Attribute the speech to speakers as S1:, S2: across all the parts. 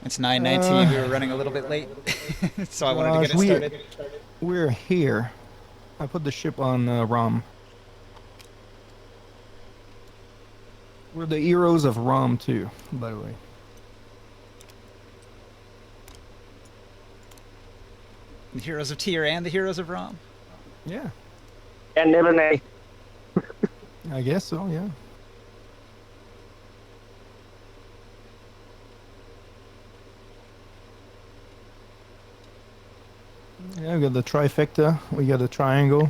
S1: It's 9:19. We were running a little bit late, so I wanted to get
S2: Gosh,
S1: it started.
S2: we're here. I put the ship on Rom. We're the heroes of Rom too, by the way.
S1: The heroes of Tyr and the heroes of Rom.
S2: Yeah,
S3: And Ebony.
S2: I guess so. Yeah. Yeah, we got the trifecta. We got the triangle.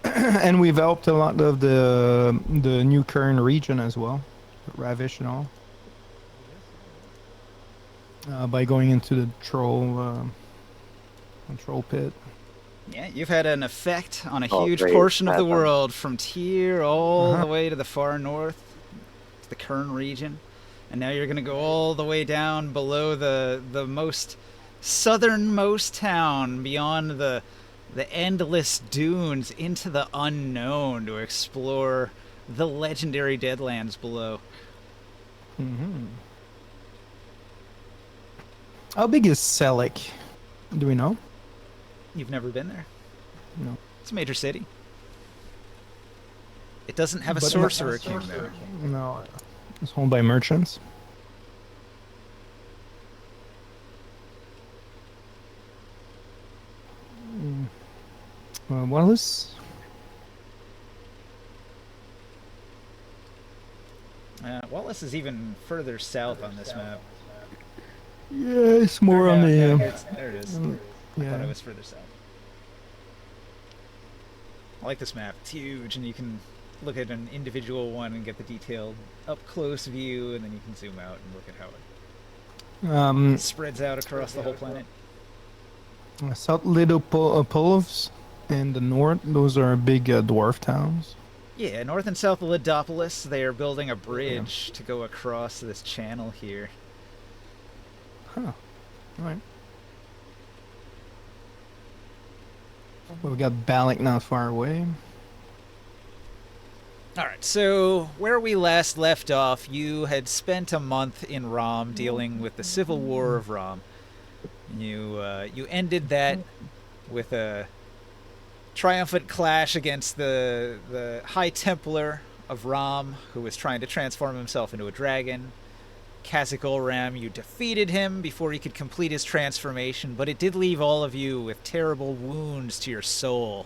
S2: And we've helped a lot of the new current region as well, Ravish and all, by going into the troll pit.
S1: Yeah, you've had an effect on a
S3: Oh,
S1: huge
S3: great.
S1: portion of the
S3: Have fun.
S1: world, from Tyr all
S2: Uh-huh.
S1: the way to the far north, to the Kern region, and now you're going to go all the way down below the most southernmost town, beyond the endless dunes, into the unknown to explore the legendary Deadlands below.
S2: Hmm. How big is Selleck? Do we know?
S1: You've never been there?
S2: No.
S1: It's a major city. It doesn't have a
S2: But
S1: sorcerer king, though.
S2: No, it's owned by merchants. Wallace?
S1: Wallace is even further south on this map.
S2: Yeah, it's more on
S1: No,
S2: the.
S1: no, there it is. I thought
S2: Yeah.
S1: it was further south. I like this map. It's huge, and you can look at an individual one and get the detailed up-close view, and then you can zoom out and look at how it spreads out across the whole planet.
S2: South Little Polovs and the north, those are big dwarf towns.
S1: Yeah, north and south of Lidopolis, they are building a bridge to go across this channel here.
S2: Huh. Alright. Well, we got Balak not far away.
S1: Alright, so where we last left off, you had spent a month in Rom dealing with the Civil War of Rom. You ended that with a triumphant clash against the High Templar of Rom, who was trying to transform himself into a dragon. Khazak Olram, you defeated him before he could complete his transformation, but it did leave all of you with terrible wounds to your soul.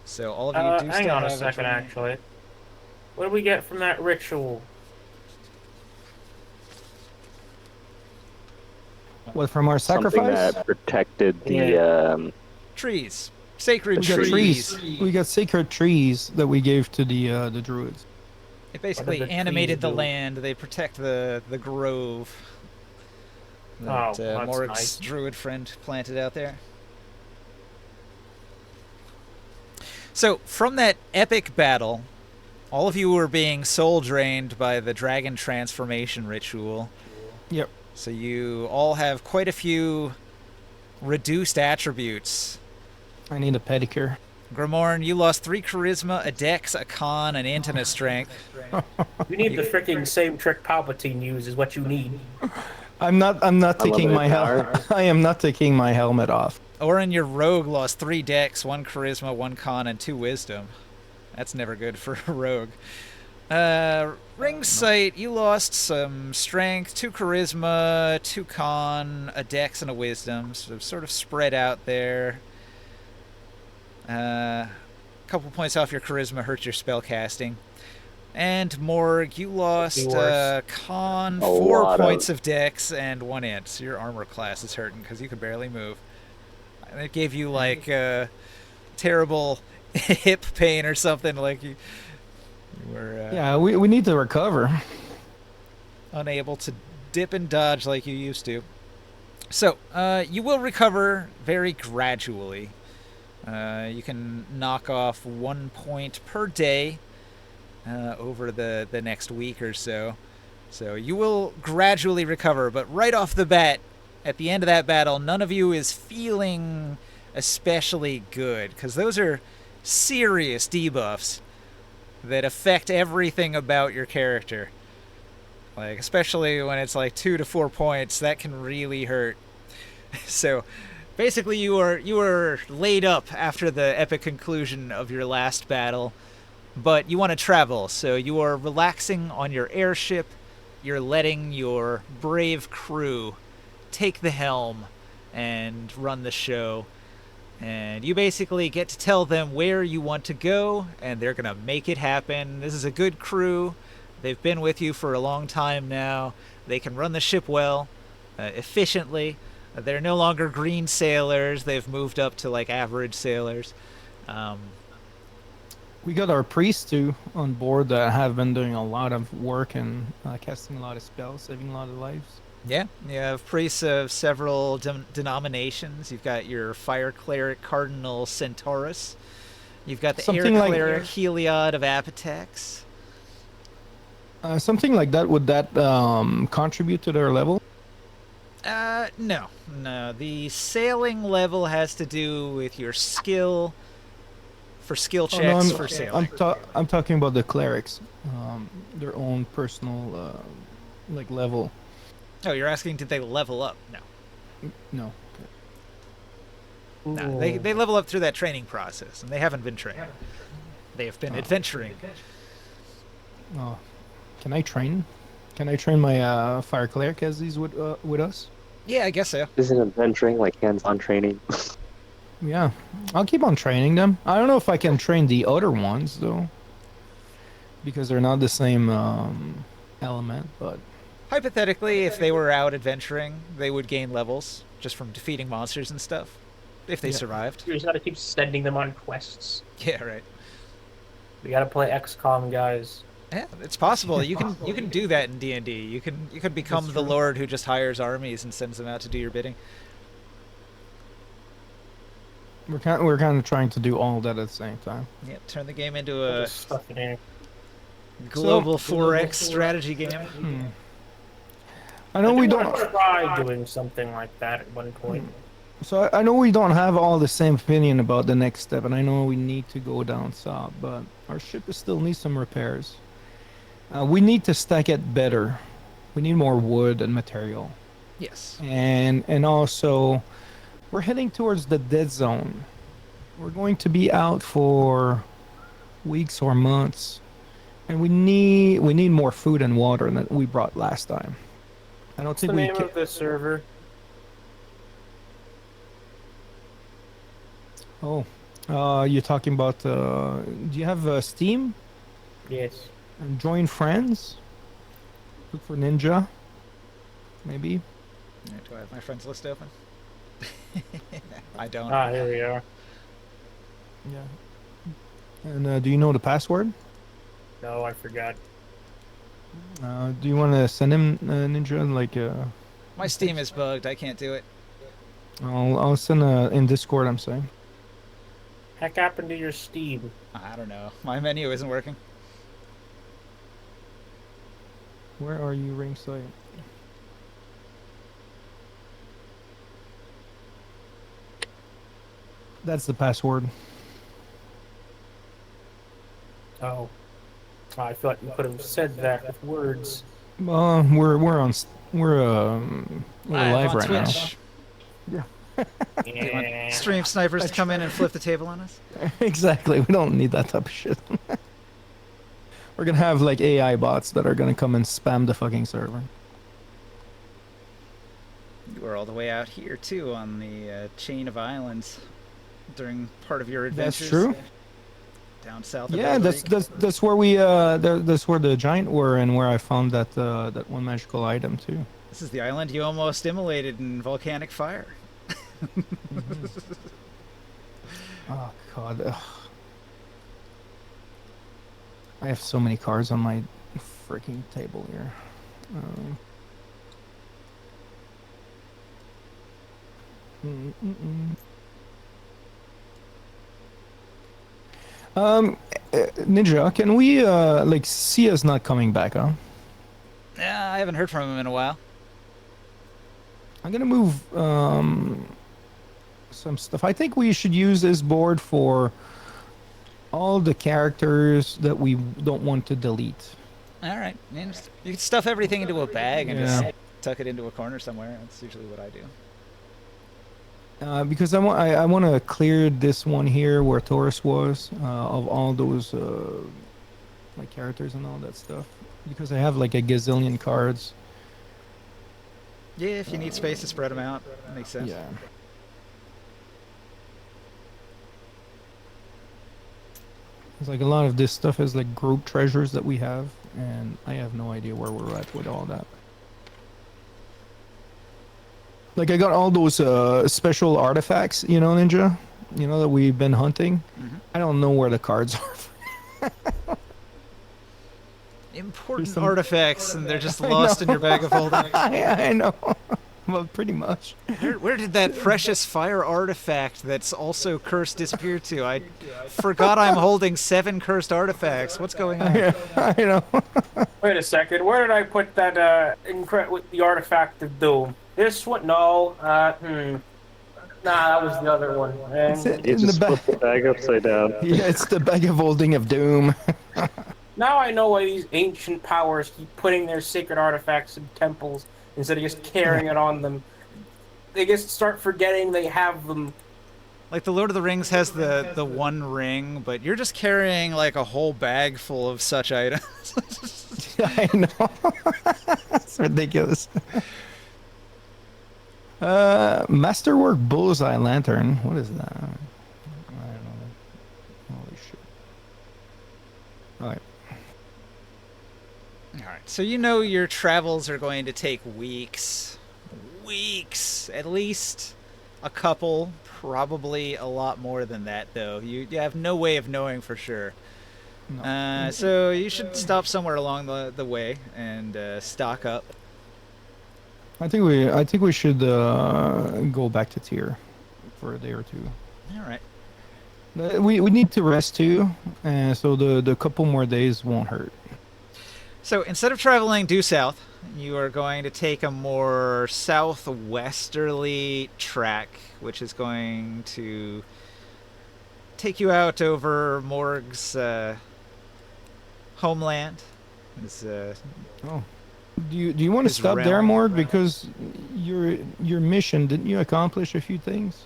S1: So all of you do
S4: Hang
S1: still
S4: on a
S1: have
S4: second,
S1: remaining-
S4: actually. What do we get from that ritual?
S2: What, from our
S3: Something
S2: sacrifice?
S3: that protected the
S1: trees. Sacred
S2: We got
S1: trees.
S2: trees. We got sacred trees that we gave to the druids.
S1: It basically
S4: What did the
S1: animated
S4: trees
S1: the
S4: do?
S1: land. They protect the grove that
S4: that's
S1: Morik's
S4: nice.
S1: druid friend planted out there. So, from that epic battle, all of you were being soul drained by the dragon transformation ritual.
S2: Yep.
S1: So you all have quite a few reduced attributes.
S2: I need a pedicure.
S1: Grimorn, you lost 3 charisma, a dex, a con, an int, and a strength.
S4: You need the freaking same trick Palpatine used is what you need.
S2: I'm not taking my
S3: Unlimited
S2: I am not taking my helmet off.
S1: Orin, your rogue, lost 3 dex, 1 charisma, 1 con, and 2 wisdom. That's never good for a rogue. Ring Sight, you lost some strength, 2 charisma, 2 con, a dex, and a wisdom. So sort of spread out there. A couple points off your charisma hurt your spell casting. And Morg, you lost con, 4 points of dex, and 1 int. So your armor class is hurting because you can barely move. And it gave you like terrible hip pain or something, like you were
S2: Yeah, we need to recover.
S1: unable to dip and dodge like you used to. So, you will recover very gradually. You can knock off 1 point per day over the next week or so. So you will gradually recover, but right off the bat, at the end of that battle, none of you is feeling especially good, because those are serious debuffs that affect everything about your character. Like, especially when it's like 2 to 4 points, that can really hurt. So, basically, you were laid up after the epic conclusion of your last battle, but you want to travel, so you are relaxing on your airship. You're letting your brave crew take the helm and run the show. And you basically get to tell them where you want to go, and they're going to make it happen. This is a good crew. They've been with you for a long time now. They can run the ship well, efficiently. They're no longer green sailors. They've moved up to like average sailors. Um,
S2: We got our priests too on board that have been doing a lot of work and casting a lot of spells, saving a lot of lives.
S1: Yeah, you have priests of several denominations. You've got your fire cleric Cardinal Centaurus. You've got the
S2: Something
S1: air
S2: like-
S1: cleric Heliod of Apotex.
S2: Something like that, would that contribute to their level?
S1: No. The sailing level has to do with your skill for skill
S2: Oh,
S1: checks
S2: no,
S1: for sailing.
S2: I'm talking about the clerics, their own personal like level.
S1: Oh, you're asking did they level up? No.
S2: No.
S1: No, they level up through that training process, and they haven't been trained. They have been adventuring.
S2: Oh, can I train? Can I train my fire cleric as he's with us?
S1: Yeah, I guess so.
S3: Isn't adventuring like hands-on training?
S2: Yeah, I'll keep on training them. I don't know if I can train the other ones though, because they're not the same element. But
S1: Hypothetically, if they were out adventuring, they would gain levels just from defeating monsters and stuff, if they
S2: Yeah.
S1: survived.
S4: You just gotta keep sending them on quests.
S1: Yeah, right.
S4: We gotta play XCOM, guys.
S1: Yeah, it's possible. You can do that in D&D. You could become
S2: That's
S1: the
S2: true.
S1: lord who just hires armies and sends them out to do your bidding.
S2: we're kind of trying to do all that at the same time.
S1: Yeah, turn the game into a
S4: Just stuff it in.
S1: global 4X strategy game.
S2: I know
S4: I
S2: we
S4: do
S2: don't.
S4: wanna try doing something like that at one point.
S2: So I know we don't have all the same opinion about the next step, and I know we need to go down south, but our ship still needs some repairs. We need to stack it better. We need more wood and material,
S1: Yes.
S2: and also we're heading towards the dead zone. We're going to be out for weeks or months, and we need more food and water than we brought last time. I don't
S4: What's the
S2: think we
S4: name
S2: can.
S4: of the server?
S2: Oh, you're talking about. Do you have Steam?
S4: Yes.
S2: And join friends. Look for Ninja. Maybe.
S1: Do I have my friends list open? I don't.
S4: Ah, here we are.
S2: Yeah. And do you know the password?
S4: No, I forgot.
S2: Do you want to send him Ninja? Like,
S1: My Steam is bugged. I can't do it.
S2: I'll send in Discord. I'm saying.
S4: Heck happened to your Steam?
S1: I don't know. My menu isn't working.
S2: Where are you, ringside? That's the password.
S4: Oh. I thought you could have said that with words.
S2: We're live
S1: on
S2: right now.
S1: Twitch. You want
S4: Yeah.
S1: stream snipers to come in and flip the table on us?
S2: Exactly. We don't need that type of shit. We're gonna have like AI bots that are gonna come and spam the fucking server.
S1: You were all the way out here too on the chain of islands during part of your
S2: That's
S1: adventures.
S2: true.
S1: Down south of
S2: Yeah,
S1: Belrique.
S2: that's where we that's where the giant were and where I found that that one magical item too.
S1: This is the island you almost immolated in volcanic fire.
S2: Oh god. Ugh. I have so many cards on my freaking table here. Mm, mm, mm. Ninja, can we like Sia's not coming back, huh?
S1: Yeah, I haven't heard from him in a while.
S2: I'm gonna move some stuff. I think we should use this board for all the characters that we don't want to delete.
S1: All right. And you can stuff everything into a bag and just
S2: Yeah.
S1: tuck it into a corner somewhere. That's usually what I do.
S2: Because I want to clear this one here where Taurus was of all those like characters and all that stuff. Because I have like a gazillion cards.
S1: Yeah, if you need space to spread them out, that makes sense.
S2: Yeah. It's like a lot of this stuff is like group treasures that we have, and I have no idea where we're at with all that. Like I got all those special artifacts, you know, Ninja, you know that we've been hunting.
S1: Mm-hmm.
S2: I don't know where the cards are.
S1: Important
S2: some-
S1: artifacts, and they're just
S2: I
S1: lost
S2: know.
S1: in your bag of holding.
S2: I know. Well, pretty much.
S1: Where did that precious fire artifact that's also cursed disappear to? I forgot I'm holding 7 cursed artifacts. What's going on?
S2: I know.
S4: Wait a second. Where did I put that with the artifact of doom? This one? No. Nah, that was the other one.
S2: It's
S4: And
S3: You
S2: in the
S3: just
S2: bag.
S3: flip the bag upside down.
S2: Yeah, it's the bag of holding of doom.
S4: now I know why these ancient powers keep putting their sacred artifacts in temples instead of just carrying it on them. They just start forgetting they have them.
S1: Like the Lord of the Rings has the one ring, but you're just carrying like a whole bag full of such items.
S2: I know. It's ridiculous. Masterwork bullseye lantern. What is that? I don't know. Holy shit. Alright.
S1: All right. So you know your travels are going to take weeks. Weeks. At least a couple. Probably a lot more than that, though. You have no way of knowing for sure.
S2: No.
S1: So you should stop somewhere along the way and stock up.
S2: I think we should go back to tier for a day or two.
S1: All right.
S2: We need to rest too, so the couple more days won't hurt.
S1: So instead of traveling due south, you are going to take a more southwesterly track, which is going to take you out over Morg's homeland.
S2: Oh, do you want to
S1: His
S2: stop there,
S1: realm.
S2: Morg? Because your mission, didn't you accomplish a few things?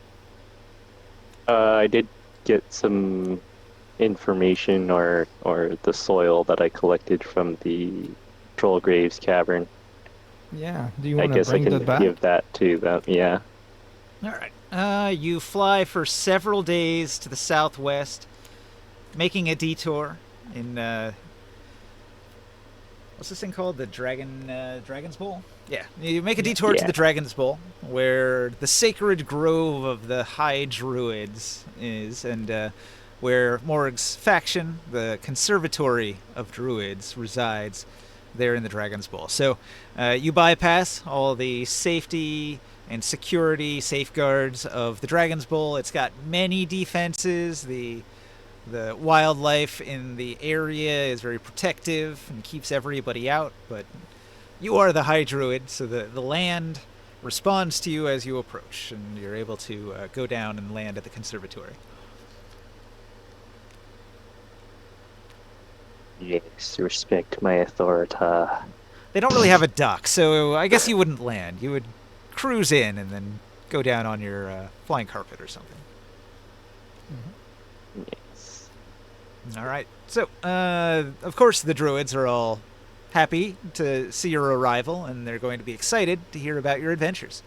S3: I did get some information or the soil that I collected from the Troll Graves cavern.
S2: Yeah. Do you
S3: I
S2: want to
S3: guess I
S2: bring
S3: can
S2: that back?
S3: give that to them. Yeah.
S1: All right. You fly for several days to the southwest, making a detour in what's this thing called? The Dragon's Bowl? Yeah. You make a detour to
S3: Yeah.
S1: the Dragon's Bowl, where the sacred grove of the High Druids is, and where Morg's faction, the Conservatory of Druids, resides there in the Dragon's Bowl. So you bypass all the safety and security safeguards of the Dragon's Bowl. It's got many defenses. The wildlife in the area is very protective and keeps everybody out, but you are the High Druid, so the land responds to you as you approach, and you're able to go down and land at the Conservatory.
S3: Yes, respect my authority.
S1: They don't really have a dock, so I guess you wouldn't land. You would cruise in and then go down on your flying carpet or something.
S3: Yes.
S1: All right. So, of course, the druids are all happy to see your arrival, and they're going to be excited to hear about your adventures.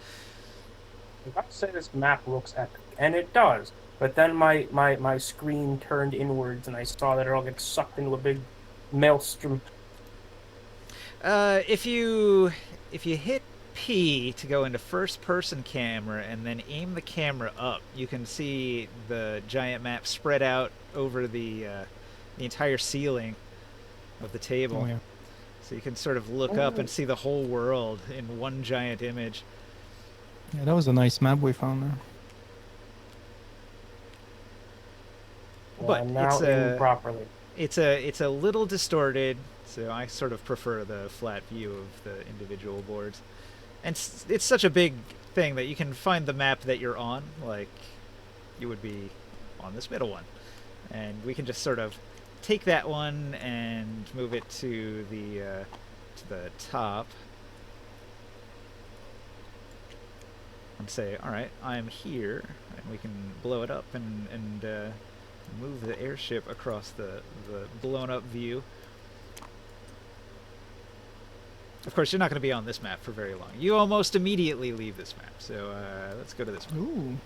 S4: I got to say this map looks epic, and it does. But then my screen turned inwards, and I saw that it all gets sucked into a big maelstrom.
S1: If you hit P to go into first-person camera and then aim the camera up, you can see the giant map spread out over the entire ceiling of the table.
S2: Oh, yeah.
S1: So you can sort of look up and see the whole world in one giant image.
S2: Yeah, that was a nice map we found there.
S1: But
S4: now
S1: it's
S4: aimed properly.
S1: it's a little distorted, so I sort of prefer the flat view of the individual boards. And it's such a big thing that you can find the map that you're on, like you would be on this middle one. And we can just sort of take that one and move it to the top. And say, all right, I'm here, and we can blow it up and move the airship across the blown up view. Of course, you're not going to be on this map for very long. You almost immediately leave this map, so let's go to this one.
S2: Ooh.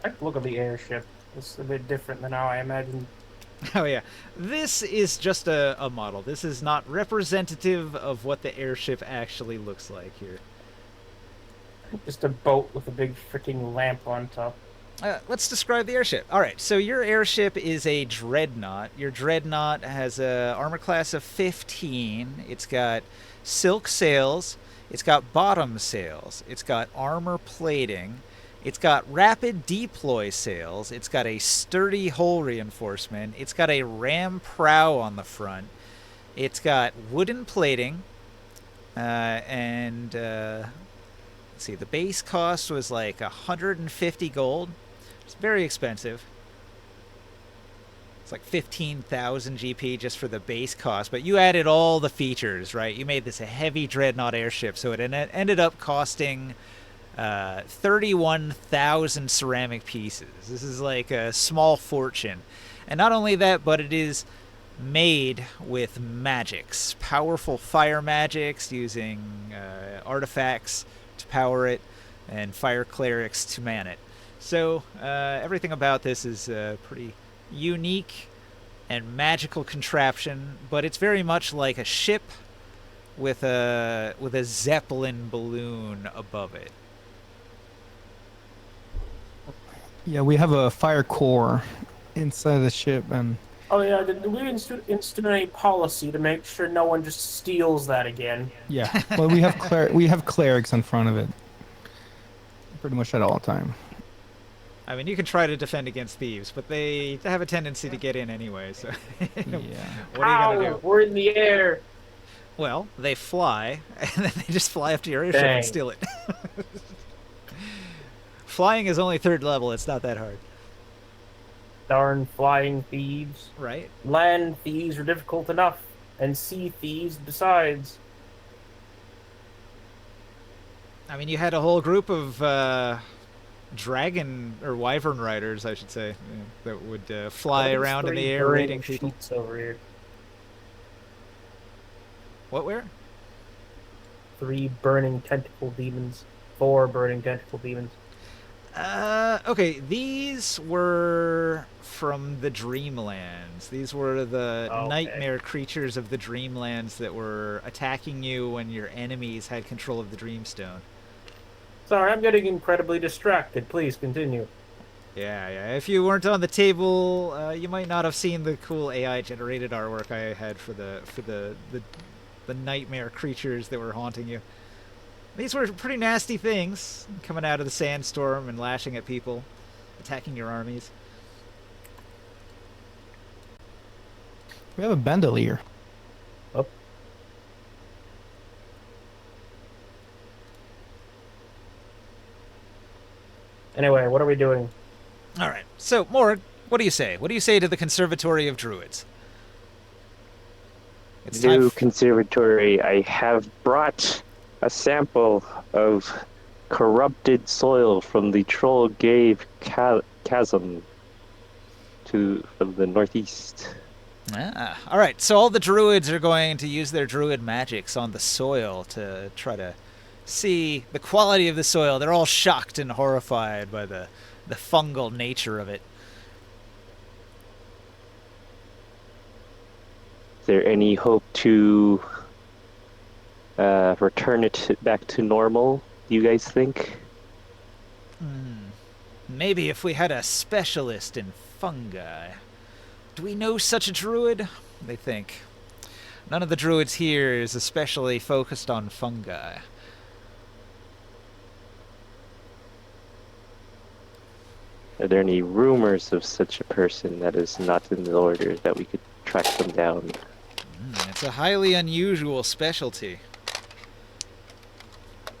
S4: I like the look of the airship. It's a bit different than how I imagined.
S1: Oh yeah, this is just a model. This is not representative of what the airship actually looks like here.
S4: Just a boat with a big freaking lamp on top.
S1: Let's describe the airship. All right, so your airship is a dreadnought. Your dreadnought has a armor class of 15. It's got silk sails. It's got bottom sails. It's got armor plating. It's got rapid deploy sails. It's got a sturdy hull reinforcement. It's got a ram prow on the front. It's got wooden plating. Let's see, the base cost was like 150 gold. It's very expensive. It's like 15,000 GP just for the base cost, but you added all the features, right? You made this a heavy dreadnought airship, so it ended up costing 31,000 ceramic pieces. This is like a small fortune. And not only that, but it is made with magics, powerful fire magics using artifacts to power it and fire clerics to man it. So everything about this is pretty unique and magical contraption, but it's very much like a ship with a zeppelin balloon above it.
S2: Yeah, we have a fire core inside the ship, and
S4: Oh yeah, did we institute any policy to make sure no one just steals that again?
S2: yeah, well, we have clerics in front of it, pretty much at all time.
S1: I mean, you can try to defend against thieves, but they have a tendency to get in anyway, so
S2: Yeah.
S1: what are you going to do?
S4: We're in the air.
S1: Well, they fly, and then they just fly up to your airship
S4: Dang.
S1: and steal it. Flying is only 3rd level, it's not that hard.
S4: Darn flying thieves.
S1: Right?
S4: Land thieves are difficult enough, and sea thieves besides.
S1: I mean, you had a whole group of dragon, or wyvern riders, I should say, that would fly
S4: These
S1: around in
S4: three
S1: the air
S4: burning
S1: raiding people.
S4: sheets over here.
S1: What, where?
S4: 3 burning tentacle demons. 4 burning tentacle demons.
S1: Okay, these were from the Dreamlands. These were the
S4: Okay.
S1: nightmare creatures of the Dreamlands that were attacking you when your enemies had control of the Dreamstone.
S4: Sorry, I'm getting incredibly distracted. Please continue.
S1: Yeah. If you weren't on the table, you might not have seen the cool AI-generated artwork I had for the nightmare creatures that were haunting you. These were pretty nasty things, coming out of the sandstorm and lashing at people, attacking your armies.
S2: We have a bandolier.
S4: Oh. Anyway, what are we doing?
S1: All right. So, Morg, what do you say? What do you say to the Conservatory of Druids? It's time.
S3: New conservatory. I have brought a sample of corrupted soil from the Troll Grave chasm from the northeast.
S1: All right. So all the druids are going to use their druid magics on the soil to try to see the quality of the soil. They're all shocked and horrified by the fungal nature of it.
S3: Is there any hope to return it back to normal, do you guys think?
S1: Maybe if we had a specialist in fungi. Do we know such a druid? They think. None of the druids here is especially focused on fungi.
S3: Are there any rumors of such a person that is not in the order that we could track them down?
S1: It's a highly unusual specialty.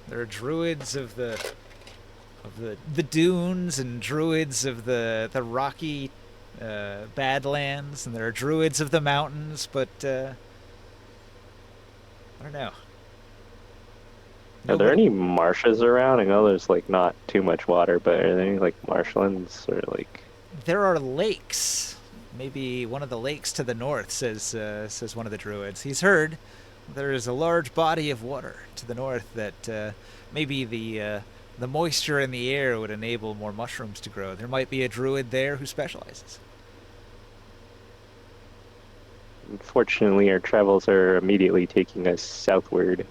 S1: There are druids of the dunes and druids of the rocky badlands, and there are druids of the mountains, but I don't know.
S3: Are there
S1: Nobody.
S3: any marshes around? I know there's like not too much water, but are there any like marshlands or like?
S1: There are lakes. Maybe one of the lakes to the north, says one of the druids. He's heard there is a large body of water to the north that maybe the moisture in the air would enable more mushrooms to grow. There might be a druid there who specializes.
S3: Unfortunately, our travels are immediately taking us southward,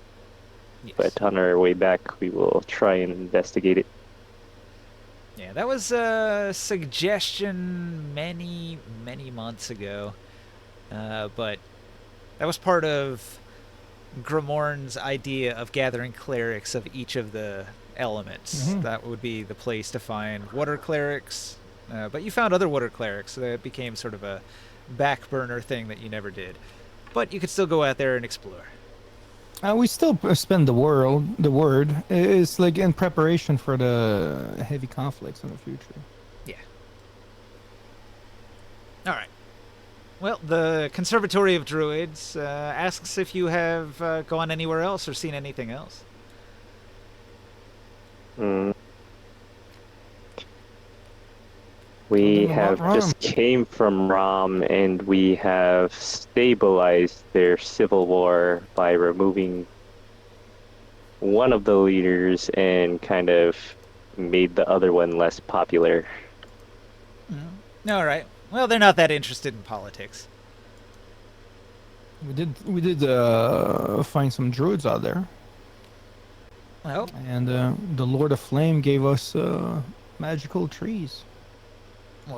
S1: Yes.
S3: but on our way back, we will try and investigate it.
S1: Yeah, that was a suggestion many, many months ago. But that was part of Grimorn's idea of gathering clerics of each of the elements.
S2: Mhm.
S1: That would be the place to find water clerics. But you found other water clerics, so that became sort of a back burner thing that you never did. But you could still go out there and explore.
S2: We still spend the word. It's like in preparation for the heavy conflicts in the future.
S1: Yeah. All right. Well, the Conservatory of Druids asks if you have gone anywhere else or seen anything else.
S3: Mm.
S2: Tell
S3: We
S2: them about
S3: have
S2: Rom.
S3: just came from Rom, and we have stabilized their civil war by removing one of the leaders and kind of made the other one less popular.
S1: All right. Well, they're not that interested in politics.
S2: We did find some druids out there,
S1: Well,
S2: and the Lord of Flame gave us magical trees.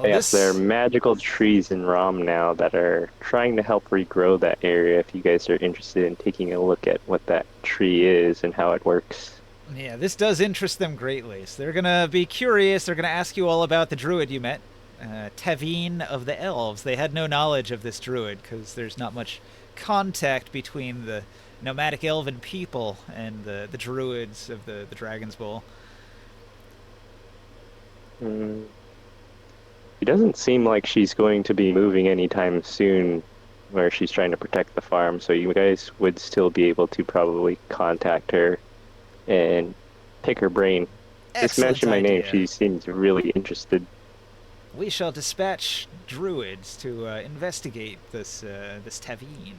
S3: Yes, there are magical trees in Rom now that are trying to help regrow that area if you guys are interested in taking a look at what that tree is and how it works.
S1: Yeah, this does interest them greatly. So they're going to be curious. They're going to ask you all about the druid you met, Tavine of the Elves. They had no knowledge of this druid because there's not much contact between the nomadic elven people and the druids of the Dragon's Bowl.
S3: Mm. It doesn't seem like she's going to be moving anytime soon where she's trying to protect the farm, so you guys would still be able to probably contact her and pick her brain. Just
S1: Excellent
S3: mention my name.
S1: idea.
S3: She seems really interested.
S1: We shall dispatch druids to investigate this Tavine.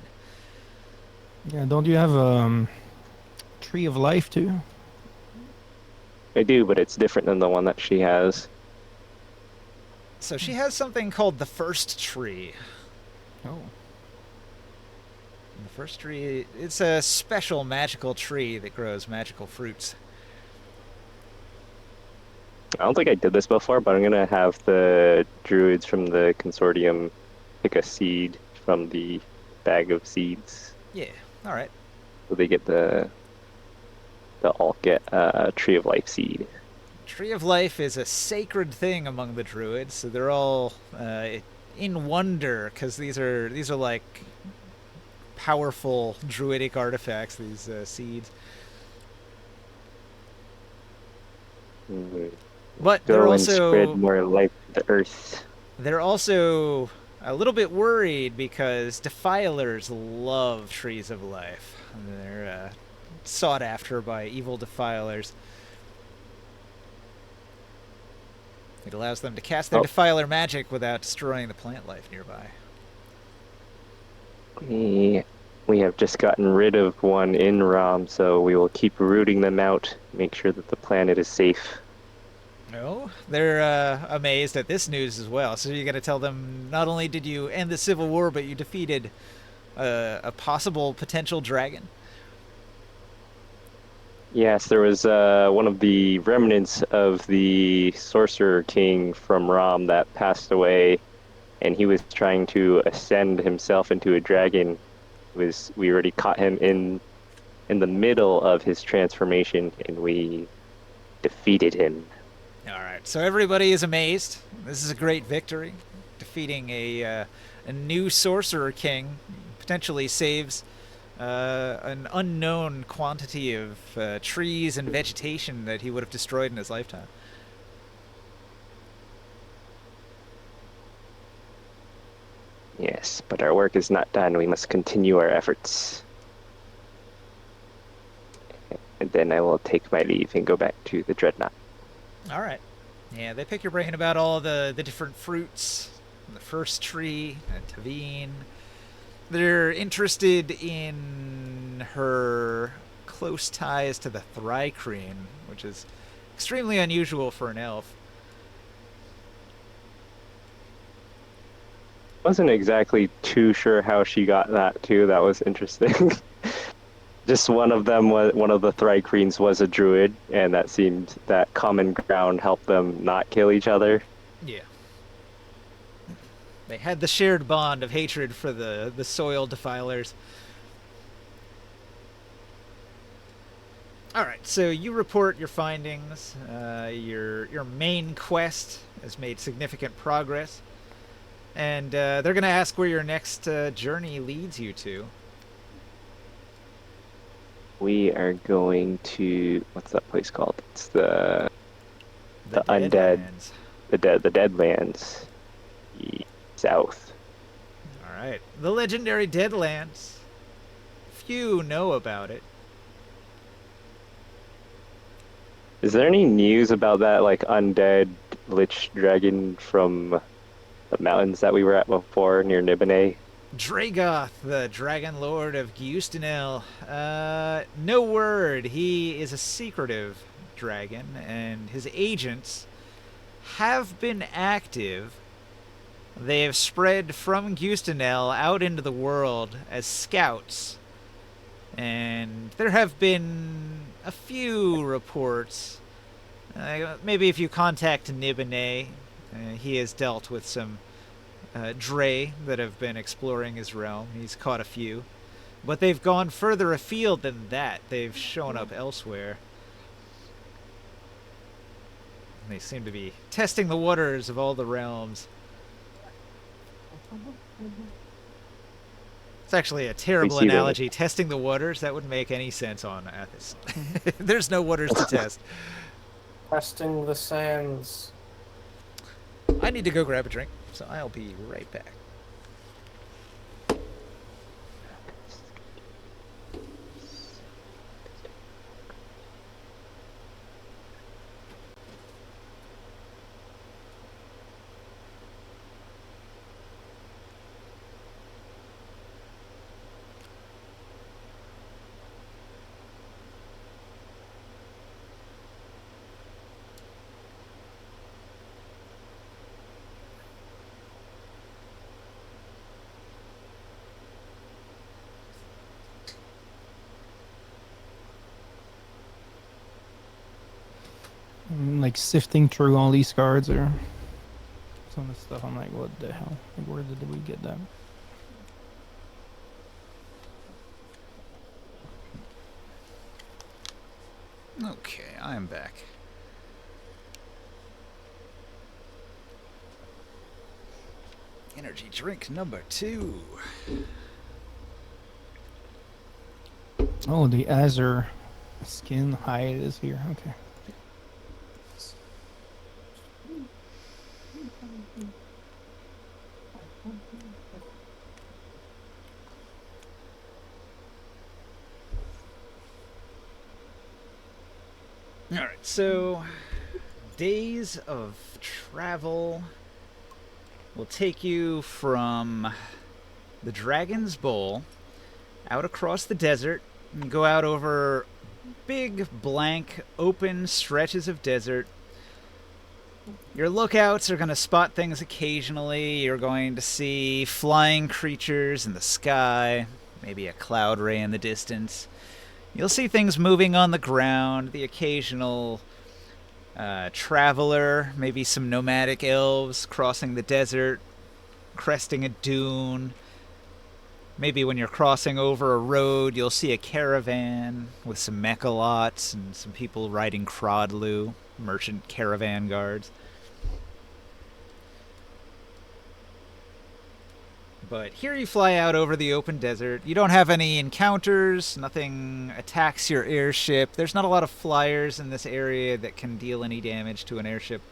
S2: Yeah, don't you have tree of life too?
S3: I do, but it's different than the one that she has.
S1: So she has something called the First Tree.
S2: Oh.
S1: And the First Tree, it's a special magical tree that grows magical fruits.
S3: I don't think I did this before, but I'm gonna have the druids from the consortium pick a seed from the bag of seeds.
S1: Yeah, all right.
S3: So they get they'll all get a tree of life seed.
S1: Tree of Life is a sacred thing among the druids, so they're all in wonder because these are like powerful druidic artifacts. These seeds,
S3: Mm.
S1: but they're
S3: Go and spread
S1: also
S3: more life to the earth.
S1: a little bit worried because defilers love trees of life. They're sought after by evil defilers. It allows them to cast their defiler magic without destroying the plant life nearby.
S3: We have just gotten rid of one in Rom, so we will keep rooting them out, make sure that the planet is safe.
S1: No, they're amazed at this news as well. So you got to tell them not only did you end the civil war, but you defeated a possible potential dragon.
S3: Yes, there was one of the remnants of the Sorcerer King from Rom that passed away, and he was trying to ascend himself into a dragon. We already caught him in the middle of his transformation, and we defeated him.
S1: All right, so everybody is amazed. This is a great victory. Defeating a new Sorcerer King potentially saves an unknown quantity of trees and vegetation that he would have destroyed in his lifetime.
S3: But our work is not done. We must continue our efforts. And then I will take my leave and go back to the Dreadnought.
S1: All right. Yeah, they pick your brain about all the different fruits, the first tree, Tavine. They're interested in her close ties to the Thrycreen, which is extremely unusual for an elf.
S3: Wasn't exactly too sure how she got that too. That was interesting. Just one of them was one of the Thrycreens was a druid, and that seemed that common ground helped them not kill each other.
S1: Yeah. They had the shared bond of hatred for the soil defilers. All right, so you report your findings. Your main quest has made significant progress, and they're going to ask where your next journey leads you to.
S3: We are going to, what's that place called? It's the undead,
S1: Deadlands.
S3: the Deadlands, south.
S1: All right, the legendary Deadlands. Few know about it.
S3: Is there any news about that, like, undead lich dragon from the mountains that we were at before near Nibene?
S1: Dragoth, the Dragon Lord of Giustenel. No word. He is a secretive dragon, and his agents have been active. They have spread from Giustenel out into the world as scouts, and there have been a few reports. Maybe if you contact Nibene, he has dealt with some Dre that have been exploring his realm. He's caught a few. But they've gone further afield than that. They've shown up elsewhere. They seem to be testing the waters of all the realms. It's actually a terrible analogy. Testing the waters? That wouldn't make any sense on Athos. There's no waters to test.
S4: Testing the sands.
S1: I need to go grab a drink, so I'll be right back.
S2: Like sifting through all these cards or some of the stuff. I'm like, what the hell? Like, where did we get that?
S1: Okay, I'm back. Energy drink number 2.
S2: Oh, the Azure skin hide is here. Okay.
S1: Alright, so days of travel will take you from the Dragon's Bowl out across the desert and go out over big, blank, open stretches of desert. Your lookouts are going to spot things occasionally. You're going to see flying creatures in the sky, maybe a cloud ray in the distance. You'll see things moving on the ground, the occasional traveler, maybe some nomadic elves crossing the desert, cresting a dune. Maybe when you're crossing over a road, you'll see a caravan with some mechalots and some people riding Crodlu, merchant caravan guards. But here you fly out over the open desert. You don't have any encounters. Nothing attacks your airship. There's not a lot of flyers in this area that can deal any damage to an airship.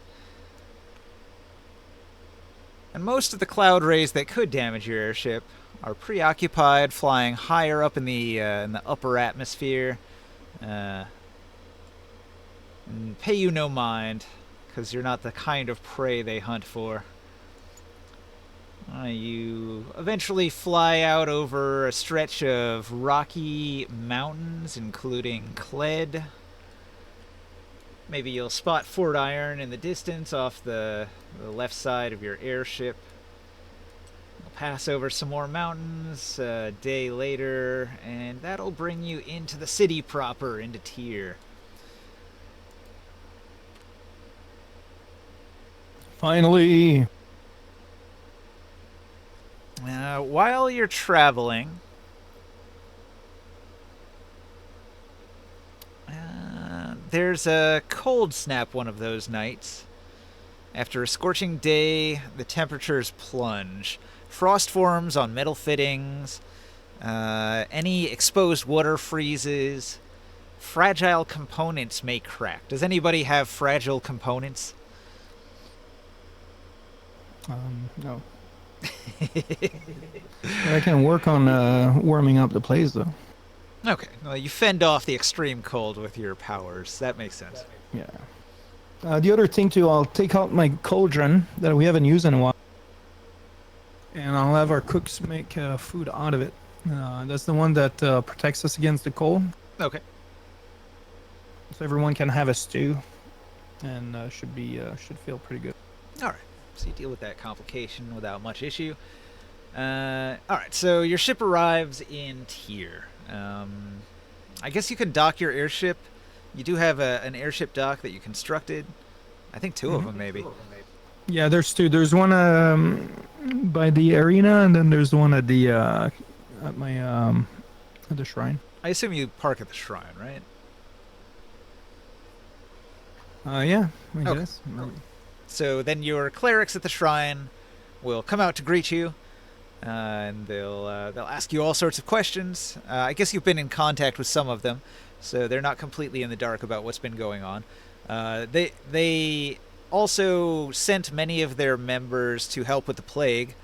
S1: And most of the cloud rays that could damage your airship are preoccupied flying higher up in the upper atmosphere, and pay you no mind, because you're not the kind of prey they hunt for. You eventually fly out over a stretch of rocky mountains, including Cled. Maybe you'll spot Fort Iron in the distance off the left side of your airship. You'll pass over some more mountains a day later, and that'll bring you into the city proper, into Tyr.
S2: Finally.
S1: While you're traveling, there's a cold snap one of those nights. After a scorching day, the temperatures plunge. Frost forms on metal fittings. Any exposed water freezes. Fragile components may crack. Does anybody have fragile components?
S2: No. I can work on warming up the place, though.
S1: Okay, well, you fend off the extreme cold with your powers. That makes sense.
S2: Yeah. The other thing, too, I'll take out my cauldron that we haven't used in a while. And I'll have our cooks make food out of it. That's the one that protects us against the cold.
S1: Okay.
S2: So everyone can have a stew. And should feel pretty good.
S1: All right. So you deal with that complication without much issue. All right, so your ship arrives in Tyr. I guess you can dock your airship. You do have an airship dock that you constructed. I think two of them, maybe.
S2: Yeah, there's two. There's one by the arena, and then there's one at the at the shrine.
S1: I assume you park at the shrine, right?
S2: Yeah, I
S1: Okay.
S2: guess.
S1: So then your clerics at the shrine will come out to greet you, and they'll ask you all sorts of questions. I guess you've been in contact with some of them, so they're not completely in the dark about what's been going on. They also sent many of their members to help with the plague,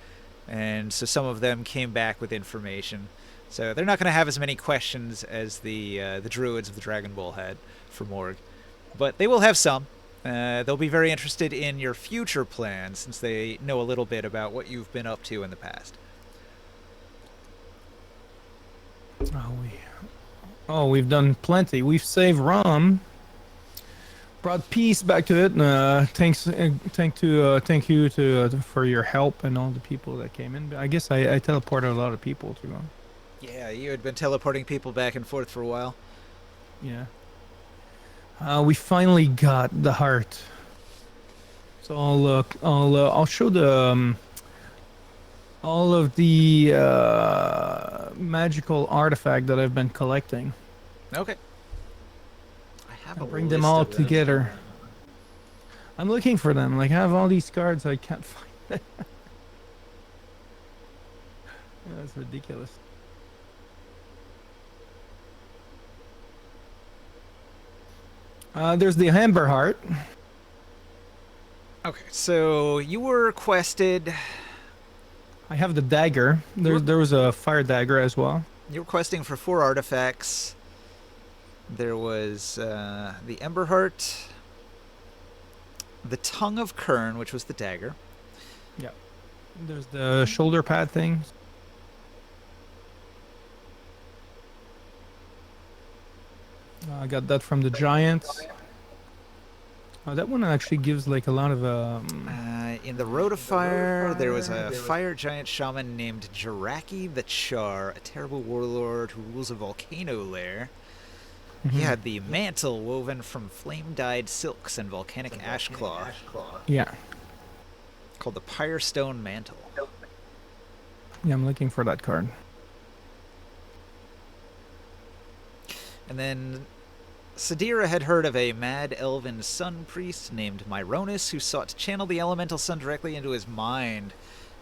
S1: and so some of them came back with information. So they're not going to have as many questions as the druids of the Dragon Bowl had for Morg, but they will have some. They'll be very interested in your future plans, since they know a little bit about what you've been up to in the past.
S2: We've done plenty. We've saved Rom, brought peace back to it. Thank you for your help and all the people that came in. I guess I teleported a lot of people to them.
S1: Yeah, you had been teleporting people back and forth for a while.
S2: Yeah. We finally got the heart. So I'll show the all of the magical artifact that I've been collecting.
S1: Okay. I have
S2: I'll bring them all together. I'm looking for them. Like, I have all these cards, I can't find them. That's ridiculous. There's the Amber Heart.
S1: Okay, so you were requested.
S2: I have the dagger. There was a fire dagger as well.
S1: You were requesting for 4 artifacts. There was the Ember Heart, the Tongue of Kern, which was the dagger.
S2: Yeah. There's the shoulder pad thing. I got that from the giants. That one actually gives like a lot of
S1: In the Road of Fire, there was a fire giant shaman named Jiraki the Char, a terrible warlord who rules a volcano lair. He had the mantle woven from flame-dyed silks and volcanic ash cloth.
S2: Yeah.
S1: Called the Pyrestone Mantle.
S2: Yeah, I'm looking for that card.
S1: And then Sadira had heard of a mad elven sun priest named Myronus who sought to channel the elemental sun directly into his mind.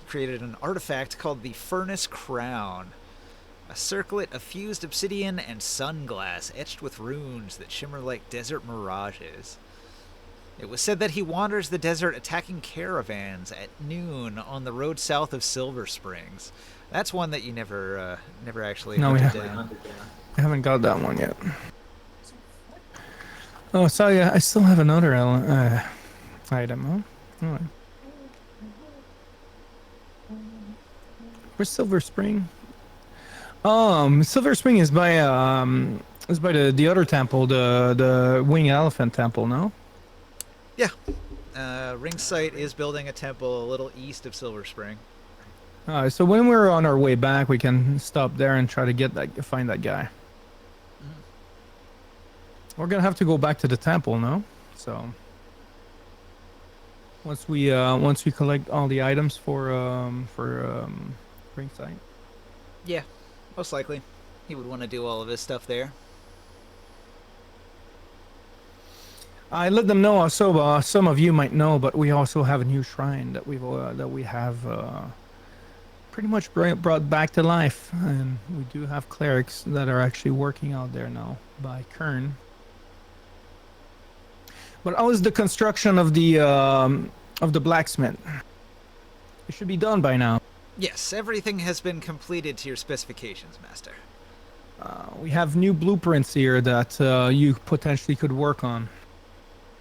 S1: He created an artifact called the Furnace Crown, a circlet of fused obsidian and sun glass etched with runes that shimmer like desert mirages. It was said that he wanders the desert attacking caravans at noon on the road south of Silver Springs. That's one that you never actually
S2: No, we
S1: hunted down.
S2: haven't got that one yet. Oh, so yeah, I still have another item, huh? All right. Where's Silver Spring? Silver Spring is by the other temple, the Winged Elephant Temple, no?
S1: Yeah. Ring Sight is building a temple a little east of Silver Spring.
S2: So when we're on our way back, we can stop there and try to find that guy. We're gonna have to go back to the temple, no? So once we collect all the items for Ring Sight.
S1: Yeah, most likely. He would want to do all of his stuff there.
S2: I let them know also. Some of you might know, but we also have a new shrine that we have pretty much brought back to life, and we do have clerics that are actually working out there now by Kern. But how is the construction of the blacksmith? It should be done by now.
S1: Yes, everything has been completed to your specifications, Master.
S2: We have new blueprints here that you potentially could work on.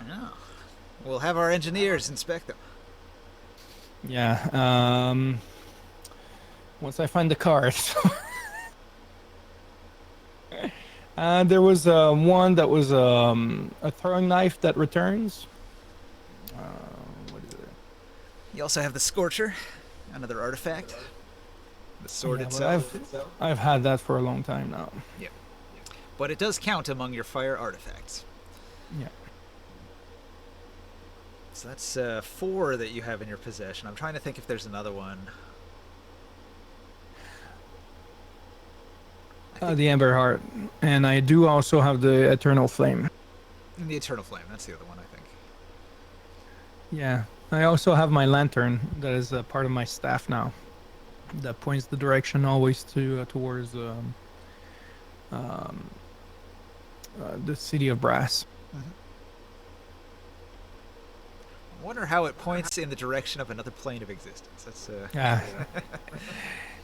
S1: Oh. We'll have our engineers inspect them.
S2: Yeah. Once I find the cars. There was one that was a throwing knife that returns. What is it?
S1: You also have the Scorcher, another artifact. The sword
S2: Yeah, but
S1: itself.
S2: I've had that for a long time now.
S1: Yep. But it does count among your fire artifacts.
S2: Yeah.
S1: So that's 4 that you have in your possession. I'm trying to think if there's another one.
S2: The Ember Heart, and I do also have the Eternal Flame.
S1: The Eternal Flame, that's the other one, I think.
S2: Yeah, I also have my lantern that is a part of my staff now. That points the direction always towards the City of Brass.
S1: Mm-hmm. I wonder how it points in the direction of another plane of existence. That's
S2: Yeah.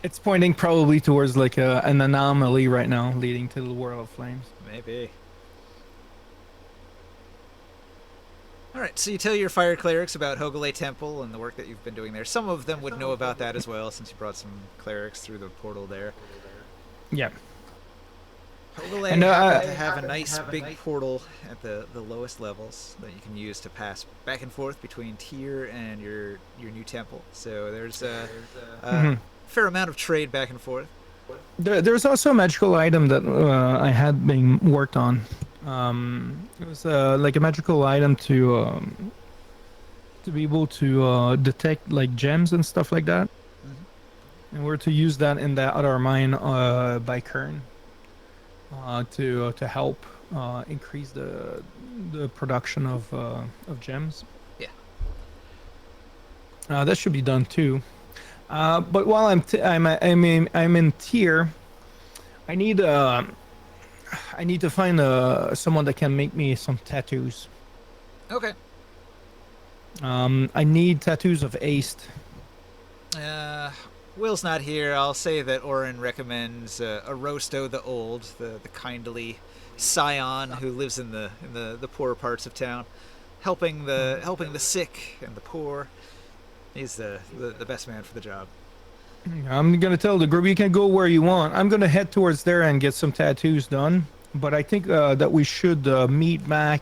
S2: It's pointing probably towards like an anomaly right now, leading to the World of Flames.
S1: Maybe. Alright, so you tell your fire clerics about Hogele Temple and the work that you've been doing there. Some of them would know about that as well, since you brought some clerics through the portal there.
S2: Yeah.
S1: Hogele
S2: And,
S1: happen to have a nice big portal at the lowest levels that you can use to pass back and forth between Tyr and your new temple. So there's a fair amount of trade back and forth.
S2: There's also a magical item that I had been worked on. It was like a magical item to be able to detect like gems and stuff like that. Mm-hmm. And we're to use that in that other mine by Kern to help increase the production of gems.
S1: Yeah.
S2: That should be done too. But while I'm in Tyr, I need to find someone that can make me some tattoos.
S1: Okay.
S2: I need tattoos of Ace.
S1: Will's not here. I'll say that Orin recommends Arosto the Old, the kindly scion who lives in the poorer parts of town, helping the sick and the poor. He's the best man for the job.
S2: I'm gonna tell the group you can go where you want. I'm gonna head towards there and get some tattoos done. But I think that we should meet back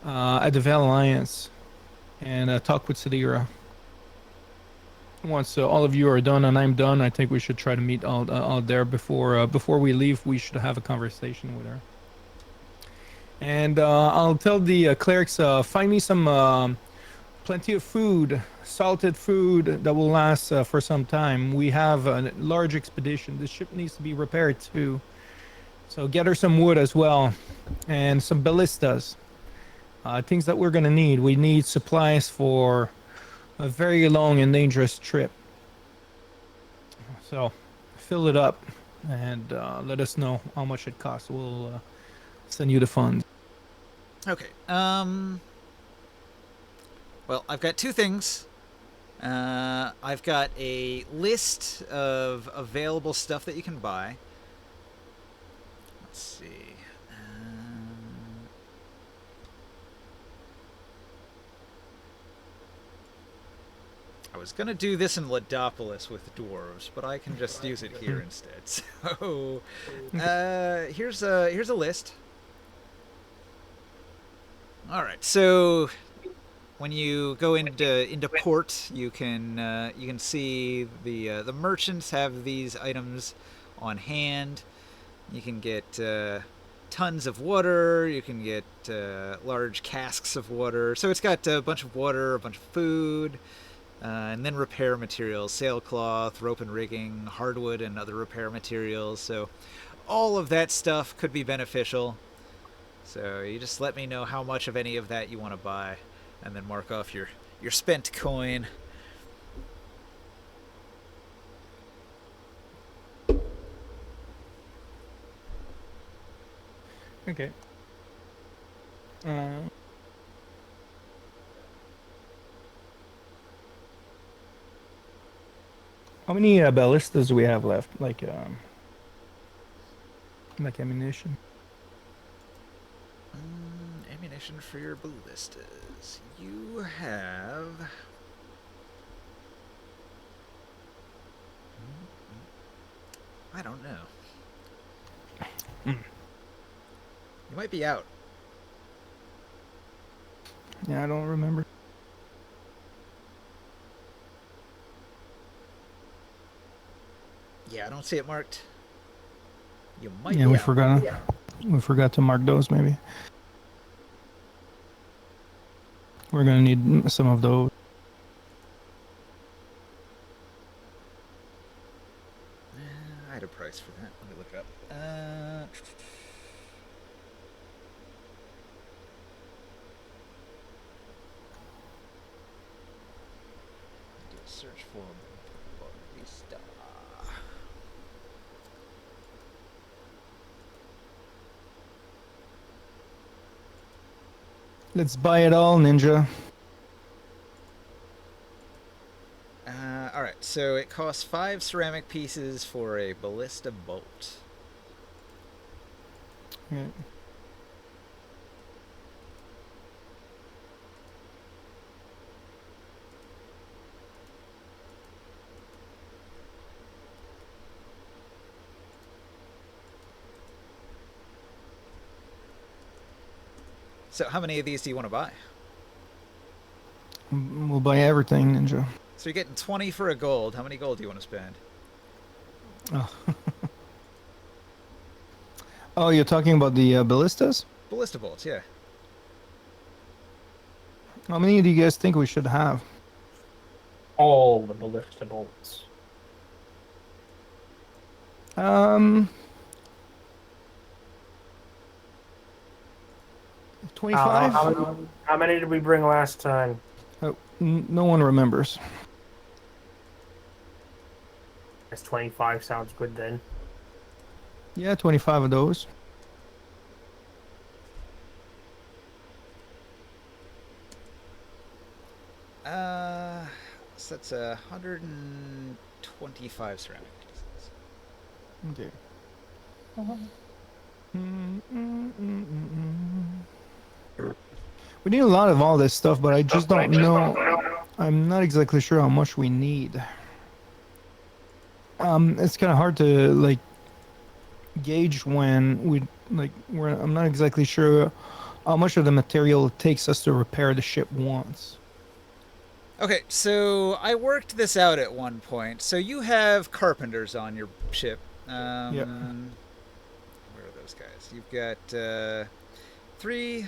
S2: at the Val Alliance and talk with Sadira. Once all of you are done and I'm done, I think we should try to meet out there before we leave. We should have a conversation with her. And I'll tell the clerics, find me some plenty of food, salted food that will last for some time. We have a large expedition. The ship needs to be repaired too. So get her some wood as well, and some ballistas. Things that we're gonna need. We need supplies for a very long and dangerous trip. So fill it up and let us know how much it costs. We'll send you the funds.
S1: Okay. Well, I've got two things. I've got a list of available stuff that you can buy. Let's see. I was gonna do this in Ladopolis with dwarves, but I can just use it here instead. So, here's a list. All right. So when you go into port, you can see the merchants have these items on hand. You can get tons of water. You can get large casks of water. So it's got a bunch of water, a bunch of food, and then repair materials: sailcloth, rope and rigging, hardwood, and other repair materials. So all of that stuff could be beneficial. So you just let me know how much of any of that you want to buy, and then mark off your spent coin.
S2: Okay. How many ballistas do we have left? Like ammunition.
S1: Ammunition for your ballistas. You have. I don't know. You might be out.
S2: Yeah, I don't remember.
S1: Yeah, I don't see it marked. You might
S2: Yeah,
S1: be
S2: we
S1: out.
S2: forgot. We forgot to mark those. Maybe we're gonna need some of those.
S1: I had a price for that. Let me look up. Do a search for barista.
S2: Let's buy it all, Ninja.
S1: All right, so it costs 5 ceramic pieces for a ballista bolt.
S2: Okay.
S1: So how many of these do you want to buy?
S2: We'll buy everything, Ninja.
S1: So you're getting 20 for a gold. How many gold do you want to spend?
S2: Oh, oh, you're talking about the ballistas?
S1: Ballista bolts, yeah.
S2: How many do you guys think we should have?
S4: All the ballista bolts.
S2: Um, 25?
S4: How many did we bring last time?
S2: Oh, no one remembers.
S4: Guess 25 sounds good then.
S2: Yeah, 25 of those.
S1: So that's 125 ceramic pieces.
S2: Okay. We need a lot of all this stuff, but I just don't know. I'm not exactly sure how much we need. It's kind of hard to like gauge when I'm not exactly sure how much of the material it takes us to repair the ship once.
S1: Okay, so I worked this out at one point. So you have carpenters on your ship.
S2: Yep.
S1: Where are those guys? You've got 3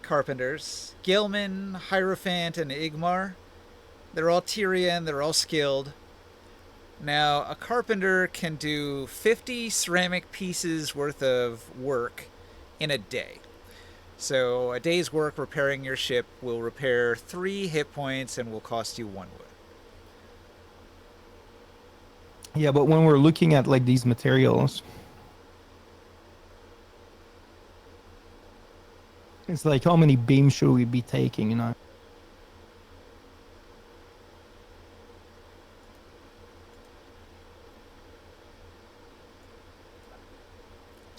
S1: carpenters: Gilman, Hierophant, and Igmar. They're all Tyrian, they're all skilled. Now, a carpenter can do 50 ceramic pieces worth of work in a day. So a day's work repairing your ship will repair 3 hit points and will cost you 1 wood.
S2: Yeah, but when we're looking at like these materials, it's like how many beams should we be taking, you know?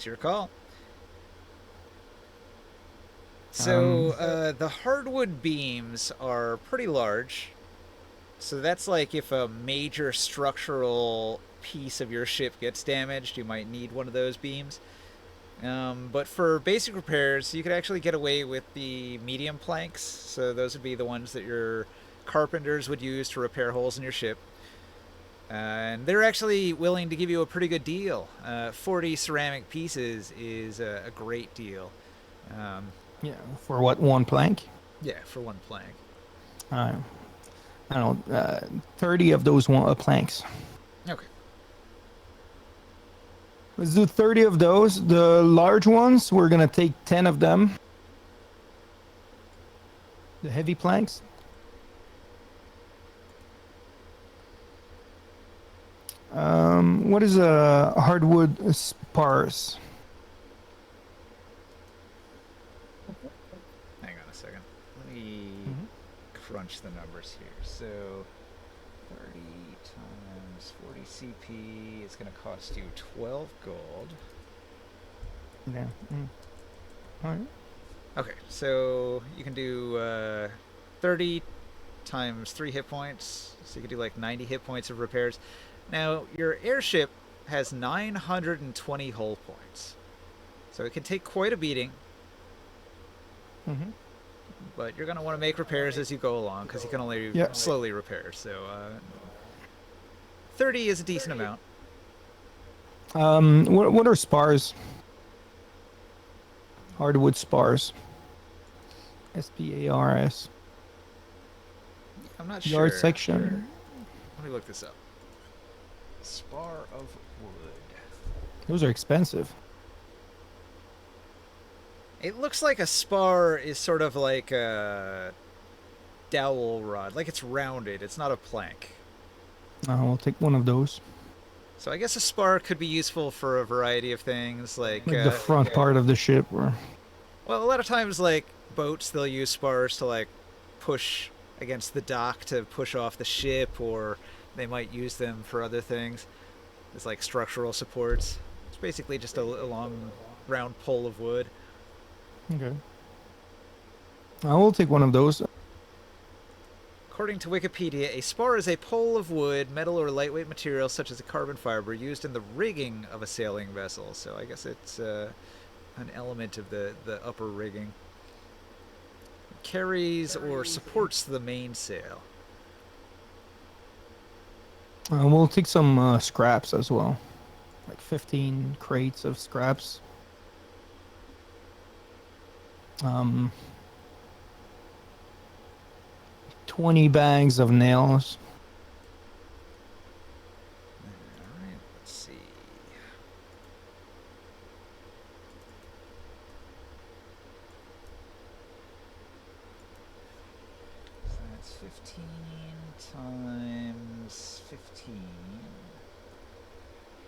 S1: your call.
S2: Um,
S1: So the hardwood beams are pretty large. So that's like if a major structural piece of your ship gets damaged, you might need one of those beams. But for basic repairs, you could actually get away with the medium planks. So those would be the ones that your carpenters would use to repair holes in your ship. And they're actually willing to give you a pretty good deal. 40 ceramic pieces is a great deal.
S2: yeah, for what, one plank?
S1: Yeah, for one plank.
S2: I don't know, 30 of those planks.
S1: Okay.
S2: Let's do 30 of those. The large ones, we're gonna take 10 of them. The heavy planks. What is a hardwood spars?
S1: Hang on a second. Let me crunch the numbers here. So 30 times 40 CP is going to cost you 12 gold.
S2: Yeah. All right.
S1: Okay, so you can do 30 times 3 hit points. So you can do like 90 hit points of repairs. Now, your airship has 920 hull points. So it can take quite a beating.
S2: Mm-hmm.
S1: But you're going to want to make repairs as you go along because you can only slowly repair. So 30 is a decent amount.
S2: What are spars? Hardwood spars. SPARS.
S1: I'm not sure.
S2: Yard section.
S1: Let me look this up. Spar of wood.
S2: Those are expensive.
S1: It looks like a spar is sort of like a dowel rod. Like it's rounded. It's not a plank.
S2: We'll take one of those.
S1: So I guess a spar could be useful for a variety of things. Like
S2: the front part of the ship. Or...
S1: Well, a lot of times, like boats, they'll use spars to like push against the dock to push off the ship, or they might use them for other things. It's like structural supports. It's basically just a long, round pole of wood.
S2: Okay. I will take one of those.
S1: According to Wikipedia, a spar is a pole of wood, metal, or lightweight material such as a carbon fiber used in the rigging of a sailing vessel. So I guess it's an element of the upper rigging. It carries or supports the mainsail.
S2: We'll take some scraps as well. Like 15 crates of scraps. 20 bags of nails.
S1: Alright, let's see. So that's 15 times 15.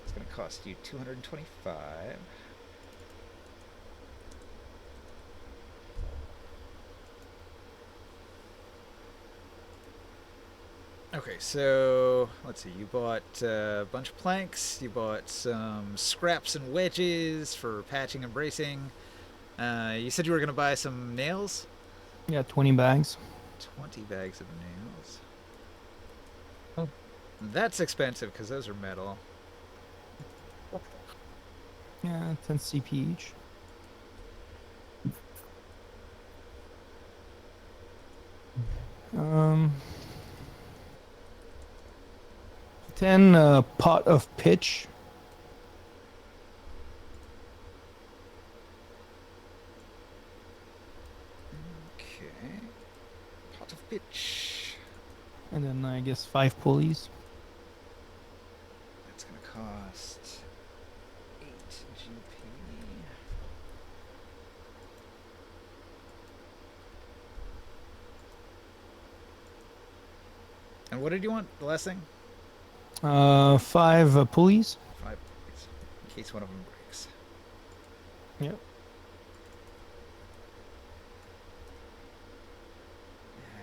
S1: It's going to cost you 225. Okay, so let's see. You bought a bunch of planks. You bought some scraps and wedges for patching and bracing. You said you were going to buy some nails?
S2: Yeah, 20 bags.
S1: 20 bags of nails. Oh. That's expensive because those are metal.
S2: Yeah, 10 CP each. Um... 10 pot of pitch.
S1: Okay. Pot of pitch.
S2: And then I guess 5 pulleys.
S1: That's going to cost 8 GP. And what did you want? The last thing?
S2: 5 pulleys.
S1: 5 pulleys. In case one of them breaks.
S2: Yep.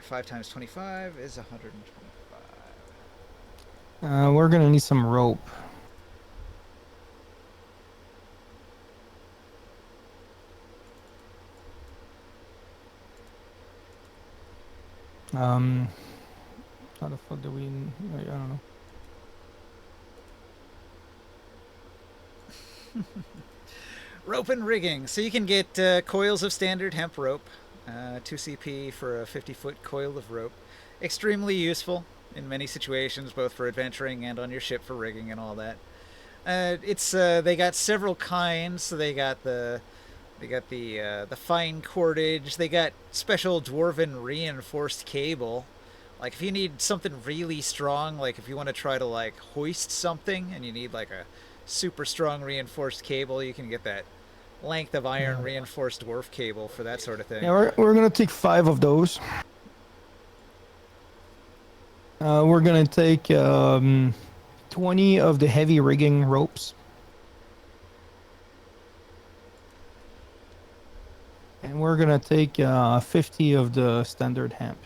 S1: 5 times 25 is 125.
S2: We're gonna need some rope. Um, how the fuck do we? I don't know.
S1: Rope and rigging. So you can get coils of standard hemp rope, 2 CP for a 50-foot coil of rope. Extremely useful in many situations, both for adventuring and on your ship for rigging and all that. It's they got several kinds. So they got the fine cordage. They got special dwarven reinforced cable. Like if you need something really strong, like if you want to try to like hoist something and you need like a super strong reinforced cable, you can get that length of iron
S2: Yeah.
S1: reinforced dwarf cable for that sort of thing.
S2: Yeah, we're gonna take 5 of those. We're gonna take 20 of the heavy rigging ropes. And we're gonna take 50 of the standard hemp.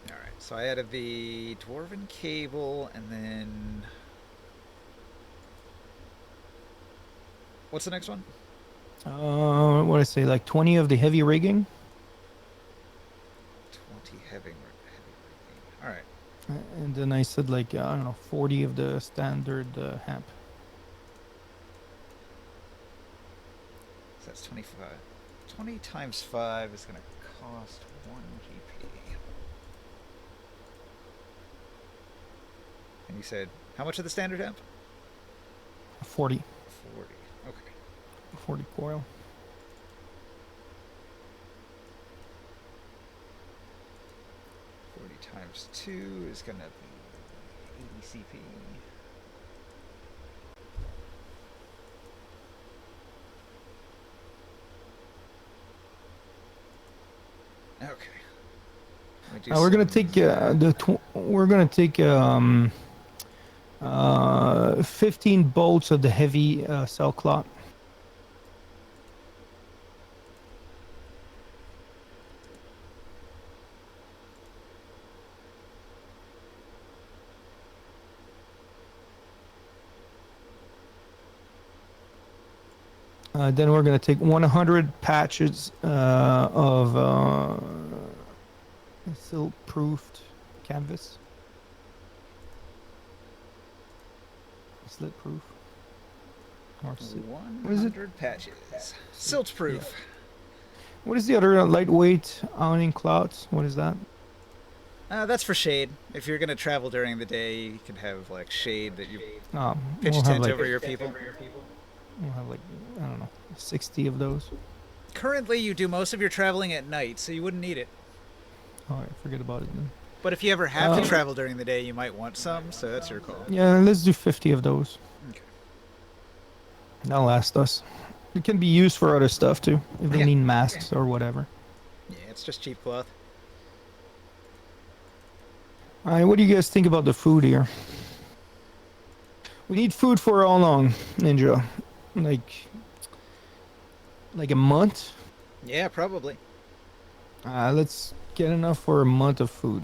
S1: All right, so I added the dwarven cable, and then what's the next one?
S2: What did I say? Like 20 of the heavy rigging.
S1: 20 heavy rigging. All right.
S2: And then I said like, I don't know, 40 of the standard hemp.
S1: So that's 25. 20 times 5 is going to cost 1 GP. And you said, how much of the standard hemp?
S2: 40.
S1: 40. Okay.
S2: 40 coil.
S1: Times 2 is going to be 80 CP. Okay.
S2: We're gonna take we're gonna take 15 bolts of the heavy cell cloth. Then we're gonna take 100 patches of silt-proofed canvas. Slit-proof. Or sit-
S1: 100 patches. Silt proof.
S2: What is the other lightweight awning clouds? What is that?
S1: That's for shade. If you're going to travel during the day, you can have like shade that you pitch
S2: We'll
S1: a
S2: have
S1: tent
S2: like
S1: over your people.
S2: we'll have like, I don't know, 60 of those.
S1: Currently, you do most of your traveling at night, so you wouldn't need it.
S2: All right, forget about it then.
S1: But if you ever have to travel during the day, you might want some, so that's your call.
S2: Yeah, let's do 50 of those.
S1: Okay.
S2: That'll last us. It can be used for other stuff too, if they
S1: Yeah.
S2: need masks or whatever.
S1: Yeah, it's just cheap cloth.
S2: All right, what do you guys think about the food here? We need food for how long, Ninja? Like a month?
S1: Yeah, probably.
S2: Let's get enough for a month of food.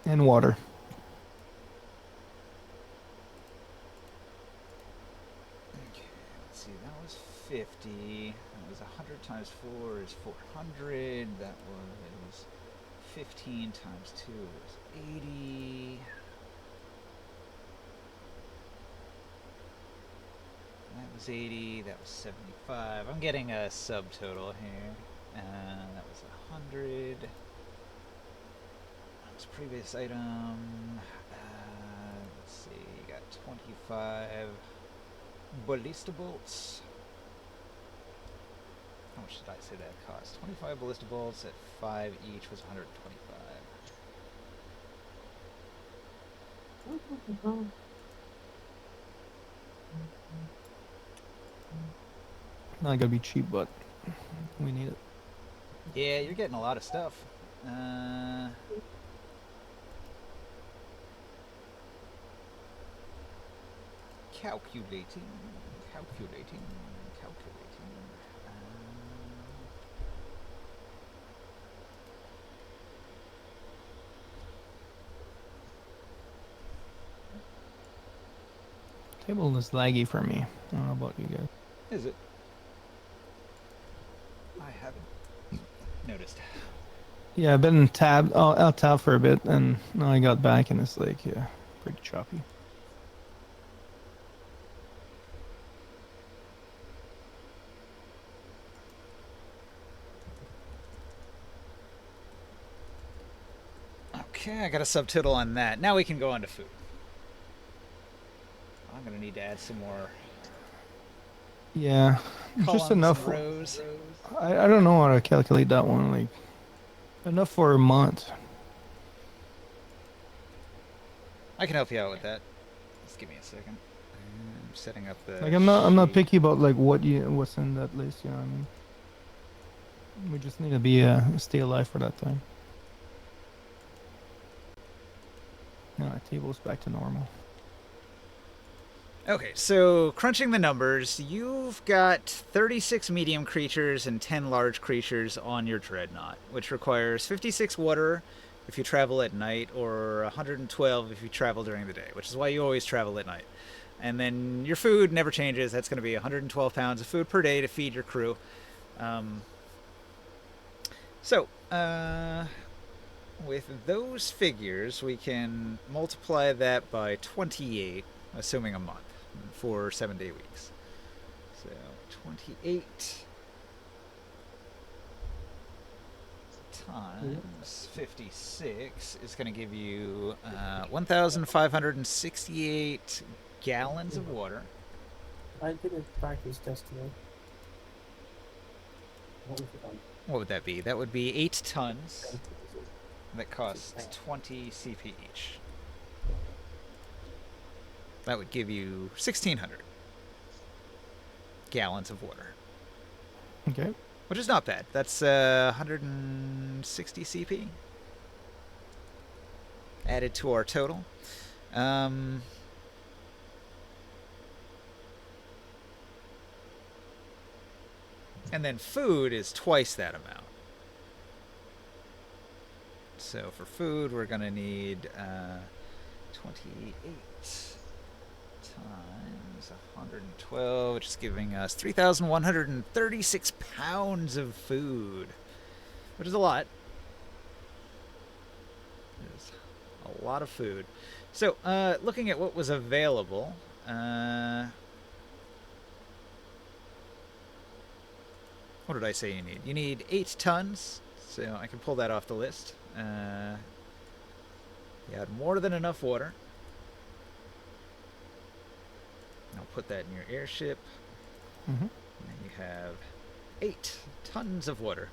S2: And water.
S1: Okay, let's see, that was 50. That was 100 times 4 is 400. That was 15 times 2 is 80. That was 80. That was 75. I'm getting a subtotal here. That was 100. That was previous item. Let's see. You got 25 ballista bolts. How much did I say that cost? 25 ballista bolts at 5 each was 125.
S2: Not gonna be cheap, but we need it.
S1: Yeah, you're getting a lot of stuff. Calculating.
S2: Cable is laggy for me. I don't know about you guys.
S1: Is it? I haven't noticed.
S2: Yeah, I've been out tab for a bit, and now I got back, and it's like, yeah, pretty choppy.
S1: Okay, I got a subtitle on that. Now we can go on to food. I'm gonna need to add some more
S2: Yeah,
S1: columns
S2: just enough.
S1: and rows.
S2: I don't know how to calculate that one. Like, enough for a month.
S1: I can help you out with that. Just give me a second. I'm setting up the.
S2: Like, I'm not
S1: sheet.
S2: picky about like what's in that list. You know what I mean? We just need to be stay alive for that time. Yeah, table's back to normal.
S1: Okay, so crunching the numbers, you've got 36 medium creatures and 10 large creatures on your dreadnought, which requires 56 water if you travel at night, or 112 if you travel during the day, which is why you always travel at night. And then your food never changes. That's going to be 112 pounds of food per day to feed your crew. With those figures, we can multiply that by 28, assuming a month, for 7-day weeks. So 28 times 56 is going to give you 1,568 gallons of water.
S4: I did a practice test today.
S1: What would that be? That would be 8 tons. That costs 20 CP each. That would give you 1,600 gallons of water.
S2: Okay.
S1: Which is not bad. That's 160 CP added to our total. And then food is twice that amount. So for food, we're going to need 28 times 112, which is giving us 3,136 pounds of food, which is a lot. It's a lot of food. So, looking at what was available, what did I say you need? You need 8 tons, so I can pull that off the list. You had more than enough water. I'll put that in your airship.
S2: Mm-hmm.
S1: And you have 8 tons of water.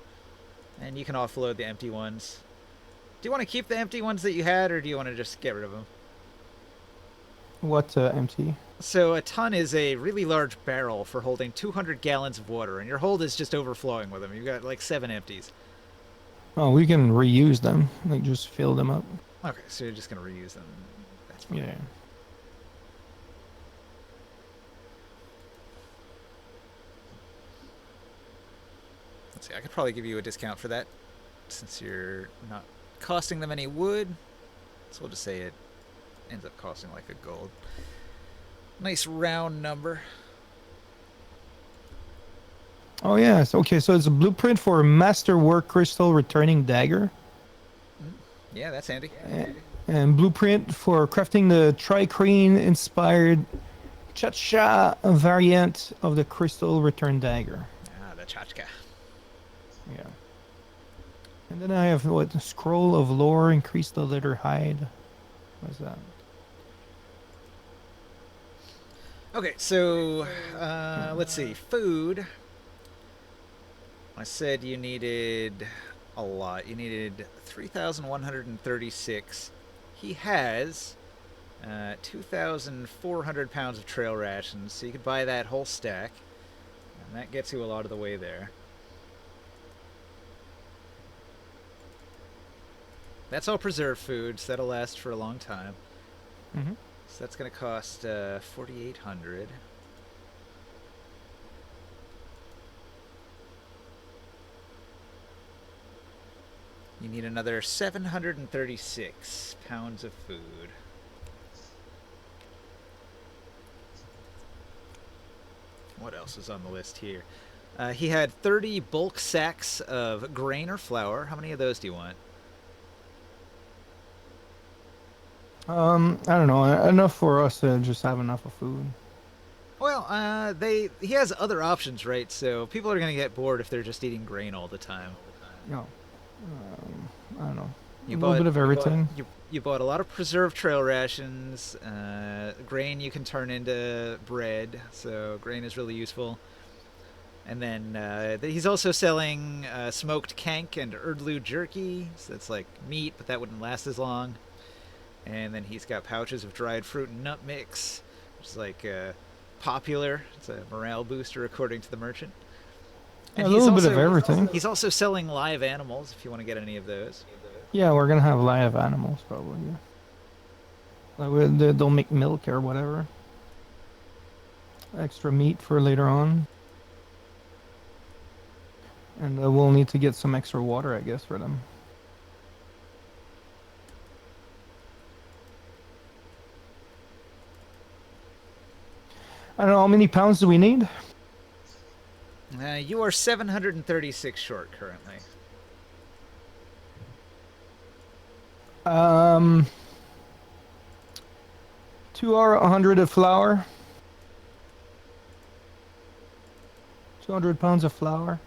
S1: And you can offload the empty ones. Do you want to keep the empty ones that you had, or do you want to just get rid of them?
S2: What empty?
S1: So a ton is a really large barrel for holding 200 gallons of water, and your hold is just overflowing with them. You've got like 7 empties.
S2: Oh, we can reuse them. Like, just fill them up.
S1: Okay, so you're just going to reuse them. That's fine.
S2: Yeah.
S1: Let's see, I could probably give you a discount for that, since you're not costing them any wood. So we'll just say it ends up costing like a gold. Nice round number.
S2: Oh yes. Okay, so it's a blueprint for a masterwork crystal returning dagger,
S1: Yeah, that's handy.
S2: and blueprint for crafting the tricrene inspired cha-cha variant of the crystal return dagger.
S1: Ah, the tchotchke.
S2: Yeah. And then I have what, scroll of lore, increase the letter hide. What's that?
S1: Okay, so let's see. Food. I said you needed a lot. You needed 3,136. He has 2,400 pounds of trail rations, so you could buy that whole stack. And that gets you a lot of the way there. That's all preserved foods. That'll last for a long time.
S2: Mm-hmm.
S1: So that's going to cost 4,800. You need another 736 pounds of food. what else is on the list here? He had 30 bulk sacks of grain or flour. How many of those do you want?
S2: I don't know. Enough for us to just have enough of food.
S1: Well, he has other options, right? So people are gonna get bored if they're just eating grain all the time.
S2: No. I don't know.
S1: You
S2: A little bit of everything.
S1: You bought a lot of preserved trail rations. Grain you can turn into bread, so grain is really useful. And then he's also selling smoked kank and erdlu jerky. So that's like meat, but that wouldn't last as long. And then he's got pouches of dried fruit and nut mix, which is like popular. It's a morale booster according to the merchant. And
S2: a little bit of everything.
S1: He's also selling live animals if you want to get any of those.
S2: Yeah, we're gonna have live animals probably. Yeah. Like they'll make milk or whatever. Extra meat for later on. And we'll need to get some extra water, I guess, for them. I don't know, how many pounds do we need?
S1: You are 736 short currently.
S2: 100 of flour. 200 pounds of flour.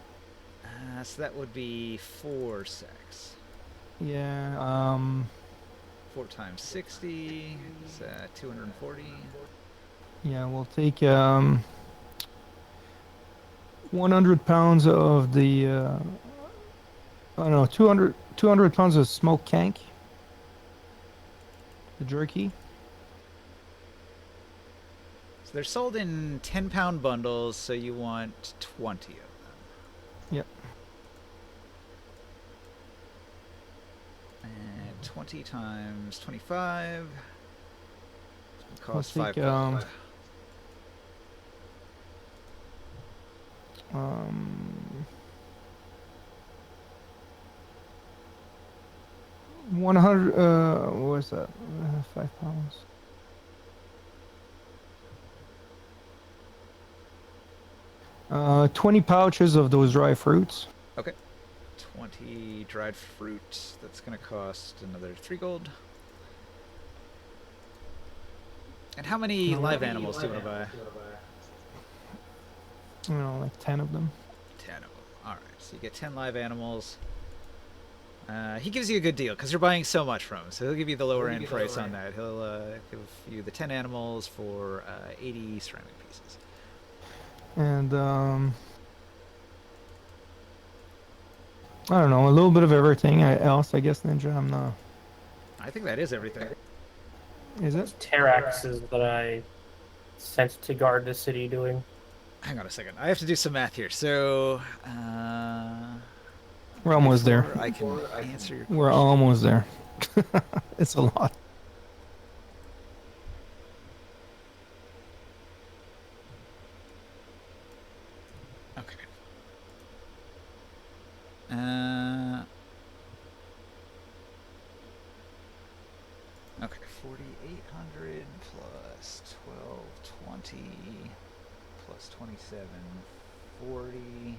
S1: So that would be 4 sacks.
S2: Yeah,
S1: 4 times 60 is 240.
S2: yeah, we'll take 100 pounds of the oh no, 200 pounds of smoked kank. The jerky.
S1: So they're sold in 10-pound bundles, so you want 20 of them.
S2: Yep.
S1: And 20 times 25 costs
S2: Let's
S1: 5
S2: take,
S1: gold.
S2: 100 what is that? 5 pounds. Uh, 20 pouches of those dry fruits.
S1: Okay. 20 dried fruit. That's going to cost another 3 gold. And how many live animals do you want to buy?
S2: You know, like 10 of them.
S1: 10 of them. Alright, so you get 10 live animals. He gives you a good deal because you're buying so much from him. So he'll give you the lower end price on that. He'll give you the 10 animals for 80 ceramic pieces.
S2: And I don't know, a little bit of everything else, I guess, Ninja. I'm not.
S1: I think that is everything.
S2: Is it?
S4: Terraxes that I sent to guard the city doing.
S1: Hang on a second. I have to do some math here. So,
S2: We're almost there.
S1: I can answer your question.
S2: We're almost there. It's a lot.
S1: Okay. Okay, 4,800 plus 1,220 plus 2740.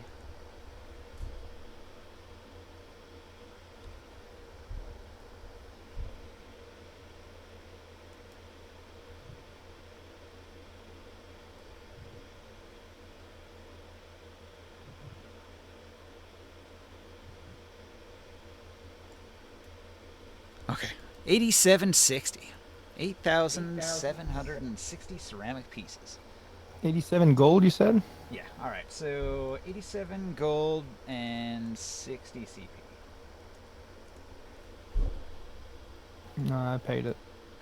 S1: Okay, 8760. 8,760 ceramic pieces.
S2: 87 gold, you said?
S1: Yeah, alright, so 87 gold and 60 CP.
S2: No, I paid it.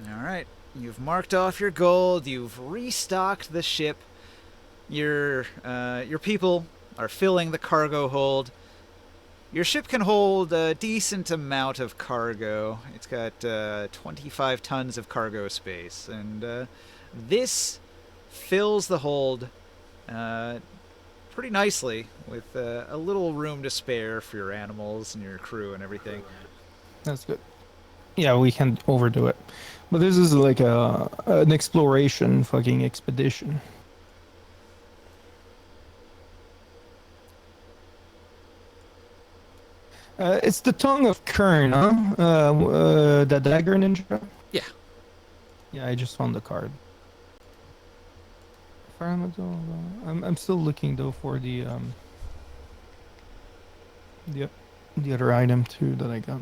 S1: Alright, you've marked off your gold, you've restocked the ship, your people are filling the cargo hold. Your ship can hold a decent amount of cargo. It's got 25 tons of cargo space, and this fills the hold pretty nicely with a little room to spare for your animals and your crew and everything.
S2: That's good. Yeah, we can overdo it. But this is like an exploration fucking expedition. It's the tongue of Kern, huh? The dagger ninja.
S1: Yeah.
S2: Yeah, I just found the card. I'm still looking though for the the other item too that I got.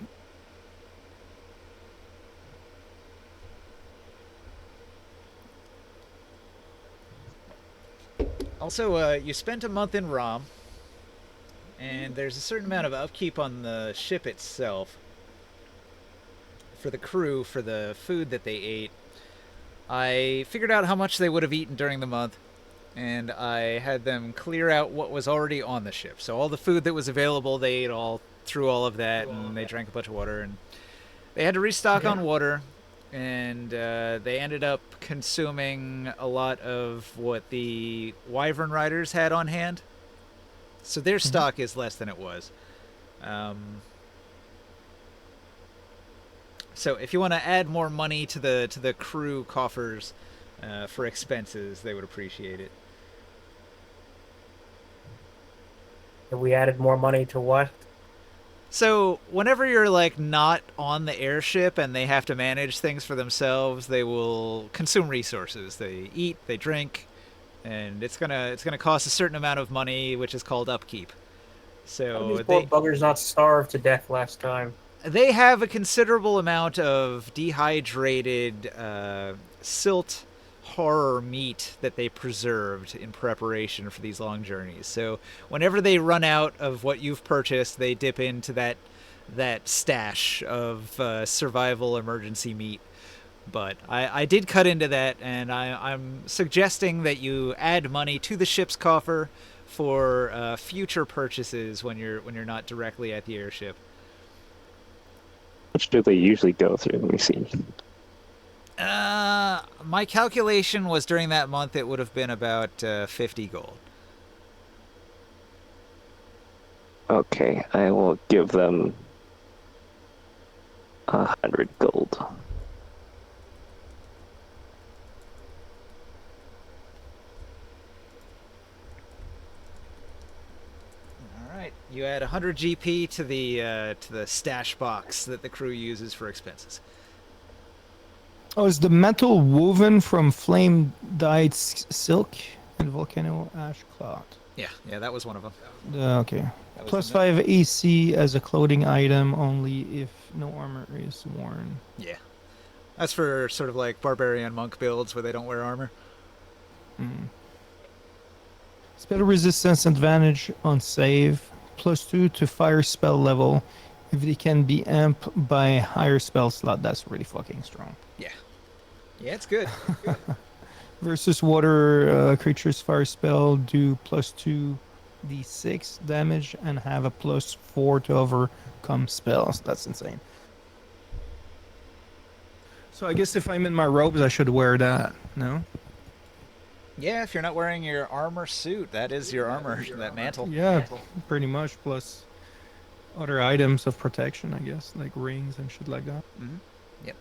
S1: Also, you spent a month in Rom, and there's a certain amount of upkeep on the ship itself for the crew, for the food that they ate. I figured out how much they would have eaten during the month, and I had them clear out what was already on the ship. So all the food that was available, they ate all through all of that, and they drank a bunch of water, and they had to restock on water, and they ended up consuming a lot of what the Wyvern Riders had on hand. So their stock is less than it was. So if you want to add more money to the crew coffers for expenses, they would appreciate it.
S4: If we added more money to what?
S1: So whenever you're like not on the airship and they have to manage things for themselves, they will consume resources. They eat, they drink, and it's gonna cost a certain amount of money, which is called upkeep. So
S4: These poor buggers not starved to death last time.
S1: they have a considerable amount of dehydrated silt horror meat that they preserved in preparation for these long journeys. So whenever they run out of what you've purchased, they dip into that stash of survival emergency meat. But I did cut into that, and I'm suggesting that you add money to the ship's coffer for future purchases when you're not directly at the airship.
S3: How much do they usually go through? Let me see.
S1: My calculation was during that month it would have been about 50 gold.
S3: Okay, I will give them 100 gold.
S1: All right, you add 100 GP to the stash box that the crew uses for expenses.
S2: Oh, is the metal woven from flame dyed silk and volcano ash cloth?
S1: Yeah, that was one of them.
S2: Okay. Plus 5 AC as a clothing item only if no armor is worn.
S1: Yeah, that's for sort of like barbarian monk builds where they don't wear armor.
S2: Spell resistance advantage on save. Plus 2 to fire spell level if they can be amped by higher spell slot. That's really fucking strong.
S1: Yeah, it's good.
S2: Versus water creatures fire spell do plus 2d6 damage and have a plus 4 to overcome spells. That's insane. So I guess if I'm in my robes, I should wear that. No?
S1: Yeah, if you're not wearing your armor suit, that is your armor, that mantle.
S2: Yeah, pretty much. Plus other items of protection, I guess, like rings and shit like that.
S1: Mm-hmm. Yep.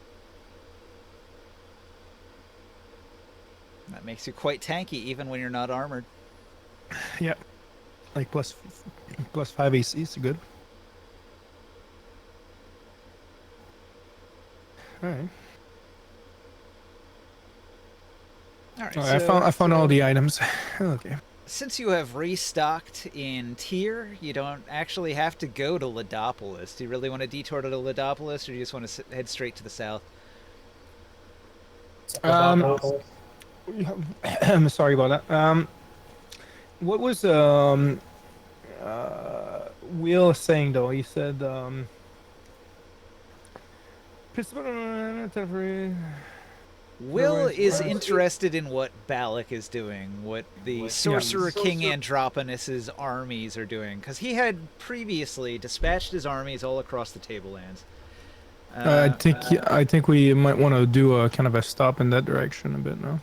S1: That makes you quite tanky even when you're not armored.
S2: Yeah. Like plus 5 AC is good. Alright.
S1: All right,
S2: I found all the items. Okay.
S1: Since you have restocked in Tyr, you don't actually have to go to Ladopolis. Do you really want to detour to Ladopolis, or do you just want to head straight to the south?
S2: I'm sorry about that. What was Will saying though? He said
S1: Will is interested in what Balak is doing, what the Sorcerer King Androponus's armies are doing, because he had previously dispatched his armies all across the Tablelands.
S2: I think we might want to do a kind of a stop in that direction a bit now.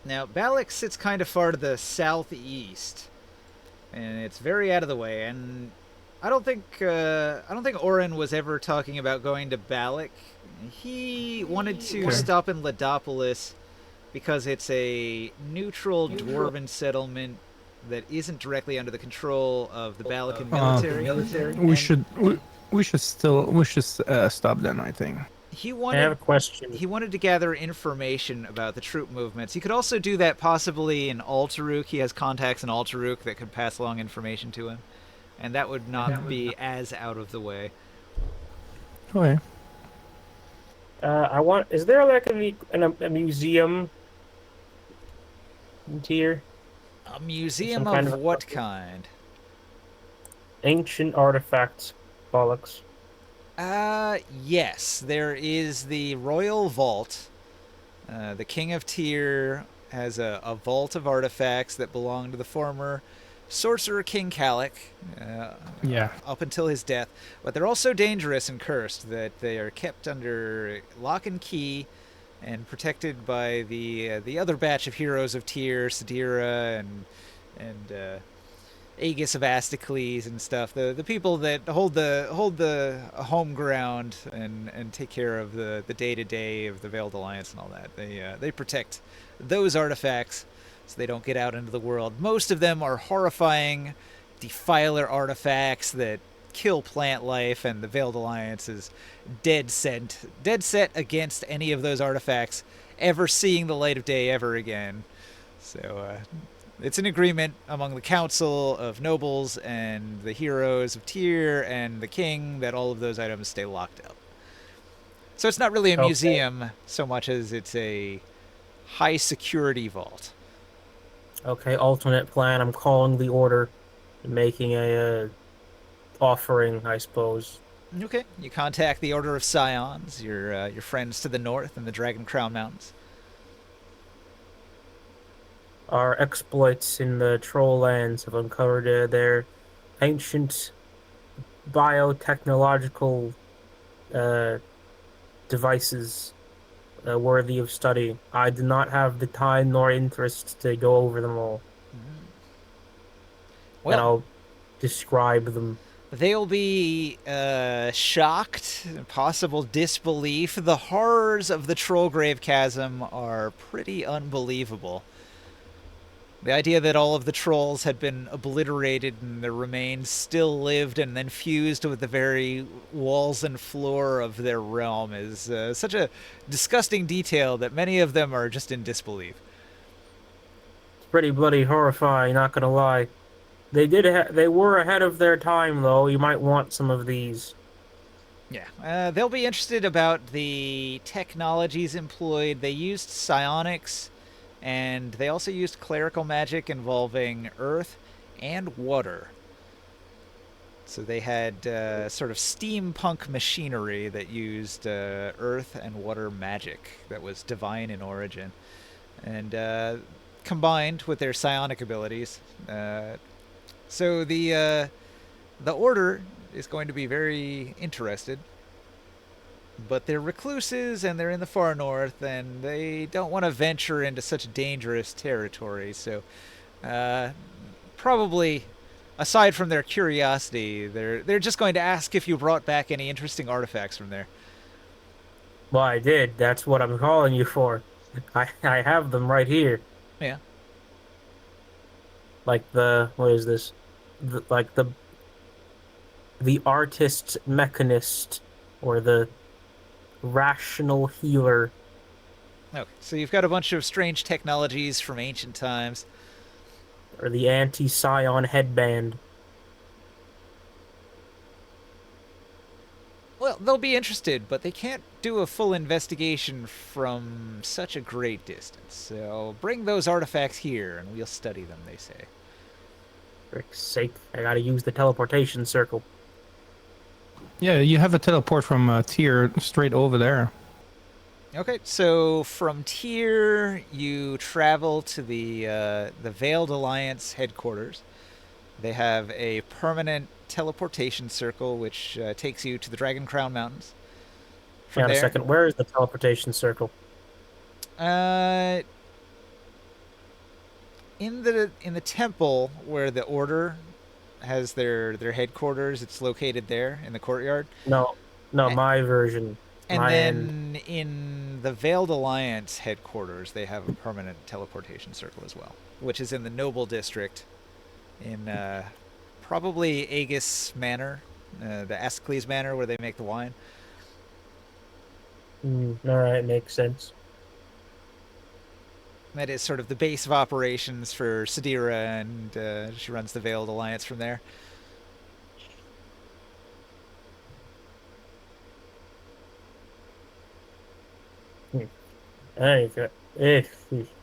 S1: Now, Balak sits kind of far to the southeast, and it's very out of the way. And I don't think Oren was ever talking about going to Balak. He wanted to stop in Ladopolis because it's a neutral dwarven settlement that isn't directly under the control of the Balakan military.
S2: we should stop then. I think.
S1: He
S4: I have a
S1: wanted
S4: question.
S1: he wanted to gather information about the troop movements. He could also do that possibly in Alteruk. He has contacts in Alteruk that could pass along information to him, and that would not be as out of the way.
S2: Okay.
S4: I want. Is there like a museum here?
S1: A museum
S4: Some kind
S1: of
S4: of
S1: what kind?
S4: Ancient artifacts, bollocks.
S1: Yes, there is the Royal Vault. The King of Tyr has a vault of artifacts that belong to the former Sorcerer King Kalik,
S2: Yeah.
S1: up until his death. But they're also dangerous and cursed that they are kept under lock and key and protected by the other batch of heroes of Tyr, Sadira, and Aegis of Astocles and stuff. The people that hold the home ground and take care of the day to day of the Veiled Alliance and all that. They protect those artifacts so they don't get out into the world. Most of them are horrifying defiler artifacts that kill plant life, and the Veiled Alliance is dead set against any of those artifacts ever seeing the light of day ever again. So it's an agreement among the council of nobles and the heroes of Tyr and the king that all of those items stay locked up. So it's not really a
S4: Okay.
S1: museum so much as it's a high security vault.
S4: Okay, alternate plan. I'm calling the order, and making a offering, I suppose.
S1: Okay, you contact the Order of Scions, your friends to the north in the Dragon Crown Mountains.
S4: Our exploits in the Troll Lands have uncovered their ancient biotechnological devices worthy of study. I do not have the time nor interest to go over them all, and
S1: Well,
S4: I'll describe them.
S1: they'll be shocked, possible disbelief. The horrors of the Trollgrave Chasm are pretty unbelievable. The idea that all of the trolls had been obliterated and their remains still lived and then fused with the very walls and floor of their realm is such a disgusting detail that many of them are just in disbelief.
S4: It's pretty bloody horrifying, not gonna lie. They were ahead of their time, though. You might want some of these.
S1: Yeah, they'll be interested about the technologies employed. They used psionics, and they also used clerical magic involving earth and water. So they had sort of steampunk machinery that used earth and water magic that was divine in origin. And combined with their psionic abilities. So the Order is going to be very interested. But they're recluses and they're in the far north and they don't want to venture into such dangerous territory. So probably, aside from their curiosity, they're just going to ask if you brought back any interesting artifacts from there.
S4: Well, I did. That's what I'm calling you for. I have them right here.
S1: Yeah.
S4: Like what is this? The artist mechanist, or the rational healer.
S1: Okay. So you've got a bunch of strange technologies from ancient times.
S4: Or the anti-scion headband.
S1: Well, they'll be interested, but they can't do a full investigation from such a great distance. So bring those artifacts here and we'll study them, they say.
S4: For frick's sake, I gotta use the teleportation circle.
S2: Yeah, you have a teleport from Tyr straight over there.
S1: Okay, so from Tyr, you travel to the Veiled Alliance headquarters. They have a permanent teleportation circle, which takes you to the Dragon Crown Mountains. From
S4: Hang on a
S1: there,
S4: second, where is the teleportation circle?
S1: in the temple where the Order has their headquarters, it's located there in the courtyard.
S4: No,
S1: Eh,
S4: my version.
S1: And
S4: My end.
S1: then in the Veiled Alliance headquarters, they have a permanent teleportation circle as well, which is in the Noble District in probably Aegis Manor, the Ascles Manor where they make the wine.
S4: All right, makes sense.
S1: That is sort of the base of operations for Sadira, and she runs the Veiled Alliance from there.
S4: At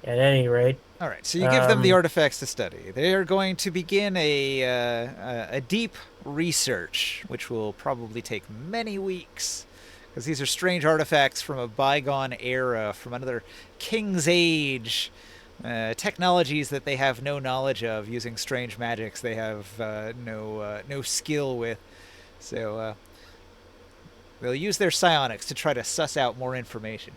S4: any rate,
S1: All right, so you give them the artifacts to study. They are going to begin a deep research, which will probably take many weeks, because these are strange artifacts from a bygone era, from another king's age. Technologies that they have no knowledge of, using strange magics they have no skill with. So they'll use their psionics to try to suss out more information.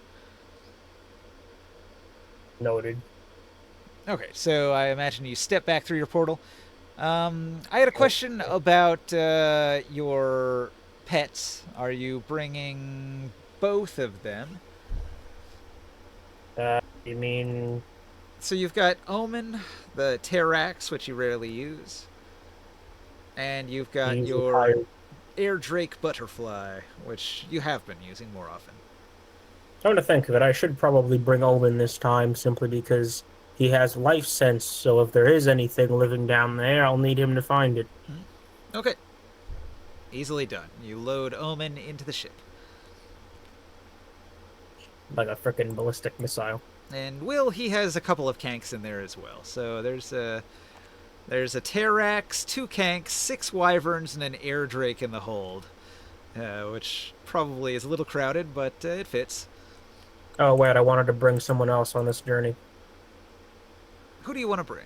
S4: noted.
S1: Okay, so I imagine you step back through your portal. I had a question about your pets. Are you bringing both of them?
S4: You mean
S1: So you've got Omen, the Terrax, which you rarely use, and you've got
S4: he's
S1: your
S4: retired?
S1: Air Drake Butterfly, which you have been using more often.
S4: Come to think of it, I should probably bring Omen this time simply because he has life sense. So if there is anything living down there, I'll need him to find it.
S1: Okay. Easily done. You load Omen into the ship.
S4: Like a frickin' ballistic missile.
S1: And Will, he has a couple of Kanks in there as well. So there's a Terrax, 2 Kanks, 6 Wyverns, and an Air Drake in the hold. Which probably is a little crowded, but it fits.
S4: Oh wait, I wanted to bring someone else on this journey.
S1: Who do you want to bring?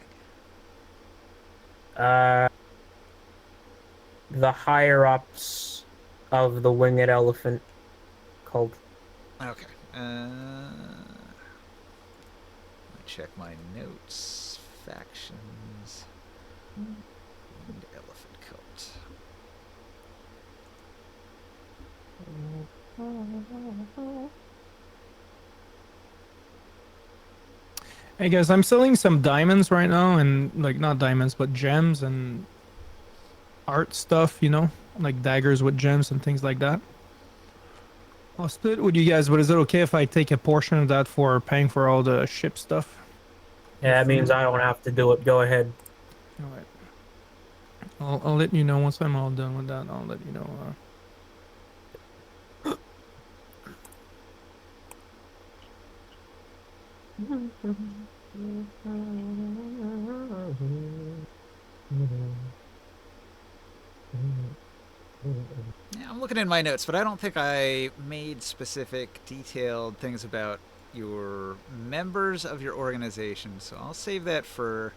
S4: The higher ups of the winged elephant cult.
S1: Okay. Let me check my notes. Factions. And Elephant Cult.
S2: Hey guys, I'm selling some diamonds right now, and like not diamonds, but gems and art stuff, you know, like daggers with gems and things like that. I'll split with you guys, but is it okay if I take a portion of that for paying for all the ship stuff?
S4: Yeah, that means I don't have to do it. Go ahead.
S2: All right. I'll let you know once I'm all done with that. I'll let you know.
S1: Yeah, I'm looking in my notes, but I don't think I made specific, detailed things about your members of your organization. So I'll save that for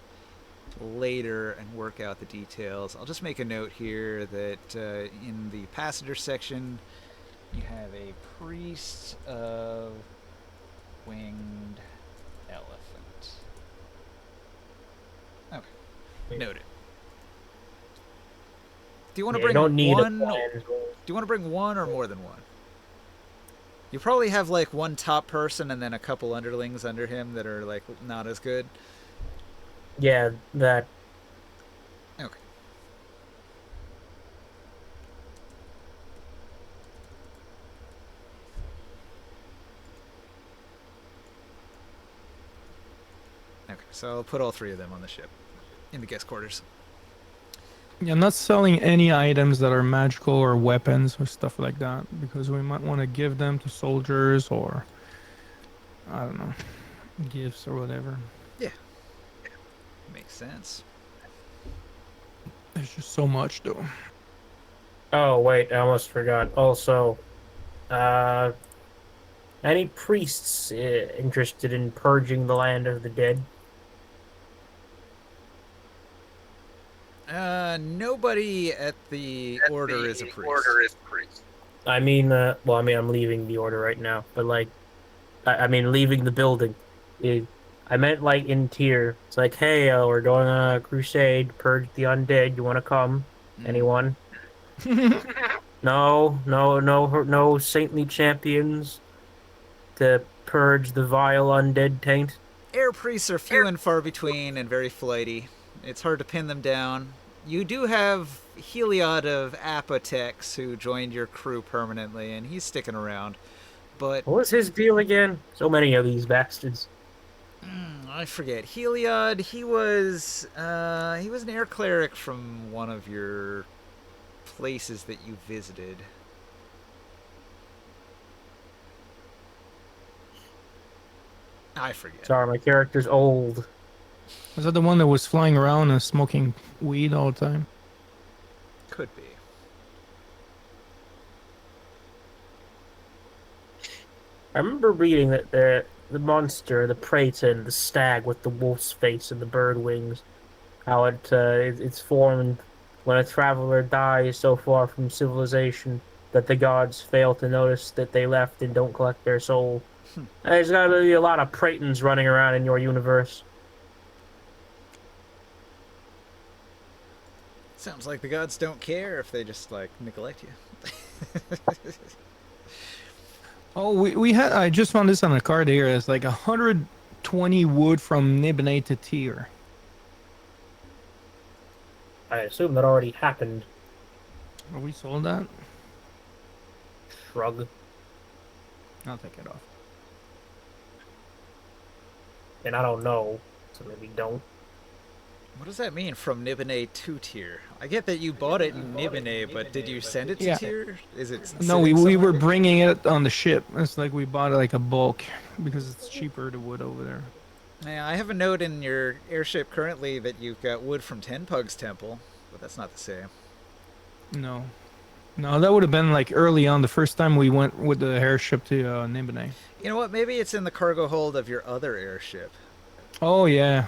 S1: later and work out the details. I'll just make a note here that in the passenger section, you have a priest of winged elephant. Okay, noted. Do you want to bring
S4: don't need
S1: one?
S4: a plan.
S1: Do you want to bring one or more than one? You probably have like one top person and then a couple underlings under him that are like not as good.
S4: Yeah, that.
S1: Okay. Okay, so I'll put all 3 of them on the ship in the guest quarters.
S2: Yeah, I'm not selling any items that are magical or weapons or stuff like that because we might want to give them to soldiers or I don't know, gifts or whatever.
S1: Yeah. Makes sense.
S2: There's just so much though.
S4: Oh wait, I almost forgot. Also, any priests interested in purging the land of the dead?
S1: Nobody at the order is a priest.
S4: I mean, I'm leaving the order right now, but like, I mean, leaving the building. I meant like in tier. It's like, hey, we're going on a crusade, purge the undead. You want to come? Anyone? No saintly champions to purge the vile undead taint.
S1: Air priests are few and far between and very flighty. It's hard to pin them down. You do have Heliod of Apotex who joined your crew permanently, and he's sticking around. But
S4: What was his deal again? So many of these bastards.
S1: I forget. Heliod, he was an air cleric from one of your places that you visited. I forget.
S4: Sorry, my character's old.
S2: Was that the one that was flying around and smoking weed all the time?
S1: Could be.
S4: I remember reading that the monster, the Praeton, the stag with the wolf's face and the bird wings, how it's formed when a traveler dies so far from civilization that the gods fail to notice that they left and don't collect their soul. There's got to be a lot of Praetons running around in your universe.
S1: Sounds like the gods don't care if they just like neglect you.
S2: Oh, we had. I just found this on a card here. It's like 120 wood from Nibene to Tyr.
S4: I assume that already happened.
S2: Are we sold that?
S4: Shrug.
S2: I'll take it off.
S4: And I don't know, so maybe don't.
S1: What does that mean from Nibene to Tyr? I get that you bought it in Nibene, but did you send it to
S2: Yeah.
S1: Tyr? Is it
S2: No, we
S1: sitting
S2: were
S1: somewhere?
S2: bringing it on the ship. It's like we bought it like a bulk because it's cheaper to wood over there.
S1: Yeah, I have a note in your airship currently that you've got wood from Tenpug's temple, but that's not the same.
S2: No. No, that would have been like early on, the first time we went with the airship to Nibene.
S1: You know what? Maybe it's in the cargo hold of your other airship.
S2: Oh, yeah.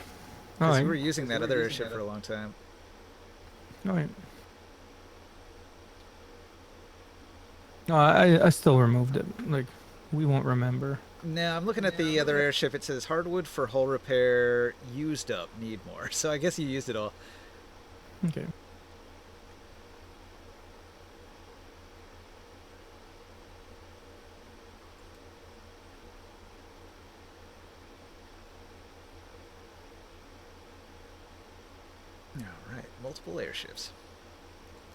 S2: All
S1: Because
S2: right.
S1: you were using that other airship for a long time.
S2: All right. No, I still removed it. Like, we won't remember.
S1: No, I'm looking at the other airship. It says hardwood for hull repair used up, need more. So I guess you used it all.
S2: Okay.
S1: All right, multiple airships.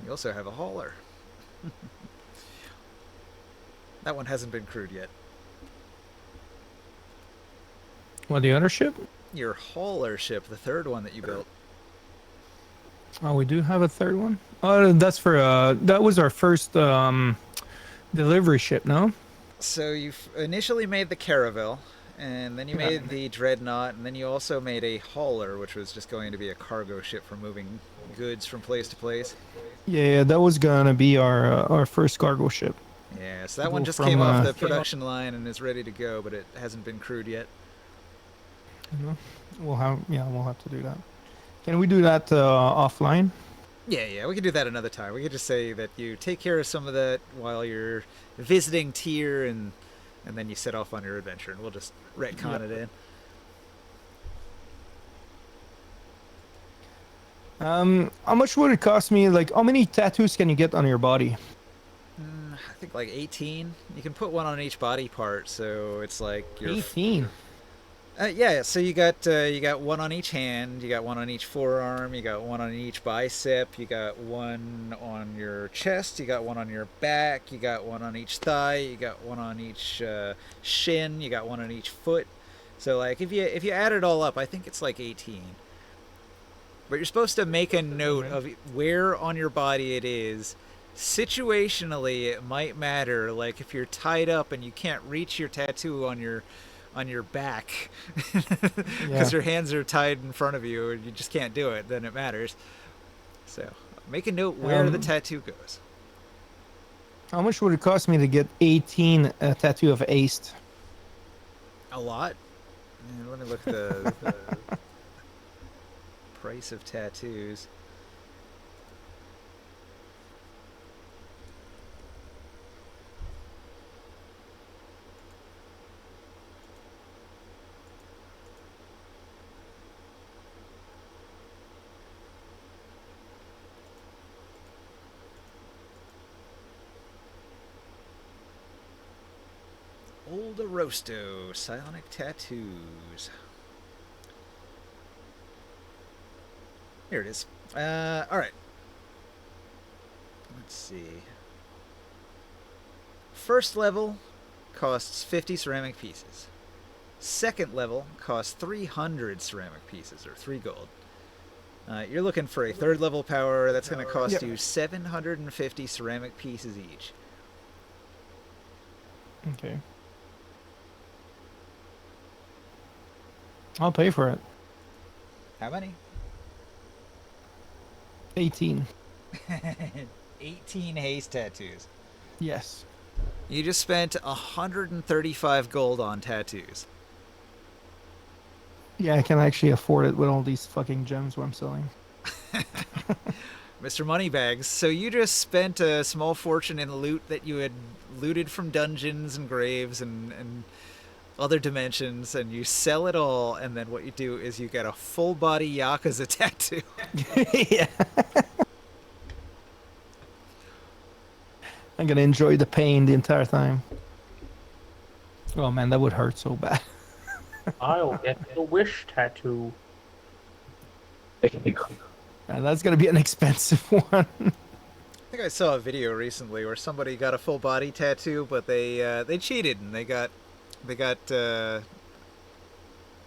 S1: You also have a hauler. That one hasn't been crewed yet.
S2: What, the other ship?
S1: Your hauler ship, the third one that you built.
S2: Oh, we do have a third one? Oh, that's for, that was our first, delivery ship, no?
S1: So you initially made the Caravel, and then you made the Dreadnought, and then you also made a hauler, which was just going to be a cargo ship for moving goods from place to place.
S2: Yeah, that was gonna be our first cargo ship.
S1: Yeah, so that one
S2: Go
S1: just
S2: from,
S1: came off the production line and is ready to go, but it hasn't been crewed yet.
S2: You know? We'll have to do that. Can we do that offline?
S1: Yeah, we could do that another time. We could just say that you take care of some of that while you're visiting Tyr, and then you set off on your adventure, and we'll just retcon it in.
S2: How much would it cost me? Like, how many tattoos can you get on your body?
S1: I think like 18. You can put one on each body part, so it's like your
S2: 18.
S1: Yeah, so you got one on each hand, you got one on each forearm, you got one on each bicep, you got one on your chest, you got one on your back, you got one on each thigh, you got one on each shin, you got one on each foot. So like if you add it all up, I think it's like 18. But you're supposed to make a note of where on your body it is. Situationally, it might matter. Like if you're tied up and you can't reach your tattoo on your back because your hands are tied in front of you and you just can't do it, then it matters. So make a note where the tattoo goes.
S2: How much would it cost me to get 18 tattoo of aced?
S1: A lot. Let me look at the price of tattoos. Old Arosto, Psionic Tattoos. Here it is. Alright. Let's see. First level costs 50 ceramic pieces. Second level costs 300 ceramic pieces, or 3 gold. You're looking for a third level power that's going to cost
S2: Yep.
S1: you 750 ceramic pieces each.
S2: Okay. I'll pay for it.
S1: How many?
S2: 18.
S1: 18 haste tattoos.
S2: Yes.
S1: You just spent 135 gold on tattoos.
S2: Yeah, I can actually afford it with all these fucking gems I'm selling.
S1: Mr. Moneybags, so you just spent a small fortune in loot that you had looted from dungeons and graves and other dimensions, and you sell it all, and then what you do is you get a full body Yakuza tattoo.
S2: Yeah. I'm gonna enjoy the pain the entire time. Oh man, that would hurt so bad.
S4: I'll get the wish tattoo.
S2: And that's gonna be an expensive one.
S1: I think I saw a video recently where somebody got a full body tattoo, but they cheated and they got an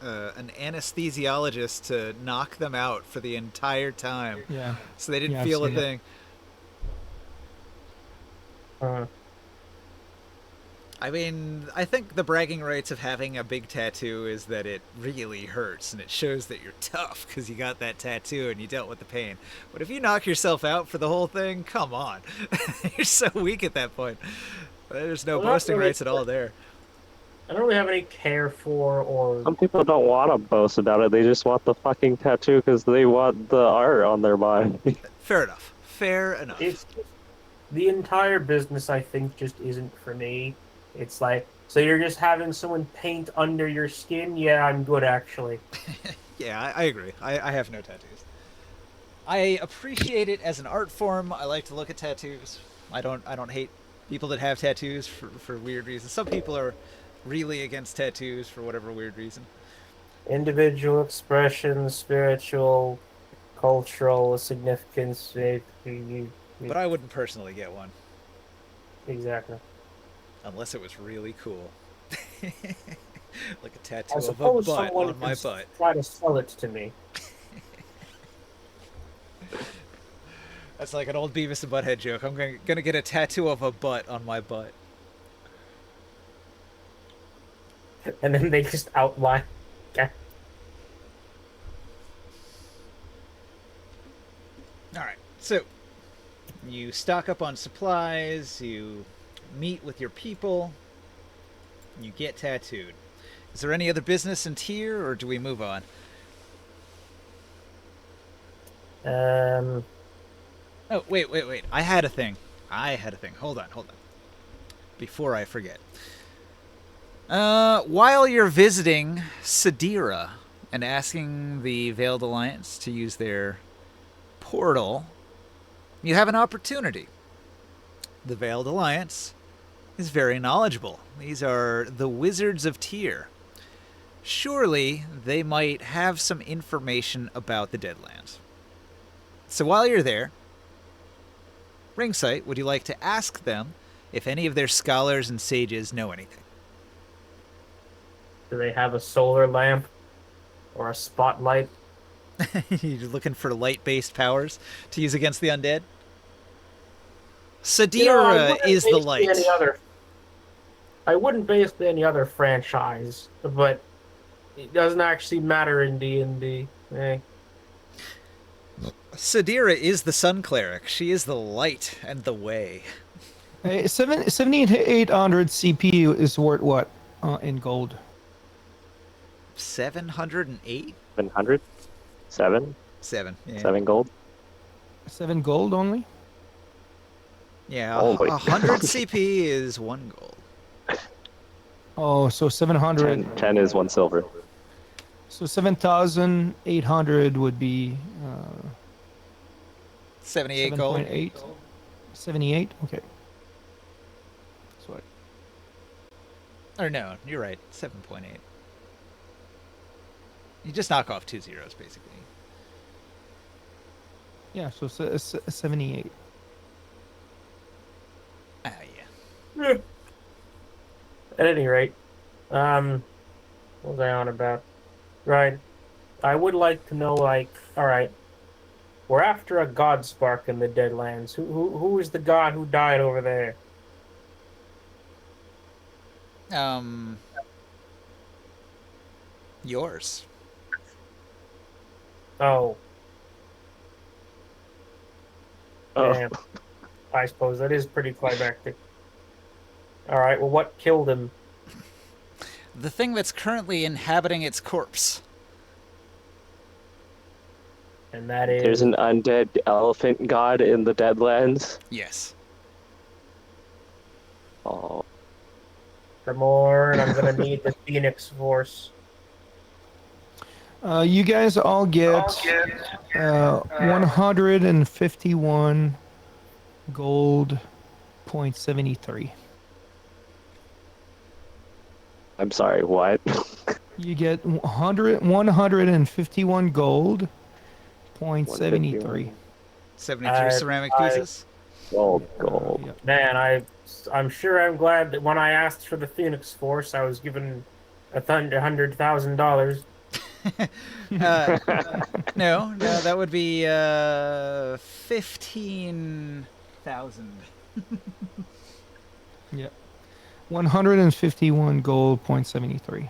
S1: anesthesiologist to knock them out for the entire time,
S2: Yeah.
S1: so they didn't
S2: Yeah, I've
S1: feel a
S2: seen it.
S1: thing. I mean, I think the bragging rights of having a big tattoo is that it really hurts and it shows that you're tough because you got that tattoo and you dealt with the pain. But if you knock yourself out for the whole thing, come on. You're so weak at that point. There's no
S4: Well, not
S1: boasting
S4: really.
S1: rights at all there.
S4: I don't really have any care for or
S3: Some people don't want to boast about it. They just want the fucking tattoo because they want the art on their body.
S1: Fair enough. Fair enough.
S4: it's just, the entire business I think just isn't for me. It's like, so you're just having someone paint under your skin? Yeah, I'm good actually.
S1: Yeah, I agree. I have no tattoos. I appreciate it as an art form. I like to look at tattoos. I don't hate people that have tattoos for weird reasons. Some people are really against tattoos for whatever weird reason.
S4: Individual expression, spiritual, cultural significance.
S1: But I wouldn't personally get one
S4: Exactly.
S1: unless it was really cool. Like a tattoo
S4: I
S1: of a
S4: suppose
S1: butt
S4: someone
S1: on my
S4: could
S1: butt.
S4: try to sell it to me.
S1: That's like an old Beavis and Butthead joke. I'm gonna get a tattoo of a butt on my butt.
S4: And then they just outline. Yeah.
S1: Alright, so you stock up on supplies, you meet with your people, you get tattooed. Is there any other business in Tyr, or do we move on? Oh, wait. I had a thing. Hold on. Before I forget. While you're visiting Sadira and asking the Veiled Alliance to use their portal, you have an opportunity. The Veiled Alliance is very knowledgeable. These are the Wizards of Tyr. Surely they might have some information about the Deadlands. So while you're there, Ringsight, would you like to ask them if any of their scholars and sages know anything?
S4: Do they have a solar lamp or a spotlight?
S1: You're looking for light-based powers to use against the undead?
S4: I
S1: Sadira
S4: wouldn't
S1: is the
S4: basically
S1: light.
S4: I wouldn't basically any other franchise, but it doesn't actually matter in D&D.
S1: Sadira is the Sun Cleric. She is the light and the way.
S2: 7800 CPU is worth what in gold?
S1: 708?
S3: 700? 7?
S1: 7. Yeah.
S3: 7 gold?
S2: 7 gold only?
S1: Yeah,
S3: Holy.
S1: 100 CP is 1 gold.
S2: Oh, so 700.
S3: 10 is 1 silver.
S2: So 7,800 would be
S1: 78 gold.
S2: 7.8. 78. Okay. So
S1: Or no, you're right. 7.8. You just knock off 2 zeros, basically.
S2: yeah, so 78.
S4: At any rate, um, what was I on about? Right. I would like to know, like, all right, we're after a god spark in the Deadlands. Who is the god who died over there?
S1: Um, yours.
S4: Oh,
S3: Oh,
S4: damn. I suppose that is pretty climactic. All right. Well, what killed him?
S1: The thing that's currently inhabiting its corpse.
S4: And that
S3: there's
S4: is
S3: an undead elephant god in the Deadlands.
S1: Yes.
S3: Oh,
S4: for more, and I'm gonna need the Phoenix Force.
S2: You guys all get 151 gold, 0.73.
S3: I'm sorry, what?
S2: You get 151 gold, 0.73.
S3: 151
S1: 73 ceramic pieces.
S3: gold.
S2: Yeah.
S4: Man, I'm sure I'm glad that when I asked for the Phoenix Force, I was given $100,000.
S1: No, that would be 15,000.
S2: Yeah. 151 gold, 0.73.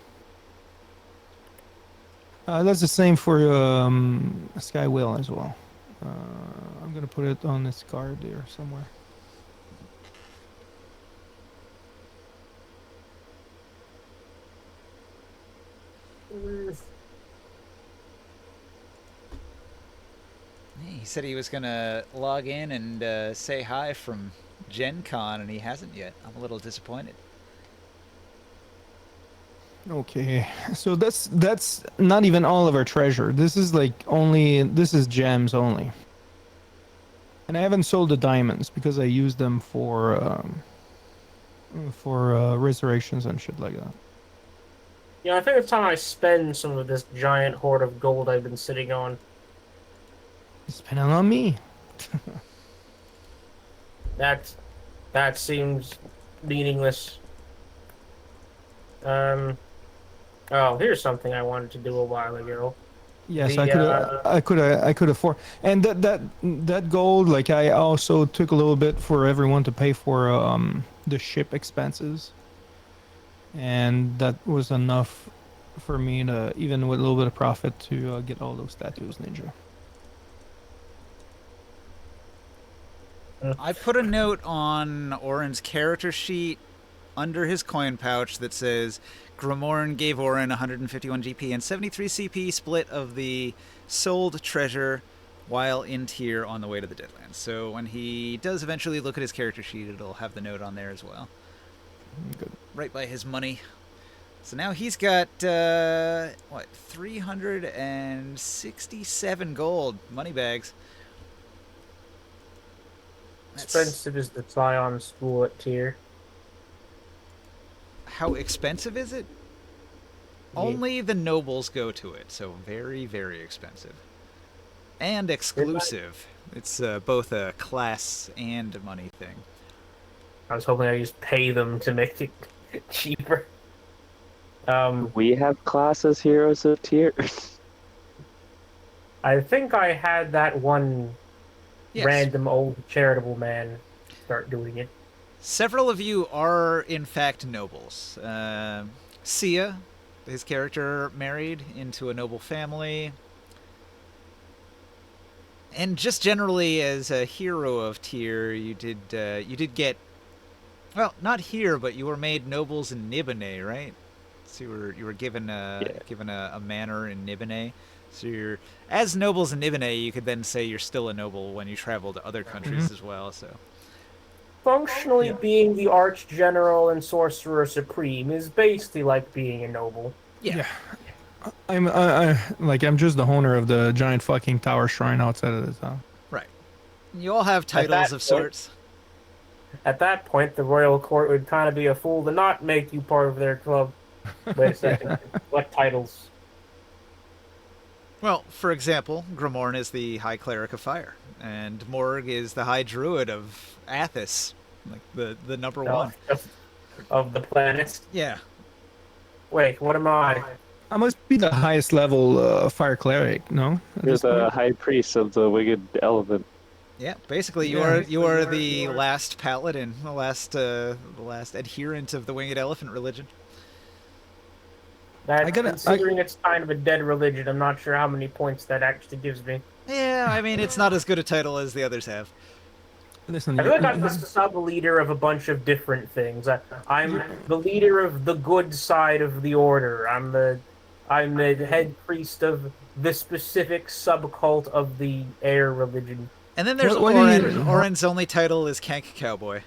S2: That's the same for Sky Whale as well. I'm going to put it on this card there somewhere.
S1: He said he was gonna log in and say hi from Gen Con, and he hasn't yet. I'm a little disappointed.
S2: Okay, so that's not even all of our treasure. This is this is gems only. And I haven't sold the diamonds because I used them for resurrections and shit like that.
S4: Yeah, I think it's time I spend some of this giant hoard of gold I've been sitting on.
S2: Spend it on me.
S4: That seems meaningless. Oh, here's something I wanted to do a while ago.
S2: Yes,
S4: The,
S2: I could afford, and that gold. Like I also took a little bit for everyone to pay for the ship expenses, and that was enough for me to, even with a little bit of profit, to get all those tattoos, Ninja.
S1: I put a note on Oren's character sheet under his coin pouch that says Grimoren gave Oren 151 GP and 73 CP split of the sold treasure while in tier on the way to the Deadlands. So when he does eventually look at his character sheet, it'll have the note on there as well.
S2: Good.
S1: Right by his money. So now he's got, 367 gold money bags.
S4: expensive is the Scion School at tier.
S1: How expensive is it?
S4: Yeah.
S1: Only the nobles go to it, so very, very expensive. And exclusive. It's both a class and a money thing.
S4: I was hoping I just pay them to make it cheaper.
S3: We have classes heroes of tier.
S4: I think I had that one
S1: Yes.
S4: random old charitable man start doing it.
S1: Several of you are, in fact, nobles. Sia, his character, married into a noble family. And just generally, as a hero of tier, you did get, well, not here, but you were made nobles in Nibene, right? So you were given a manor in Nibene. So you're, as nobles in Nibene, you could then say you're still a noble when you travel to other countries as well. So
S4: Functionally, being the Arch General and Sorcerer Supreme is basically like being a noble.
S1: yeah.
S2: I'm just the owner of the giant fucking tower shrine outside of the town.
S1: Right. You all have titles of sorts.
S4: At that point, the royal court would kind of be a fool to not make you part of their club. Wait a second. What titles?
S1: Well, for example, Grimorn is the High Cleric of Fire, and Morg is the High Druid of Athos. like the number one.
S4: Of the planets.
S1: Yeah.
S4: Wait, what am I?
S2: I must be the highest level fire cleric, no? At
S3: You're
S2: this
S3: the
S2: point?
S3: high priest of the wicked elephant.
S1: Yeah, basically
S2: Yeah.
S1: you are the last paladin, the last adherent of the winged elephant religion.
S4: That,
S2: I gotta-
S4: considering it's kind of a dead religion, I'm not sure how many points that actually gives me.
S1: Yeah, I mean it's not as good a title as the others have.
S2: Listen,
S4: I feel like I'm the sub-leader of a bunch of different things. I'm the leader of the good side of the order. I'm the head priest of the specific subcult of the air religion.
S1: And then there's
S2: What do
S1: Oren.
S2: you-
S1: Oren's only title is Kank Cowboy.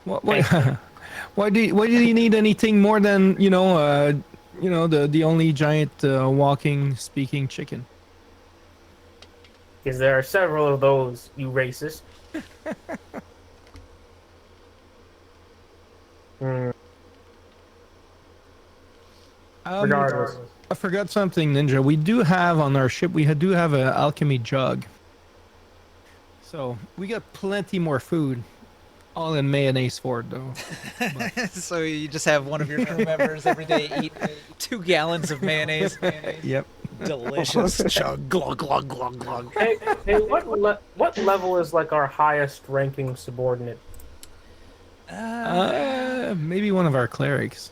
S2: what, why do you need anything more than the only giant walking, speaking chicken?
S4: Because there are several of those, you racist. Hmm. Regardless.
S2: I forgot something, Ninja. We do have on our ship. We do have an alchemy jug, so we got plenty more food. All in mayonnaise for it, though.
S1: So you just have one of your crew members every day eat 2 gallons of mayonnaise.
S2: Yep.
S1: Delicious. Chug, glug, glug, glug, glug.
S4: Hey, what level is like our highest ranking subordinate?
S2: Maybe one of our clerics.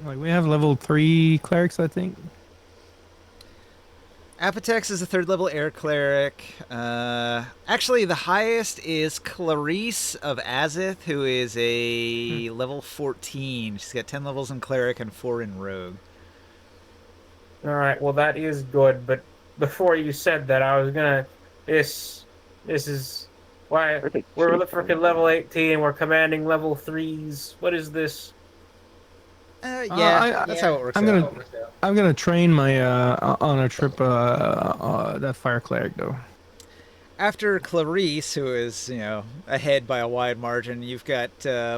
S2: Like we have level 3 clerics, I think.
S1: Apotex is a 3rd level air cleric. Actually, the highest is Clarice of Azith, who is a level 14. She's got 10 levels in cleric and 4 in rogue.
S4: All right, well that is good, but before you said that, I was gonna. This is why we're the freaking level 18. We're commanding level 3s. What is this?
S1: That's how it works.
S2: I'm gonna train my on a trip that fire cleric though.
S1: After Clarice, who is, ahead by a wide margin, you've got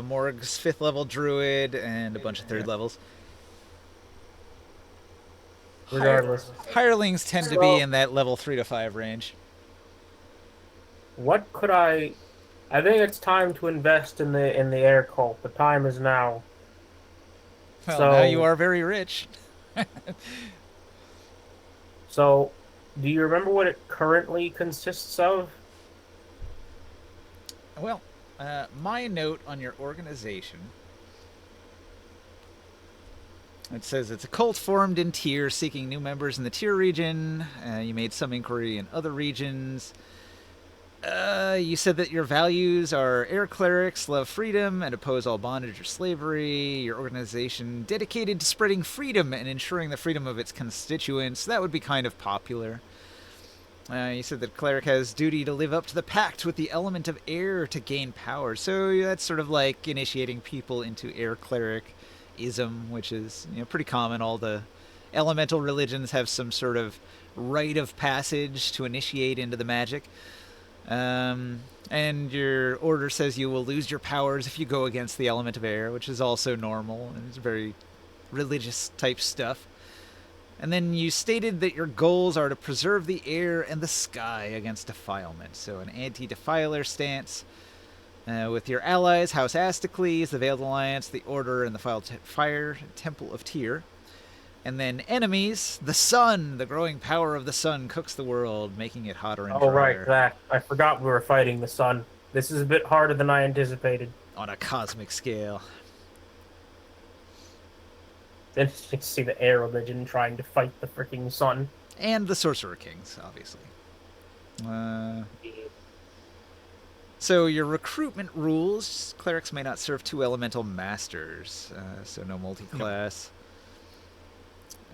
S1: Morg's 5th level druid and a bunch of 3rd levels.
S4: Regardless,
S1: Hirelings tend to be in that level 3 to 5 range.
S4: what could I think it's time to invest in the air cult. The time is now.
S1: Well,
S4: So-
S1: now you are very rich.
S4: So, do you remember what it currently consists of?
S1: Well, my note on your organization. It says it's a cult formed in Tyr, seeking new members in the Tyr region. You made some inquiry in other regions. You said that your values are air clerics, love freedom, and oppose all bondage or slavery. Your organization dedicated to spreading freedom and ensuring the freedom of its constituents. That would be kind of popular. You said that cleric has duty to live up to the pact with the element of air to gain power. So that's sort of like initiating people into air cleric-ism, which is pretty common. All the elemental religions have some sort of rite of passage to initiate into the magic. And your order says you will lose your powers if you go against the element of air, which is also normal, and it's very religious type stuff. And then you stated that your goals are to preserve the air and the sky against defilement, so an anti-defiler stance. With your allies, House Astocles, the Veiled Alliance, the Order, and the Fire Temple of Tyr. And then enemies, the sun, the growing power of the sun cooks the world, making it hotter and drier.
S4: Oh, right, that. I forgot we were fighting the sun. This is a bit harder than I anticipated.
S1: On a cosmic scale.
S4: Then you see the air religion trying to fight the freaking sun.
S1: And the Sorcerer Kings, obviously. So your recruitment rules, clerics may not serve 2 elemental masters, so no multi-class.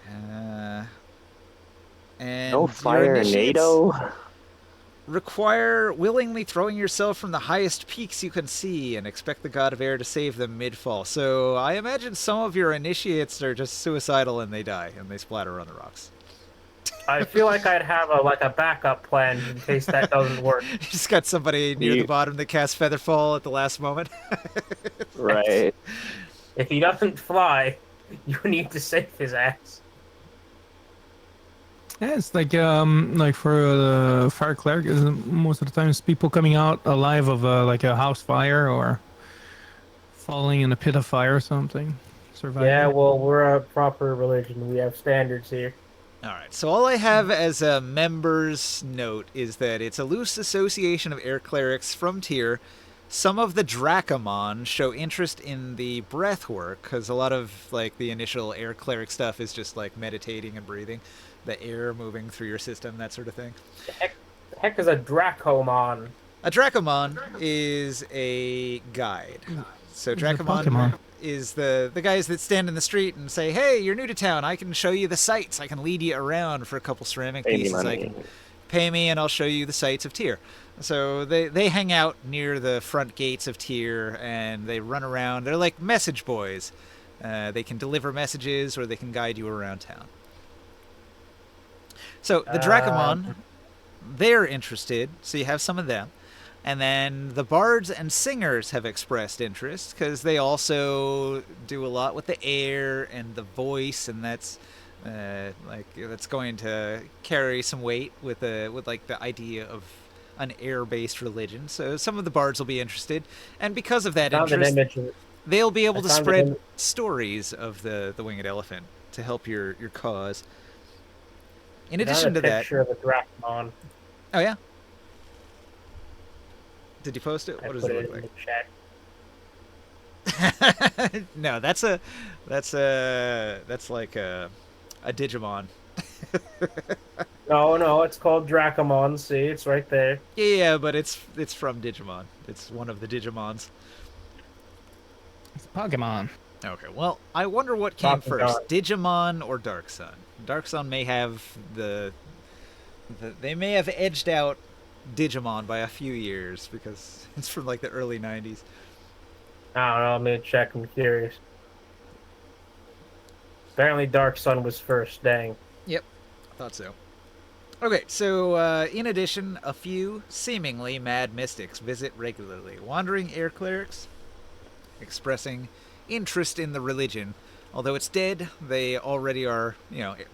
S1: And
S3: No
S1: your
S3: fire
S1: initiates
S3: NATO.
S1: require willingly throwing yourself from the highest peaks you can see and expect the god of air to save them mid-fall. So I imagine some of your initiates are just suicidal and they die and they splatter on the rocks.
S4: I feel like I'd have a backup plan in case that doesn't work.
S1: You just got somebody near the bottom that casts Featherfall at the last moment.
S3: Right.
S4: If he doesn't fly, you need to save his ass.
S2: Yeah, it's like for fire cleric, is most of the times people coming out alive of like a house fire or falling in a pit of fire or something,
S4: Yeah,
S2: surviving.
S4: well, we're a proper religion. We have standards here.
S1: All right. So all I have as a member's note is that it's a loose association of air clerics from Tyr. Some of the Dracomon show interest in the breath work because a lot of like the initial air cleric stuff is just like meditating and breathing, the air moving through your system, that sort of thing.
S4: The heck is a Dracomon?
S1: A Dracomon is a guide. So
S2: It's a
S1: Dracomon
S2: Pokemon.
S1: is the guys that stand in the street and say, "Hey, you're new to town. I can show you the sights. I can lead you around for a couple ceramic
S3: Pay me
S1: pieces. I
S3: money.
S1: can pay me, and I'll show you the sights of Tyr." So they hang out near the front gates of Tyr and they run around. They're like message boys. They can deliver messages or they can guide you around town. So the Dracomon,
S4: Um,
S1: they're interested. So you have some of them. And then the bards and singers have expressed interest because they also do a lot with the air and the voice, and that's that's going to carry some weight with like the idea of an air-based religion. So some of the bards will be interested, and because of
S4: I
S1: that
S4: found an
S1: interest,
S4: image.
S1: they'll be
S4: I
S1: able to
S4: found an
S1: spread
S4: image.
S1: stories of the winged elephant to help your cause. In
S4: I found a
S1: addition to that,
S4: picture of a Dracomon.
S1: oh yeah, did you post it?
S4: I
S1: What does
S4: put
S1: it
S4: it
S1: look
S4: in
S1: like?
S4: the chat.
S1: No, that's like a Digimon.
S4: No, no, it's called Dracomon. See, it's right there.
S1: Yeah, but it's from Digimon. It's one of the Digimons.
S2: It's Pokemon.
S1: Okay, well, I wonder what came
S4: Bakugan.
S1: first, Digimon or Dark Sun. Dark Sun may have they may have edged out Digimon by a few years because it's from like the early '90s.
S4: I don't know. I'm gonna check. I'm curious. Apparently, Dark Sun was first. Dang.
S1: Yep, I thought so. Okay, so in addition, a few seemingly mad mystics visit regularly, wandering air clerics, expressing interest in the religion. Although it's dead, they already are,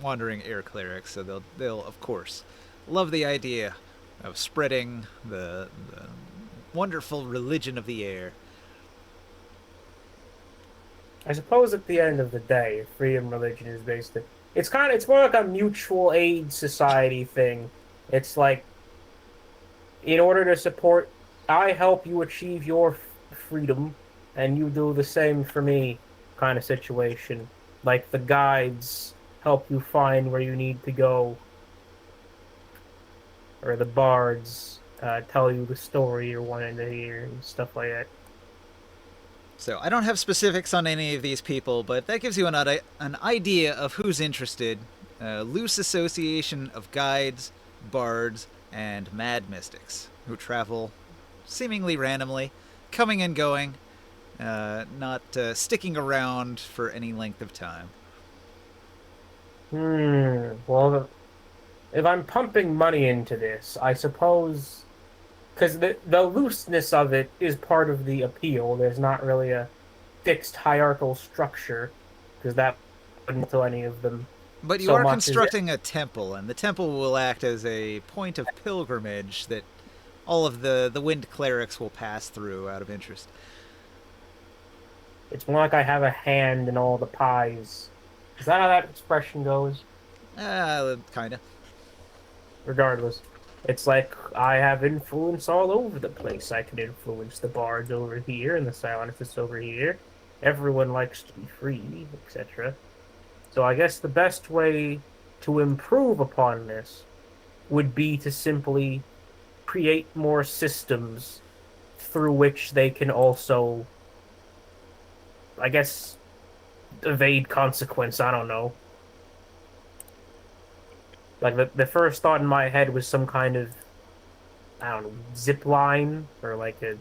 S1: wandering air clerics, so they'll of course love the idea of spreading the wonderful religion of the air.
S4: I suppose at the end of the day, freedom religion is based in. It's more like a mutual aid society thing. It's like in order to support, I help you achieve your freedom, and you do the same for me, kind of situation. Like the guides help you find where you need to go, or the bards tell you the story you're wanting to hear and stuff like that.
S1: So I don't have specifics on any of these people, but that gives you an idea of who's interested. A loose association of guides, bards, and mad mystics who travel seemingly randomly, coming and going, not sticking around for any length of time.
S4: Well, if I'm pumping money into this, I suppose because the looseness of it is part of the appeal. There's not really a fixed hierarchical structure because that wouldn't to any of them
S1: But you
S4: so
S1: are
S4: much as it.
S1: constructing a temple, and the temple will act as a point of pilgrimage that all of the wind clerics will pass through out of interest.
S4: It's more like I have a hand in all the pies. Is that how that expression goes?
S1: Kinda.
S4: Regardless, it's like I have influence all over the place. I can influence the bards over here and the silentists over here. Everyone likes to be free, etc. So I guess the best way to improve upon this would be to simply create more systems through which they can also, I guess, evade consequence. I don't know. Like the first thought in my head was some kind of, I don't know, zip line or like a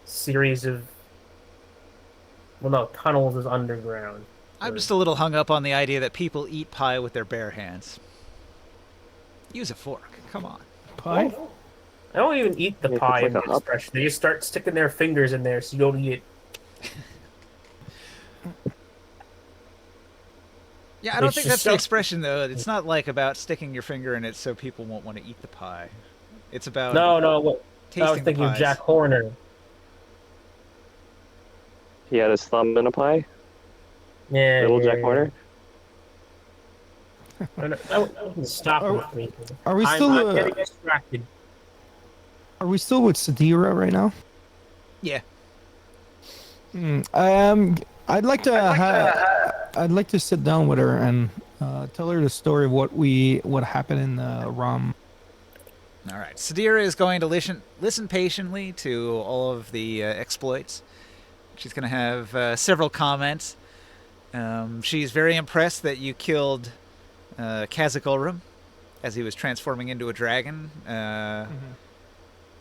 S4: series of, well, no, tunnels is underground.
S1: I'm
S4: Or-
S1: just a little hung up on the idea that people eat pie with their bare hands. Use a fork. Come on.
S2: Pie?
S4: I don't even eat the
S3: It's
S4: pie
S3: like
S4: in the
S3: a hub.
S4: expression. They just start sticking their fingers in there so you don't eat it.
S1: Yeah, I don't
S4: It's
S1: think
S4: just
S1: that's the
S4: so.
S1: expression, though. It's not like about sticking your finger in it so people won't want to eat the pie. It's about
S4: No, no. What I was
S1: tasting the
S4: thinking of Jack
S1: pies.
S4: Horner.
S3: He had his thumb in a pie.
S4: Yeah,
S3: Little
S4: yeah,
S3: Jack
S4: yeah.
S3: Horner.
S4: No, no, that wasn't stopping
S2: Are,
S4: me.
S2: are we
S4: I'm
S2: still
S4: getting distracted.
S2: are we still with Sadira right now?
S1: Yeah.
S2: I'd like to I'd like to sit down with her and tell her the story of what happened in Rom.
S1: All right. Sadira is going to listen patiently to all of the exploits. She's going to have several comments. She's very impressed that you killed Kazakh as he was transforming into a dragon.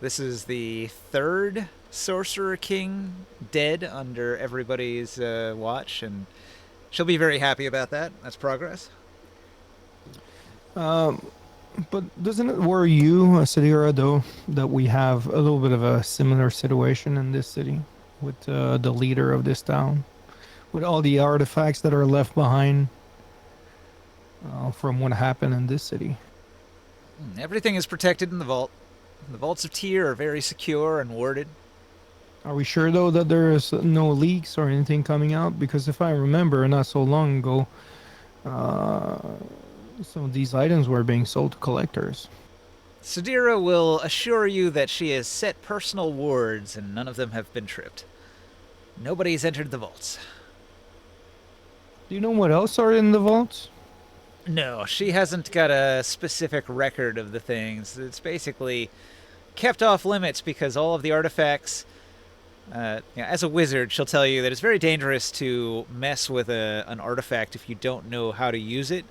S1: This is the third Sorcerer King dead under everybody's watch, and she'll be very happy about that. That's progress.
S2: But doesn't it worry you, Sadira, though, that we have a little bit of a similar situation in this city with the leader of this town, with all the artifacts that are left behind from what happened in this city?
S1: Everything is protected in the vault. The vaults of Tyr are very secure and warded.
S2: Are we sure though that there's no leaks or anything coming out? Because if I remember, not so long ago, uh, some of these items were being sold to collectors.
S1: Sadira will assure you that she has set personal wards and none of them have been tripped. Nobody's entered the vaults.
S2: Do you know what else are in the vaults?
S1: No, she hasn't got a specific record of the things. It's basically kept off limits because all of the artifacts. As a wizard, she'll tell you that it's very dangerous to mess with an artifact if you don't know how to use it.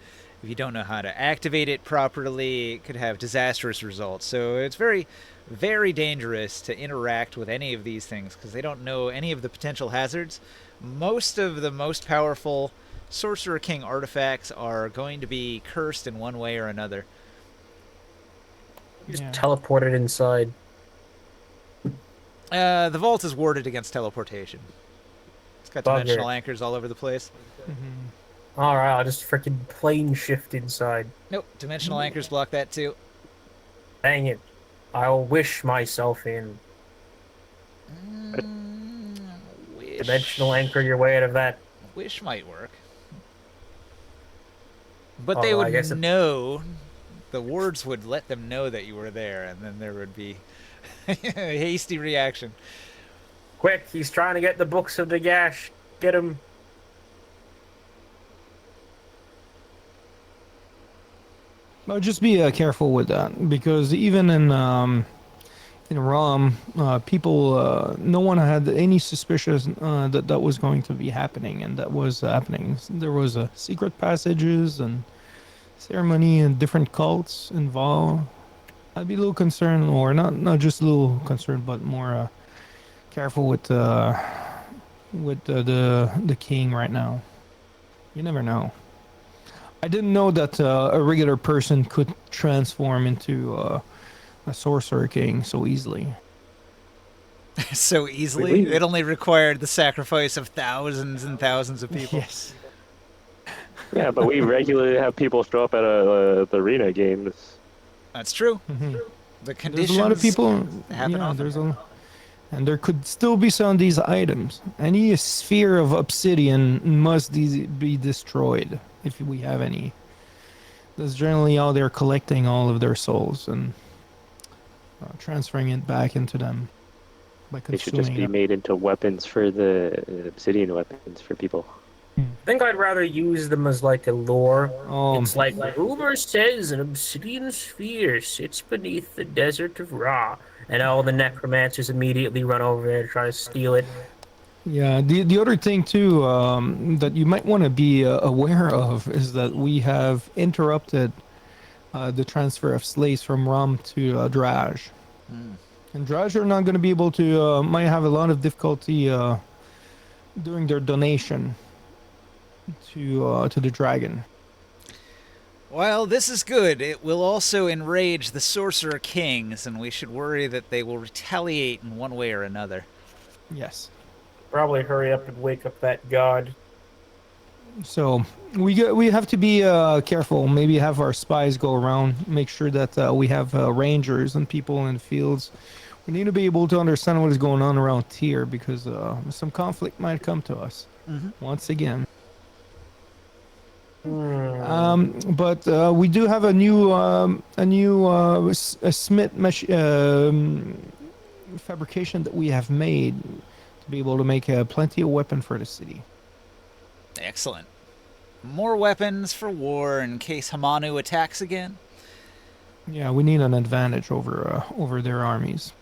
S1: If you don't know how to activate it properly, it could have disastrous results. So it's very, very dangerous to interact with any of these things because they don't know any of the potential hazards. Most of the most powerful Sorcerer King artifacts are going to be cursed in one way or another.
S4: Just teleported inside.
S1: The vault is warded against teleportation. It's got
S4: Bugger.
S1: dimensional anchors all over the place.
S4: All right, I'll just freaking plane shift inside.
S1: Nope, dimensional anchors block that too.
S4: Dang it! I'll wish myself in.
S1: Wish.
S4: Dimensional anchor your way out of that.
S1: Wish might work. But
S4: Oh,
S1: they
S4: I
S1: would
S4: guess
S1: know. The words would let them know that you were there, and then there would be a hasty reaction.
S4: Quick, he's trying to get the books of the gash. Get him.
S2: But just be careful with that because even in Rom, people, no one had any suspicion that that was going to be happening, and that was happening. There was secret passages and ceremony and different cults involved. I'd be a little concerned, or not just a little concerned, but more careful with the king right now. You never know. I didn't know that a regular person could transform into a sorcerer king so easily.
S1: So easily. It only required the sacrifice of thousands and thousands of people.
S2: Yes.
S3: Yeah, but we regularly have people show up at the arena games.
S1: That's true.
S2: Mm-hmm.
S1: The conditions
S2: There's a lot of people.
S1: happen
S2: Yeah,
S1: often.
S2: there's and there could still be some of these items. Any sphere of obsidian must be destroyed if we have any. That's generally how they're collecting all of their souls and transferring it back into them by
S3: They should
S2: consuming
S3: just be
S2: it.
S3: made into weapons for the obsidian weapons for people.
S4: I think I'd rather use them as like a lore.
S2: Oh,
S4: It's like rumor says an obsidian sphere sits beneath the desert of Ra, and all the necromancers immediately run over there to try to steal it.
S2: yeah. The other thing too that you might want to be aware of is that we have interrupted the transfer of slaves from Ram to Draj. And Draj are not going to be able to, might have a lot of difficulty doing their donation to the dragon.
S1: While this is good, it will also enrage the Sorcerer Kings, and we should worry that they will retaliate in one way or another.
S2: Yes.
S4: Probably hurry up and wake up that god.
S2: So we have to be careful. Maybe have our spies go around, make sure that we have rangers and people in the fields. We need to be able to understand what is going on around here because some conflict might come to us
S1: Mm-hmm.
S2: once again.
S4: Hmm.
S2: But we do have a smith fabrication that we have made to be able to make plenty of weapon for the city.
S1: Excellent. More weapons for war in case Hamanu attacks again.
S2: Yeah, we need an advantage over their armies.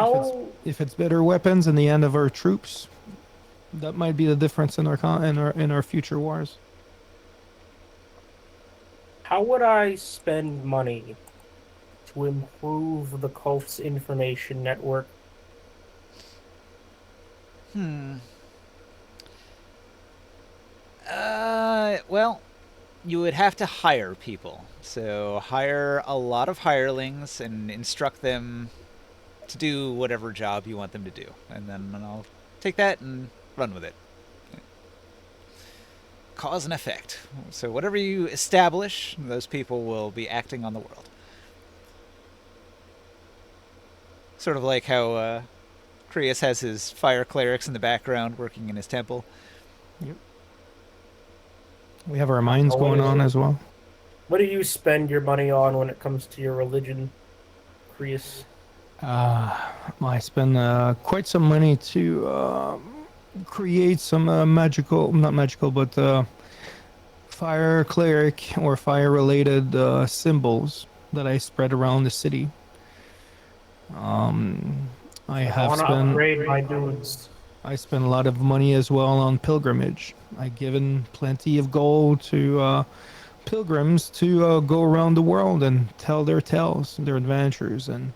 S2: If it's
S4: How
S2: if it's better weapons in the end of our troops, that might be the difference in our future wars.
S4: how would I spend money to improve the cult's information network?
S1: Hmm. Well, you would have to hire people. So hire a lot of hirelings and instruct them to do whatever job you want them to do. And then I'll take that and run with it. Cause and effect. So whatever you establish, those people will be acting on the world. Sort of like how Krius has his fire clerics in the background working in his temple.
S2: Yep. We have our mines
S4: What
S2: going
S4: is
S2: on
S4: it?
S2: as well.
S4: What do you spend your money on when it comes to your religion, Creus?
S2: I spend quite some money to create some magical, not magical, but fire cleric or fire related symbols that I spread around the city. Um, I
S4: I
S2: have
S4: want to
S2: spent
S4: upgrade my dudes.
S2: I spend a lot of money as well on pilgrimage. I've given plenty of gold to pilgrims to go around the world and tell their tales, their adventures, and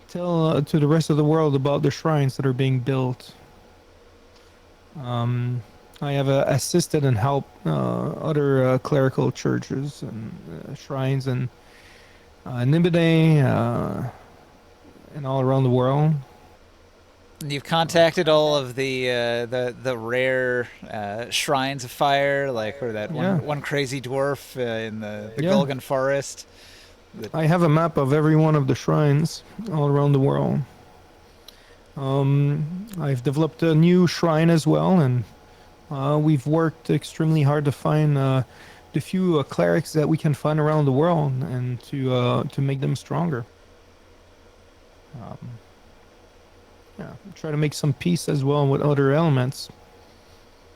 S2: tell to the rest of the world about the shrines that are being built. Um, I have assisted and helped other clerical churches and shrines in Nibide and all around the world.
S1: You've contacted all of the rare shrines of fire, like or that
S2: Yeah,
S1: one crazy dwarf in the
S2: yeah.
S1: Gulgan forest. That
S2: I have a map of every one of the shrines all around the world. I've developed a new shrine as well, and we've worked extremely hard to find the few clerics that we can find around the world and to make them stronger. Um, yeah, try to make some peace as well with other elements.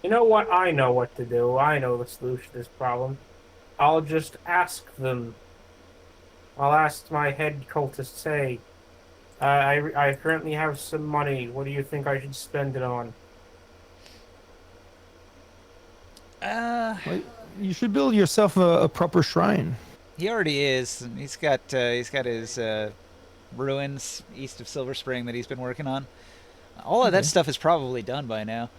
S4: You know what? I know what to do. I know the solution to this problem. I'll just ask them. I'll ask my head cultist, hey, I currently have some money. What do you think I should spend it on?
S1: uh,
S2: Well, you should build yourself a proper shrine.
S1: he already is. He's got his ruins east of Silver Spring that he's been working on. All of that
S2: Okay.
S1: stuff is probably done by now.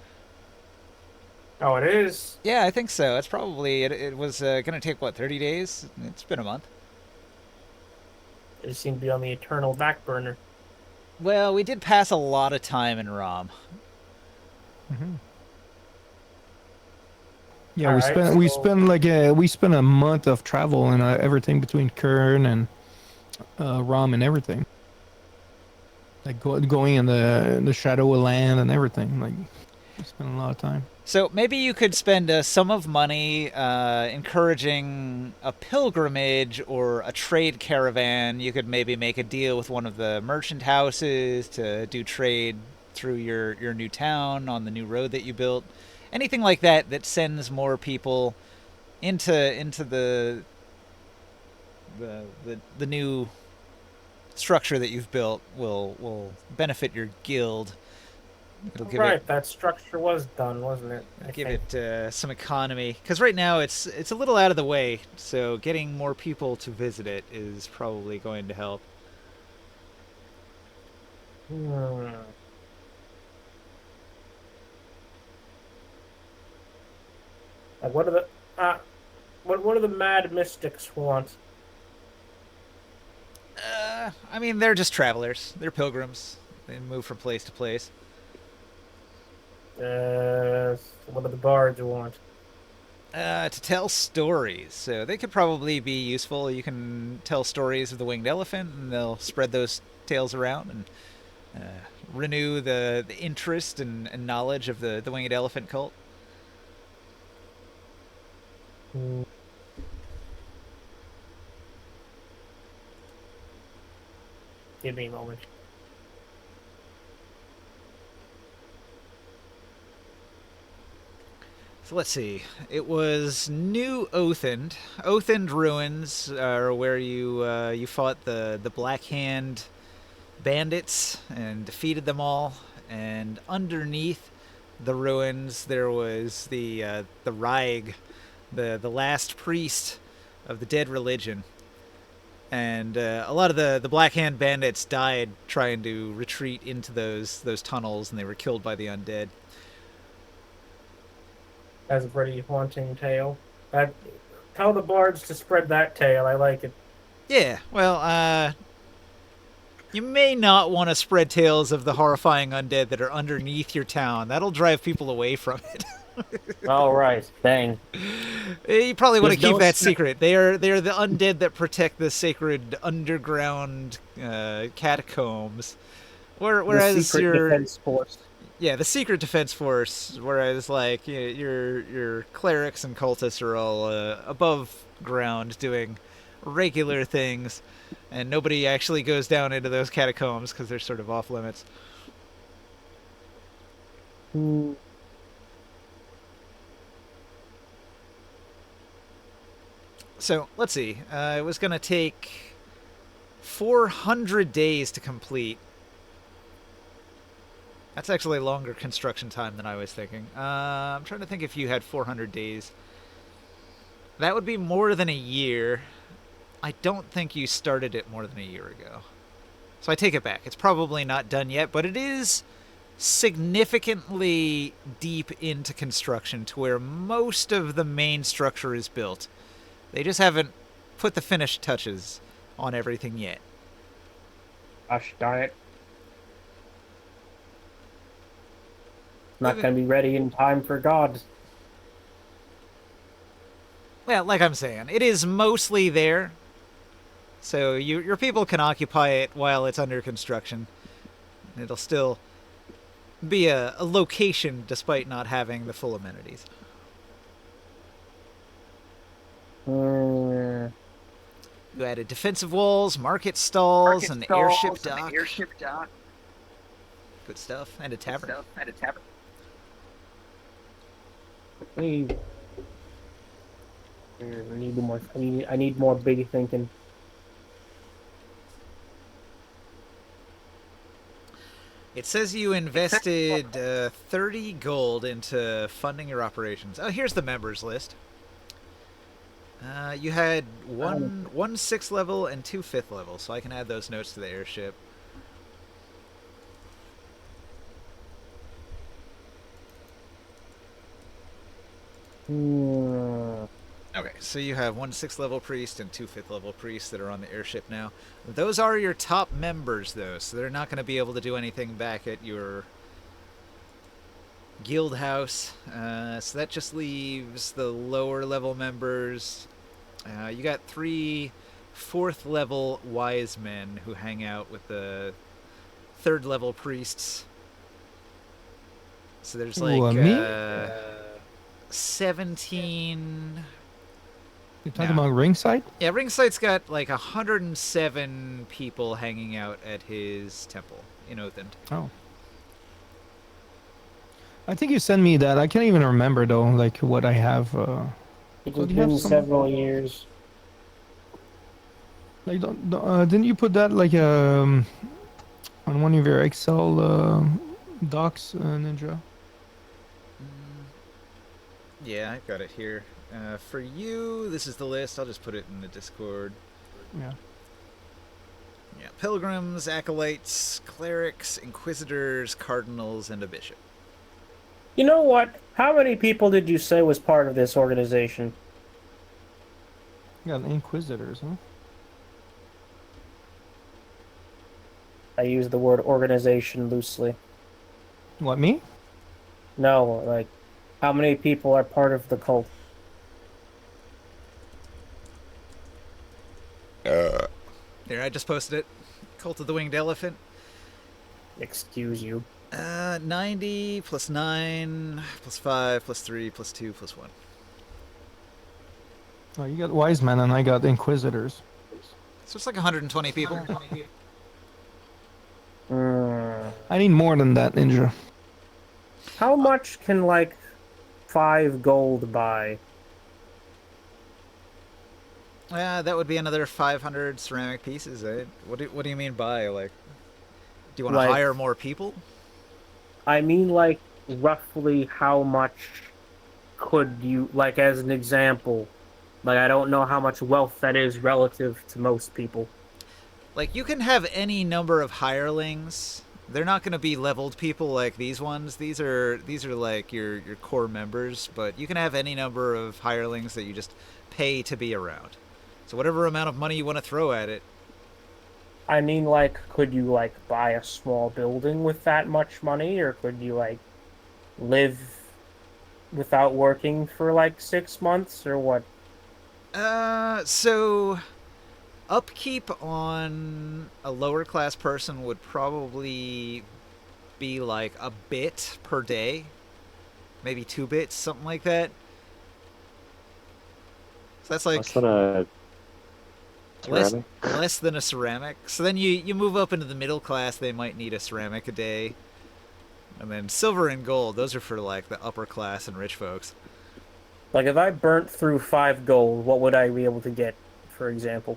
S4: Oh, it is?
S1: Yeah, I think so. It's probably it was gonna take what 30 days. It's been a month.
S4: It seemed to be on the eternal back burner.
S1: Well, we did pass a lot of time in Rom.
S2: Hmm. Yeah,
S4: Alright, so
S2: we spent a month of travel and everything between Kern and Rom and everything. Like going in the shadow of land and everything. Like we spent a lot of time.
S1: So maybe you could spend a sum of money encouraging a pilgrimage or a trade caravan. You could maybe make a deal with one of the merchant houses to do trade through your new town on the new road that you built. Anything like that that sends more people into the new structure that you've built will benefit your guild. It'll give it
S4: right, that structure was done, wasn't it? I
S1: give
S4: think.
S1: it some economy because right now it's a little out of the way. So getting more people to visit it is probably going to help.
S4: Hmm. Like, what are the what do the mad mystics want?
S1: I mean, they're just travelers. They're pilgrims. They move from place to place.
S4: us? What do the bards want?
S1: To tell stories. So they could probably be useful. You can tell stories of the winged elephant, and they'll spread those tales around and renew the interest and knowledge of the winged elephant cult.
S4: Hmm, give me a moment.
S1: So let's see. It was New Othend. Othend ruins are where you fought the Black Hand bandits and defeated them all. And underneath the ruins, there was the Raig, the last priest of the dead religion. And a lot of the Black Hand bandits died trying to retreat into those tunnels, and they were killed by the undead.
S4: That's a pretty haunting tale. Tell the bards to spread that tale. I like it.
S1: Yeah, well, you may not want to spread tales of the horrifying undead that are underneath your town. That'll drive people away from it.
S4: All right, dang.
S1: You probably want to
S4: Just
S1: keep
S4: don't
S1: that
S4: snap.
S1: secret. They are the undead that protect the sacred underground catacombs.
S4: The
S1: Whereas
S4: secret defense force.
S1: the secret defense force. Whereas like your clerics and cultists are all above ground doing regular things, and nobody actually goes down into those catacombs because they're sort of off limits.
S4: Hmm.
S1: So let's see. It was going to take 400 days to complete. That's actually longer construction time than I was thinking. I'm trying to think if you had 400 days. That would be more than a year. I don't think you started it more than a year ago. So I take it back. It's probably not done yet, but it is significantly deep into construction to where most of the main structure is built. They just haven't put the finished touches on everything yet.
S4: Gosh darn it. Not going to be ready in time for God.
S1: Well, like I'm saying, it is mostly there. So your people can occupy it while it's under construction. It'll still be a location despite not having the full amenities.
S4: Hmm.
S1: You added defensive walls, market stalls, an airship dock. Good stuff. And a tavern.
S4: I need, I need more. I need more big thinking.
S1: It says you invested 30 gold into funding your operations. Oh, here's the members list. You had one 6th level and 2 5th level, so I can add those notes to the airship.
S4: Hmm.
S1: Okay, so you have one 6th level priest and 2 5th level priests that are on the airship now. Those are your top members, though, so they're not going to be able to do anything back at your guild house. So that just leaves the lower level members. You got 3 4th level wise men who hang out with the 3rd level priests. So there's like
S2: me?
S1: 17.
S2: You're talking about ringside?
S1: Yeah, Ringsight's got like 107 people hanging out at his temple in Othend.
S2: Oh. I think you sent me that. I can't even remember though, like what I have.
S4: It
S2: So
S4: has
S2: do you have
S4: been
S2: some?
S4: several years.
S2: Like, didn't you put that like on one of your Excel docs, Ninja?
S1: Yeah, I've got it here. For you, this is the list. I'll just put it in the Discord.
S2: Yeah.
S1: Yeah, pilgrims, acolytes, clerics, inquisitors, cardinals, and a bishop.
S4: You know what? How many people did you say was part of this organization?
S2: You got Inquisitors, huh?
S4: I use the word organization loosely.
S2: What, me?
S4: No, like How many people are part of the cult?
S1: There, I just posted it. Cult of the Winged Elephant.
S4: Excuse you.
S1: 90 plus 9 plus 5 plus 3 plus 2 plus 1.
S2: Oh, you got wise men and I got inquisitors.
S1: So it's like 120 people.
S2: I need more than that, Ninja.
S4: How much can, like, 5 gold buy?
S1: That would be another 500 ceramic pieces, eh? What do you mean by, like, do you want to
S4: Like-
S1: hire more people?
S4: I mean, like, roughly how much could you, like, as an example, like, I don't know how much wealth that is relative to most people.
S1: Like, you can have any number of hirelings. They're not going to be leveled people like these ones. These are like your core members, but you can have any number of hirelings that you just pay to be around. So whatever amount of money you want to throw at it.
S4: I mean, like, could you, like, buy a small building with that much money, or could you, like, live without working for, like, 6 months, or what?
S1: So upkeep on a lower class person would probably be like a bit per day, maybe 2 bits, something like that. So that's like
S3: What's that a
S1: less,
S3: ceramic?
S1: less than a ceramic. So then you move up into the middle class, they might need a ceramic a day. And then silver and gold, those are for like the upper class and rich folks.
S4: Like, if I burnt through 5 gold, what would I be able to get, for example?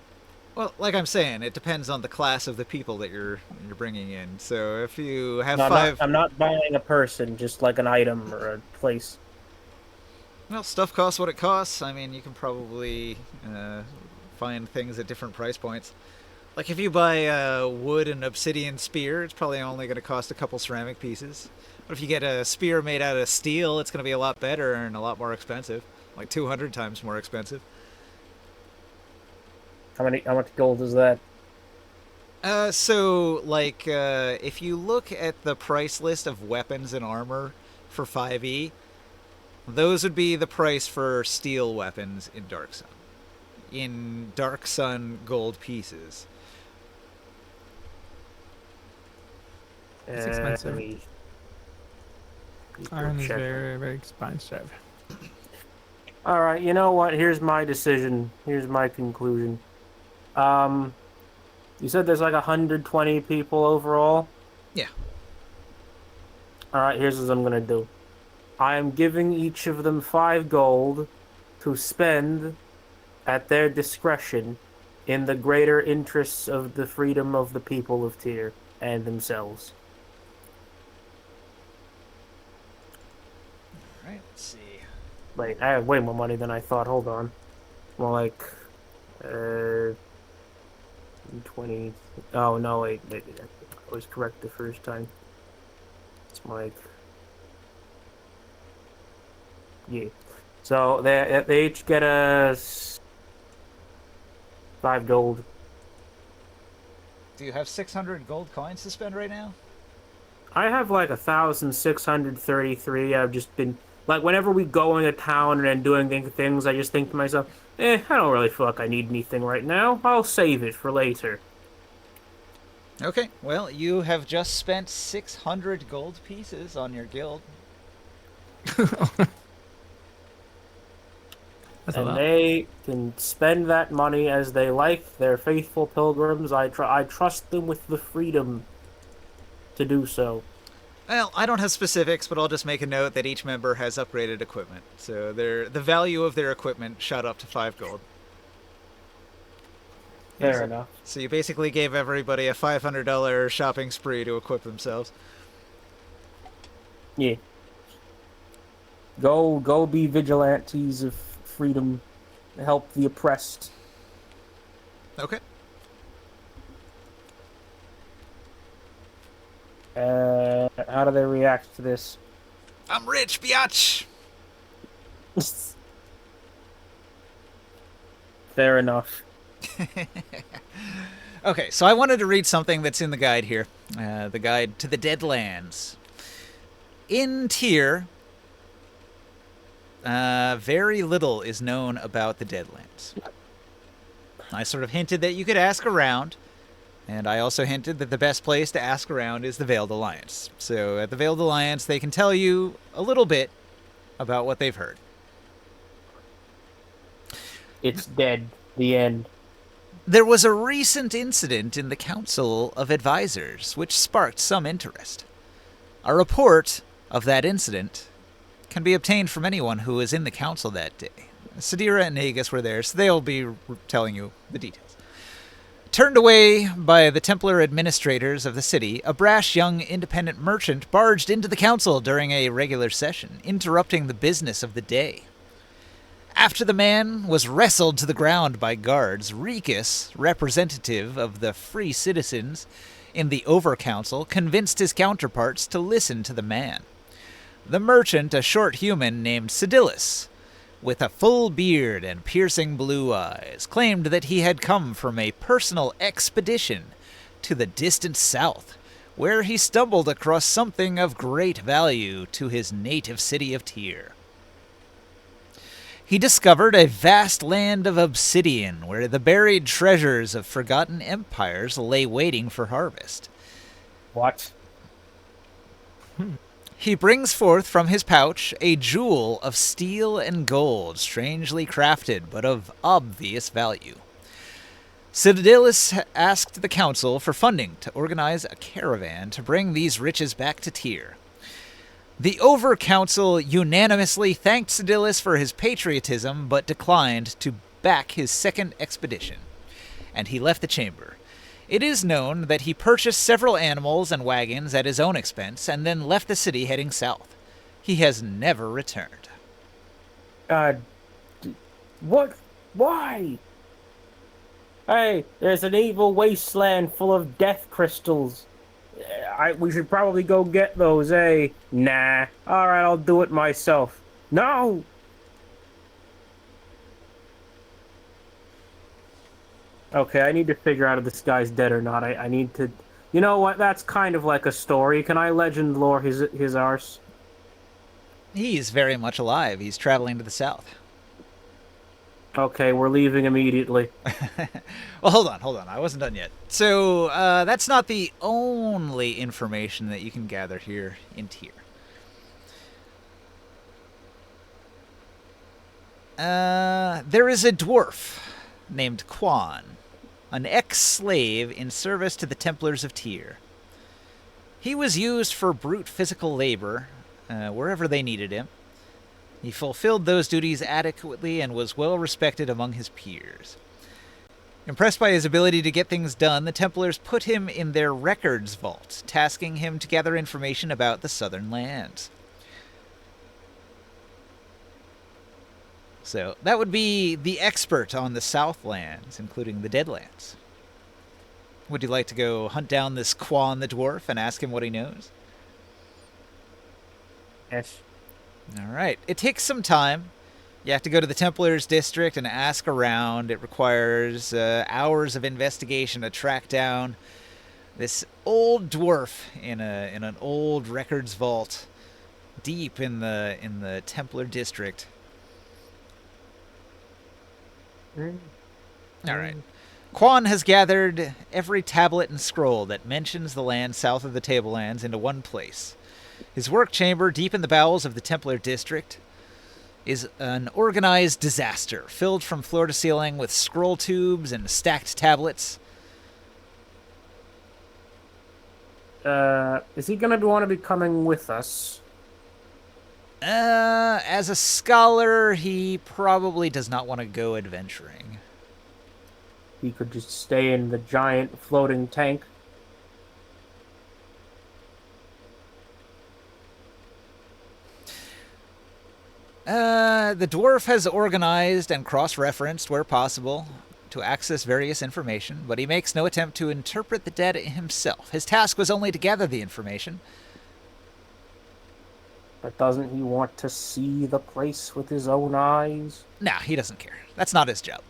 S1: Well, like I'm saying, it depends on the class of the people that you're bringing in. So if you have
S4: No,
S1: five,
S4: I'm not buying a person, just like an item or a place.
S1: well, stuff costs what it costs. I mean, you can probably find things at different price points. Like if you buy a wood and obsidian spear, it's probably only going to cost a couple ceramic pieces. But if you get a spear made out of steel, it's going to be a lot better and a lot more expensive, like 200 times more expensive.
S4: How much gold is that?
S1: So like if you look at the price list of weapons and armor for 5e, those would be the price for steel weapons in Dark Sun. In Dark Sun gold pieces.
S2: It's expensive.
S4: let me-
S2: Iron is
S4: check.
S2: very, very expensive.
S4: All right, you know what? Here's my decision. Here's my conclusion. You said there's like 120 people overall?
S1: Yeah.
S4: All right, here's what I'm gonna do. I am giving each of them 5 gold to spend at their discretion in the greater interests of the freedom of the people of Tyr and themselves.
S1: All right, let's see.
S4: Wait, I have way more money than I thought. Hold on. More like, 20. Oh, no, wait. I was correct the first time. It's like, yeah. So they each get 5 gold.
S1: Do you have 600 gold coins to spend right now?
S4: I have like 1,633. I've just been like, whenever we go into town and doing things, I just think to myself, I don't really feel like I need anything right now. I'll save it for later.
S1: Okay, well, you have just spent 600 gold pieces on your guild.
S2: That's a
S4: And
S2: lot.
S4: they can spend that money as they like. They're faithful pilgrims. I trust them with the freedom to do so.
S1: Well, I don't have specifics, but I'll just make a note that each member has upgraded equipment. So the value of their equipment shot up to 5 gold.
S4: Fair enough.
S1: So you basically gave everybody a $500 shopping spree to equip themselves.
S4: Yeah. Go be vigilantes of freedom. Help the oppressed.
S1: Okay.
S4: How do they react to this?
S1: I'm rich, biatch!
S4: Fair enough.
S1: Okay, so I wanted to read something that's in the guide here. The guide to the Deadlands. In Tyr, Very little is known about the Deadlands. I sort of hinted that you could ask around, and I also hinted that the best place to ask around is the Veiled Alliance. So at the Veiled Alliance, they can tell you a little bit about what they've heard.
S4: It's dead. The end.
S1: There was a recent incident in the Council of Advisors which sparked some interest. A report of that incident can be obtained from anyone who was in the council that day. Sadira and Nagus were there, so they'll be telling you the details. Turned away by the Templar administrators of the city, a brash young independent merchant barged into the council during a regular session, interrupting the business of the day. After the man was wrestled to the ground by guards, Rikus, representative of the free citizens in the Over-Council, convinced his counterparts to listen to the man. The merchant, a short human named Sedilus, with a full beard and piercing blue eyes, claimed that he had come from a personal expedition to the distant south, where he stumbled across something of great value to his native city of Tyr. He discovered a vast land of obsidian where the buried treasures of forgotten empires lay waiting for harvest.
S4: What?
S1: He brings forth from his pouch a jewel of steel and gold, strangely crafted, but of obvious value. Citadellus asked the council for funding to organize a caravan to bring these riches back to Tyr. The Over-Council unanimously thanked Citadellus for his patriotism, but declined to back his second expedition, and he left the chamber. It is known that he purchased several animals and wagons at his own expense and then left the city heading south. He has never returned.
S4: What? Why? Hey, there's an evil wasteland full of death crystals. We should probably go get those, eh? Nah. Alright, I'll do it myself. No! Okay, I need to figure out if this guy's dead or not. I need to... You know what? That's kind of like a story. Can I legend lore his arse?
S1: He's very much alive. He's traveling to the south.
S4: Okay, we're leaving immediately.
S1: Well, hold on. I wasn't done yet. So, that's not the only information that you can gather here in Tyr. There is a dwarf named Quan, an ex-slave in service to the Templars of Tyr. He was used for brute physical labor wherever they needed him. He fulfilled those duties adequately and was well respected among his peers. Impressed by his ability to get things done, the Templars put him in their records vault, tasking him to gather information about the southern lands. So, that would be the expert on the Southlands, including the Deadlands. Would you like to go hunt down this Quan the Dwarf and ask him what he knows?
S4: Yes.
S1: Alright, it takes some time. You have to go to the Templars district and ask around. It requires hours of investigation to track down this old dwarf in an old records vault deep in the Templar district. Alright. Quan has gathered every tablet and scroll that mentions the land south of the Tablelands into one place. His work chamber, deep in the bowels of the Templar district, is an organized disaster, filled from floor to ceiling with scroll tubes and stacked tablets.
S4: Is he gonna want to be coming with us?
S1: As a scholar, he probably does not want to go adventuring.
S4: He could just stay in the giant floating tank.
S1: The dwarf has organized and cross-referenced where possible to access various information, but he makes no attempt to interpret the data himself. His task was only to gather the information.
S4: But doesn't he want to see the place with his own eyes?
S1: Nah, he doesn't care. That's not his job.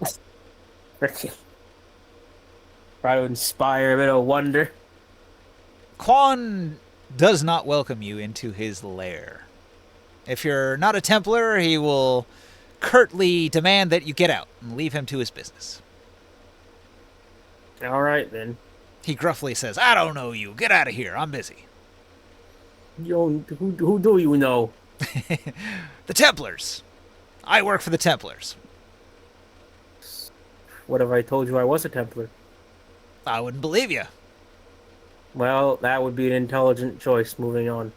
S4: Try to inspire a bit of wonder.
S1: Quan does not welcome you into his lair. If you're not a Templar, he will curtly demand that you get out and leave him to his business.
S4: All right, then.
S1: He gruffly says, I don't know you. Get out of here. I'm busy.
S4: Who do you know?
S1: The Templars. I work for the Templars.
S4: What if I told you I was a Templar?
S1: I wouldn't believe you.
S4: Well, that would be an intelligent choice. Moving on.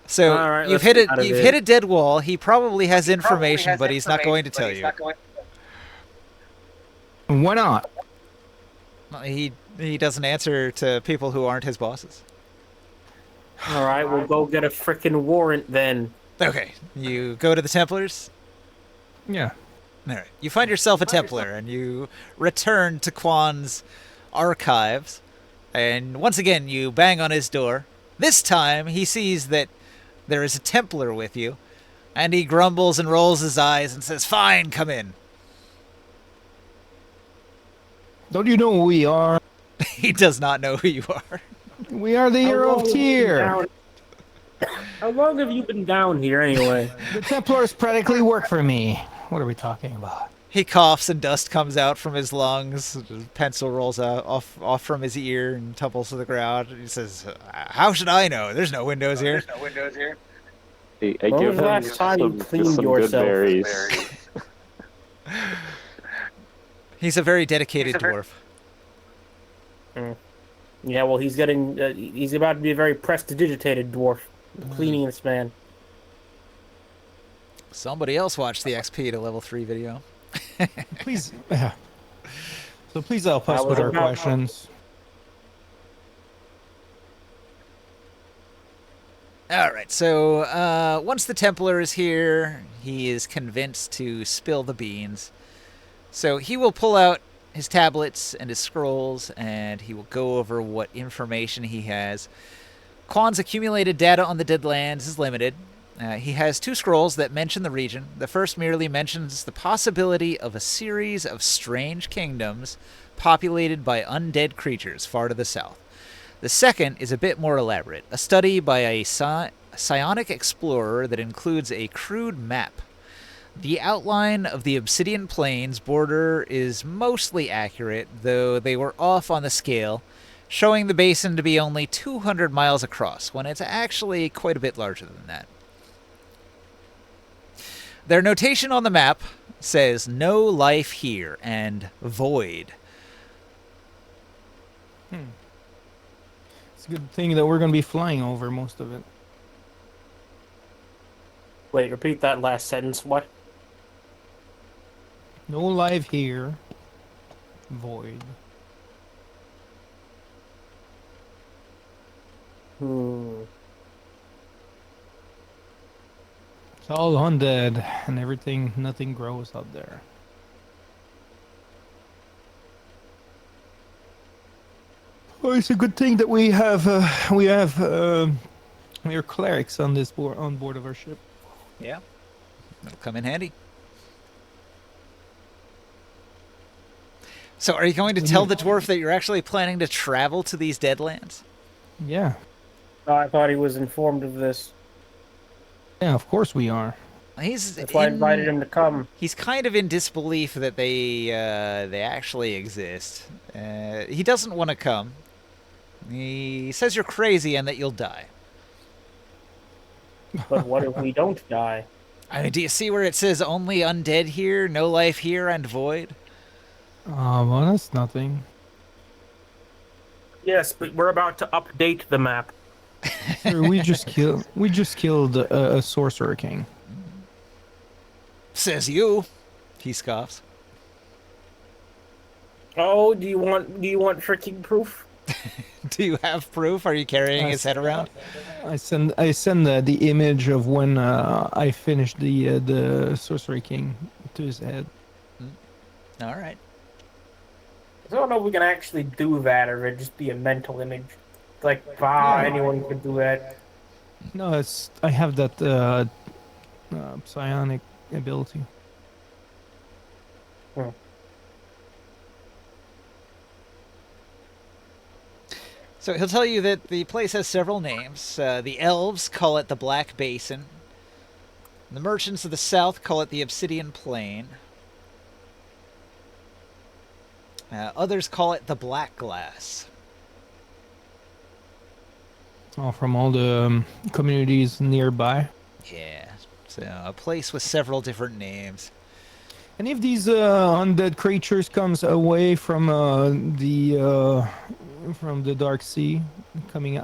S1: So
S4: All right,
S1: you've
S4: let's get out of
S1: you've
S4: it.
S1: hit a dead wall. He probably has information, but he's not going to tell you.
S2: Why not?
S1: He doesn't answer to people who aren't his bosses.
S4: All right, we'll go get a frickin' warrant then.
S1: Okay, you go to the Templars.
S2: Yeah.
S1: All right, you find yourself a Templar, and you return to Quan's archives. And once again, you bang on his door. This time, he sees that there is a Templar with you, and he grumbles and rolls his eyes and says, "Fine, come in."
S2: Don't you know who we are?
S1: He does not know who you are.
S2: We are the hero of Tyr.
S4: How long have you been down here anyway?
S2: The Templars practically work for me. What are we talking about?
S1: He coughs and dust comes out from his lungs. His pencil rolls out off from his ear and tumbles to the ground. He says, "How should I know? There's no windows here."
S3: I
S4: When
S3: give
S4: was the
S3: him
S4: last time you
S3: just
S4: cleaned
S3: some
S4: yourself?
S3: good berries.
S1: He's a very dedicated dwarf.
S4: Yeah, well, he's getting. He's about to be a very prestidigitated dwarf. Cleaning this man.
S1: Somebody else watched the XP to level 3 video.
S2: Please. So please help us
S4: I was
S2: with our
S4: about-
S2: questions.
S1: All right, so once the Templar is here, he is convinced to spill the beans. So he will pull out his tablets and his scrolls, and he will go over what information he has. Quan's accumulated data on the Deadlands is limited. He has 2 scrolls that mention the region. The first merely mentions the possibility of a series of strange kingdoms populated by undead creatures far to the south. The second is a bit more elaborate, a study by a psionic explorer that includes a crude map. The outline of the Obsidian Plains border is mostly accurate, though they were off on the scale, showing the basin to be only 200 miles across, when it's actually quite a bit larger than that. Their notation on the map says "no life here" and "void."
S2: It's a good thing that we're going to be flying over most of it.
S4: Wait, repeat that last sentence. What?
S2: No life here. Void. It's all undead and everything. Nothing grows out there. Well, it's a good thing that we are clerics on this on board of our ship.
S1: Yeah, that'll come in handy. So are you going to tell the dwarf that you're actually planning to travel to these Deadlands?
S2: Yeah,
S4: Oh, I thought he was informed of this.
S2: yeah, of course we are.
S1: He's
S4: That's why I invited him to come.
S1: He's kind of in disbelief that they actually exist. He doesn't want to come. He says you're crazy and that you'll die.
S4: But what if we don't die?
S1: I mean, do you see where it says "only undead here, no life here, and void"?
S2: Well, that's nothing.
S4: Yes, but we're about to update the map.
S2: Sure, we just killed a sorcerer king.
S1: Says you. He scoffs.
S4: Oh, do you want freaking proof?
S1: Do you have proof? Are you carrying his head around?
S2: I send the image of when I finished the sorcerer king to his head.
S1: All right.
S4: I don't know if we can actually do that, or it'd just be a mental image. It's like, anyone could do that.
S2: No, I have that psionic ability.
S1: So he'll tell you that the place has several names. The elves call it the Black Basin. The merchants of the south call it the Obsidian Plain. Others call it the Black Glass.
S2: Oh, from all the communities nearby.
S1: Yeah, so a place with several different names.
S2: Any of these undead creatures comes away from the Dark Sea, coming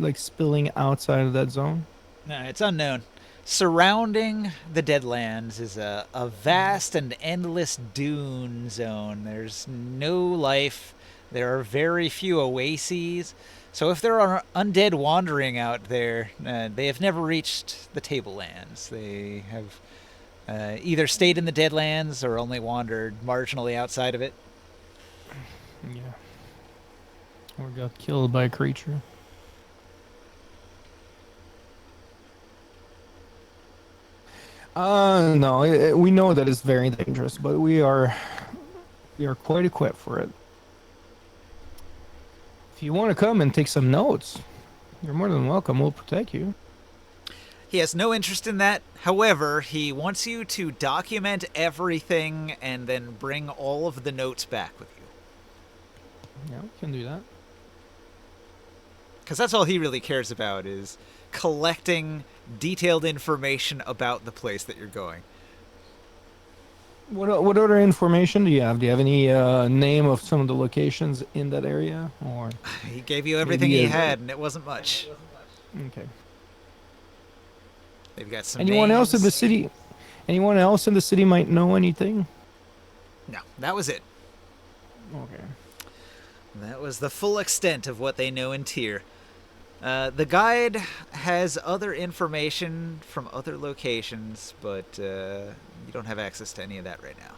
S2: like spilling outside of that zone?
S1: No, it's unknown. Surrounding the Deadlands is a vast and endless dune zone. There's no life. There are very few oases. So if there are undead wandering out there, they have never reached the Tablelands. They have either stayed in the Deadlands or only wandered marginally outside of it.
S2: Yeah. Or got killed by a creature. No, we know that it's very dangerous, but we are quite equipped for it. If you want to come and take some notes, you're more than welcome. We'll protect you.
S1: He has no interest in that. However, he wants you to document everything and then bring all of the notes back with you.
S2: Yeah, we can do that.
S1: Because that's all he really cares about is collecting detailed information about the place that you're going.
S2: What other information do you have? Do you have any name of some of the locations in that area, or?
S1: He gave you everything he had, and it wasn't much.
S2: Okay.
S1: They've got some
S2: Anyone
S1: names.
S2: else in the city? Anyone else in the city might know anything?
S1: No, that was it.
S2: Okay.
S1: That was the full extent of what they know in Tyr. The guide has other information from other locations, but you don't have access to any of that right now.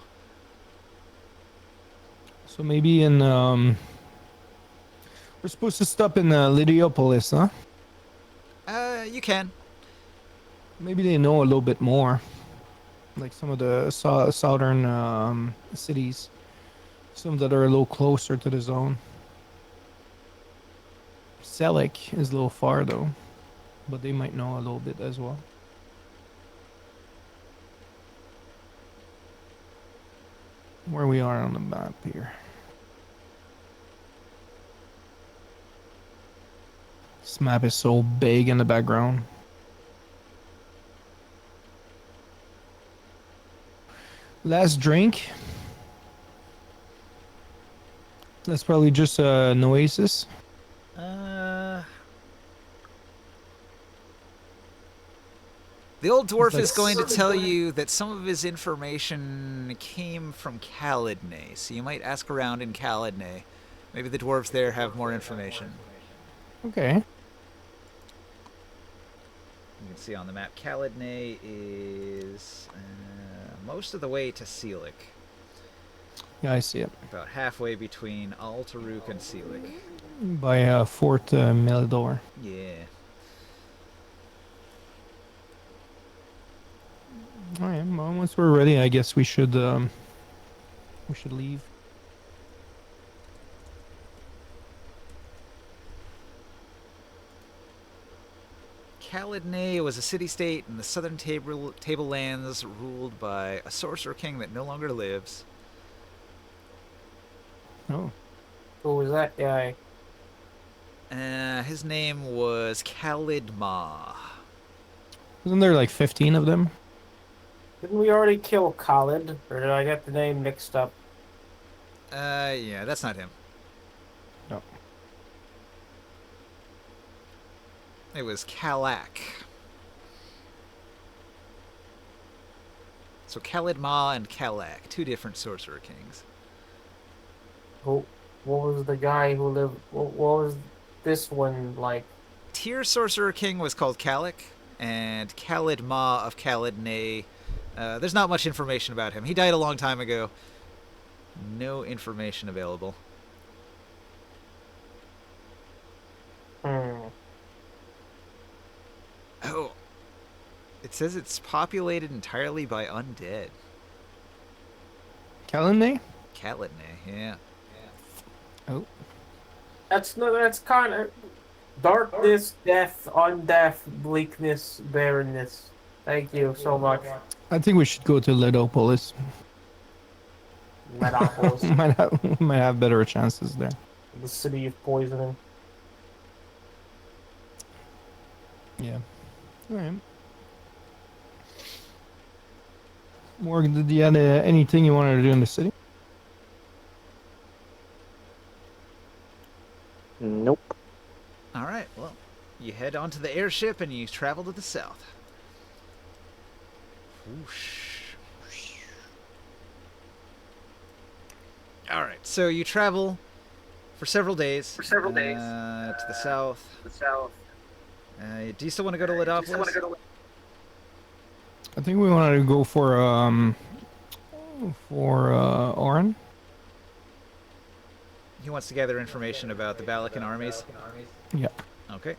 S2: So maybe in we're supposed to stop in Lydiopolis, huh?
S1: You can.
S2: Maybe they know a little bit more, like some of the southern cities, some that are a little closer to the zone. Selek is a little far though, but they might know a little bit as well. Where we are on the map here. This map is so big in the background. Last drink. That's probably just an oasis.
S1: The old dwarf
S2: like
S1: is going to tell you that some of his information came from Caledney, so you might ask around in Caledney. Maybe the dwarves there have more information.
S2: Okay.
S1: You can see on the map, Caledney is most of the way to Sealik.
S2: Yeah, I see it.
S1: About halfway between Altaruk and Sealik.
S2: By Fort Melidor.
S1: Yeah.
S2: All right. Well, once we're ready, I guess we should leave.
S1: Caledney was a city-state in the southern Tablelands ruled by a sorcerer king that no longer lives.
S2: Oh.
S4: Who was that guy?
S1: His name was Khalid Ma.
S2: Isn't there like 15 of them?
S4: Didn't we already kill Khalid? Or did I get the name mixed up?
S1: Yeah, that's not him.
S2: No.
S1: It was Kalak. So Khalid Ma and Kalak, two different sorcerer kings.
S4: Who? What was the guy who lived? What was this one like?
S1: Tyr sorcerer king was called Kalak, and Khalid Ma of Caledney. There's not much information about him. He died a long time ago. No information available.
S4: Hmm.
S1: Oh, it says it's populated entirely by undead.
S2: Caledney?
S1: Caledney, yeah.
S2: Oh.
S4: That's kind of darkness, death, undeath, bleakness, barrenness. Thank you so much,
S2: I think we should go to Ledopolis.
S4: Metropolis,
S2: might have better chances there.
S4: the city of poisoning.
S2: Yeah. All right. Morgan, did you have anything you wanted to do in the city?
S3: Nope.
S1: All right, well, you head onto the airship and you travel to the south. Whoosh. All right, so you travel for several days. To the south. Do you still want to go to Ledopolis?
S2: I think we wanted to go for Oren.
S1: He wants to gather information about the Balakan armies.
S2: Yeah.
S1: Okay.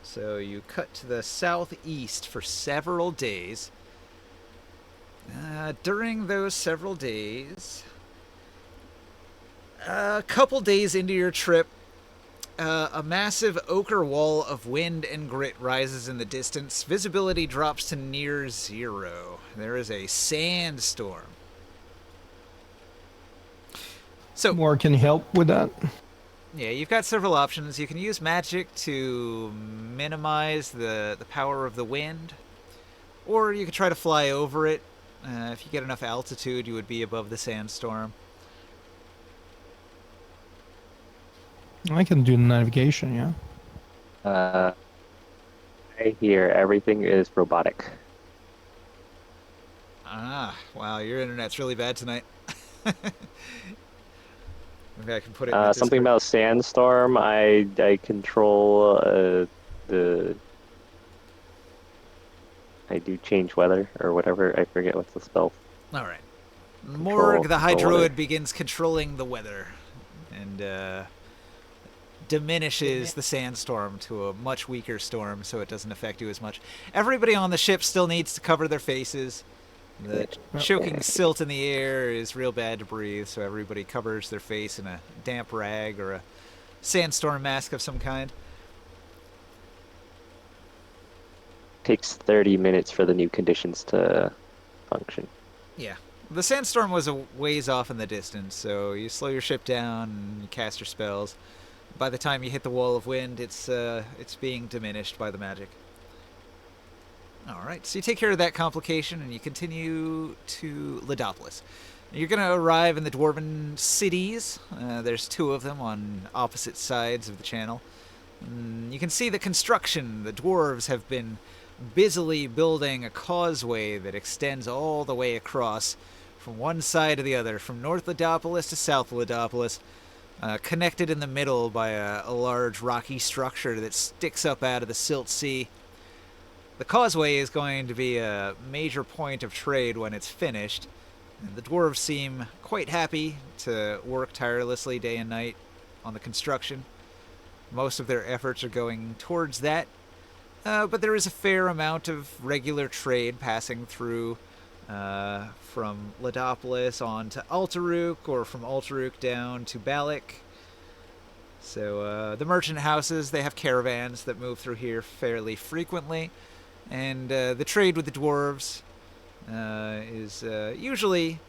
S1: So you cut to the southeast for several days. During those several days, a couple days into your trip, a massive ochre wall of wind and grit rises in the distance. Visibility drops to near zero. There is a sandstorm. So,
S2: More can help with that.
S1: yeah, you've got several options. You can use magic to minimize the power of the wind, or you could try to fly over it. If you get enough altitude, you would be above the sandstorm.
S2: I can do navigation, yeah.
S3: I hear everything is robotic.
S1: Ah, wow, your internet's really bad tonight. Maybe I can put it in
S3: Something
S1: Discord.
S3: about sandstorm. I control I do change weather or whatever. I forget what's the spell.
S1: All right. Morg, the High
S3: control weather.
S1: Druid, begins controlling the weather and diminishes the sandstorm to a much weaker storm so it doesn't affect you as much. Everybody on the ship still needs to cover their faces. The choking silt in the air is real bad to breathe, so everybody covers their face in a damp rag or a sandstorm mask of some kind.
S3: Takes 30 minutes for the new conditions to function.
S1: Yeah. The sandstorm was a ways off in the distance, so you slow your ship down and you cast your spells. By the time you hit the wall of wind, it's being diminished by the magic. All right, so you take care of that complication and you continue to Ledopolis. You're going to arrive in the Dwarven cities. There's two of them on opposite sides of the channel. You can see the construction. The dwarves have been busily building a causeway that extends all the way across from one side to the other, from North Ledopolis to South Ledopolis, connected in the middle by a large rocky structure that sticks up out of the Silt Sea. The causeway is going to be a major point of trade when it's finished, and the dwarves seem quite happy to work tirelessly day and night on the construction. Most of their efforts are going towards that, but there is a fair amount of regular trade passing through from Ledopolis on to Altaruk, or from Altaruk down to Balak. So the merchant houses, they have caravans that move through here fairly frequently. And the trade with the dwarves is usually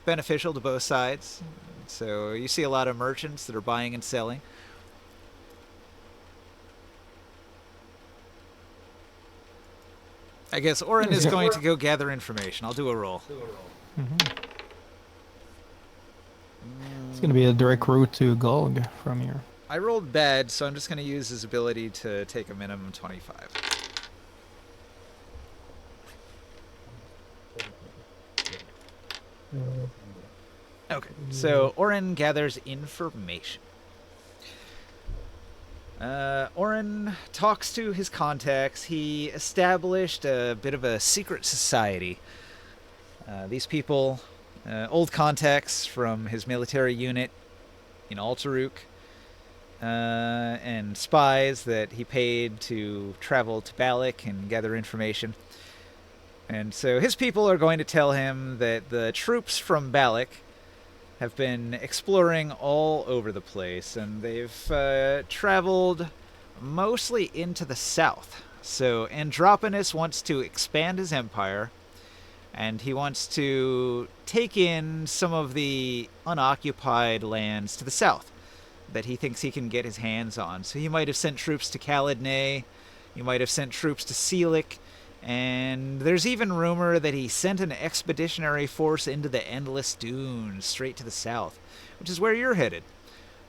S1: beneficial to both sides. So you see a lot of merchants that are buying and selling. I guess Oren is going to go gather information. I'll do a roll.
S2: It's going to be a direct route to Gulg from here.
S1: I rolled bad, so I'm just going to use his ability to take a minimum 25. Okay, so Oren gathers information. Oren talks to his contacts. He established a bit of a secret society. These people, old contacts from his military unit in Altaruk, and spies that he paid to travel to Balak and gather information. And so his people are going to tell him that the troops from Balak have been exploring all over the place, and they've traveled mostly into the south. So Androponus wants to expand his empire, and he wants to take in some of the unoccupied lands to the south that he thinks he can get his hands on. So he might have sent troops to Caladnay, he might have sent troops to Selic, and there's even rumor that he sent an expeditionary force into the Endless Dunes, straight to the south, which is where you're headed.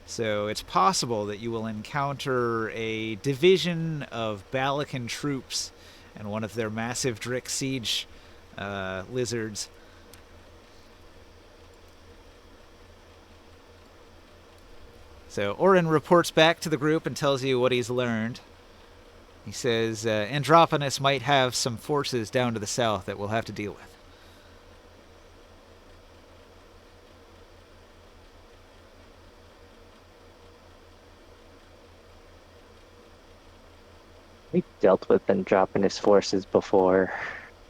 S1: So it's possible that you will encounter a division of Balakan troops and one of their massive Drick siege lizards. So Orin reports back to the group and tells you what he's learned. He says Androponus might have some forces down to the south that we'll have to deal with.
S3: We dealt with Androponus forces before.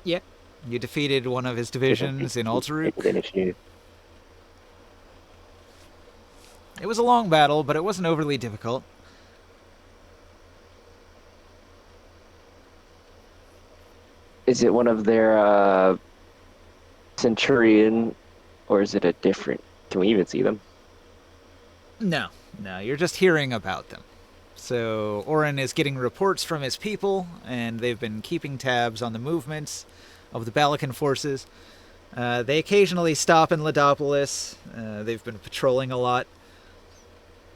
S1: Yeah. You defeated one of his divisions in Alteruk. It was a long battle, but it wasn't overly difficult.
S3: Is it one of their Centurion, or is it a different? Can we even see them?
S1: No, you're just hearing about them. So Orin is getting reports from his people, and they've been keeping tabs on the movements of the Balakan forces. They occasionally stop in Ladopolis. They've been patrolling a lot,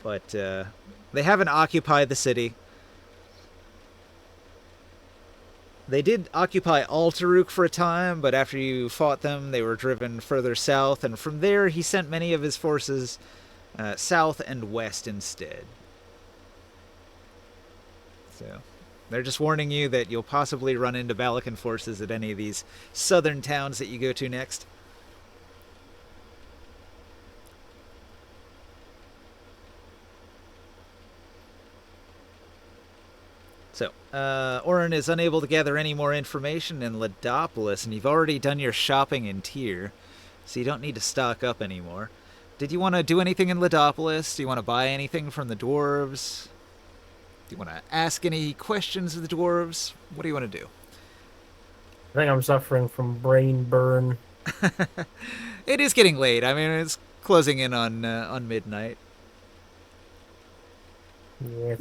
S1: but they haven't occupied the city. They did occupy Alteruk for a time, but after you fought them, they were driven further south, and from there he sent many of his forces south and west instead. So they're just warning you that you'll possibly run into Balakan forces at any of these southern towns that you go to next. So, Orin is unable to gather any more information in Ladopolis, and you've already done your shopping in Tyr, so you don't need to stock up anymore. Did you want to do anything in Ladopolis? Do you want to buy anything from the dwarves? Do you want to ask any questions of the dwarves? What do you want to do?
S4: I think I'm suffering from brain burn.
S1: It is getting late. I mean, it's closing in on midnight.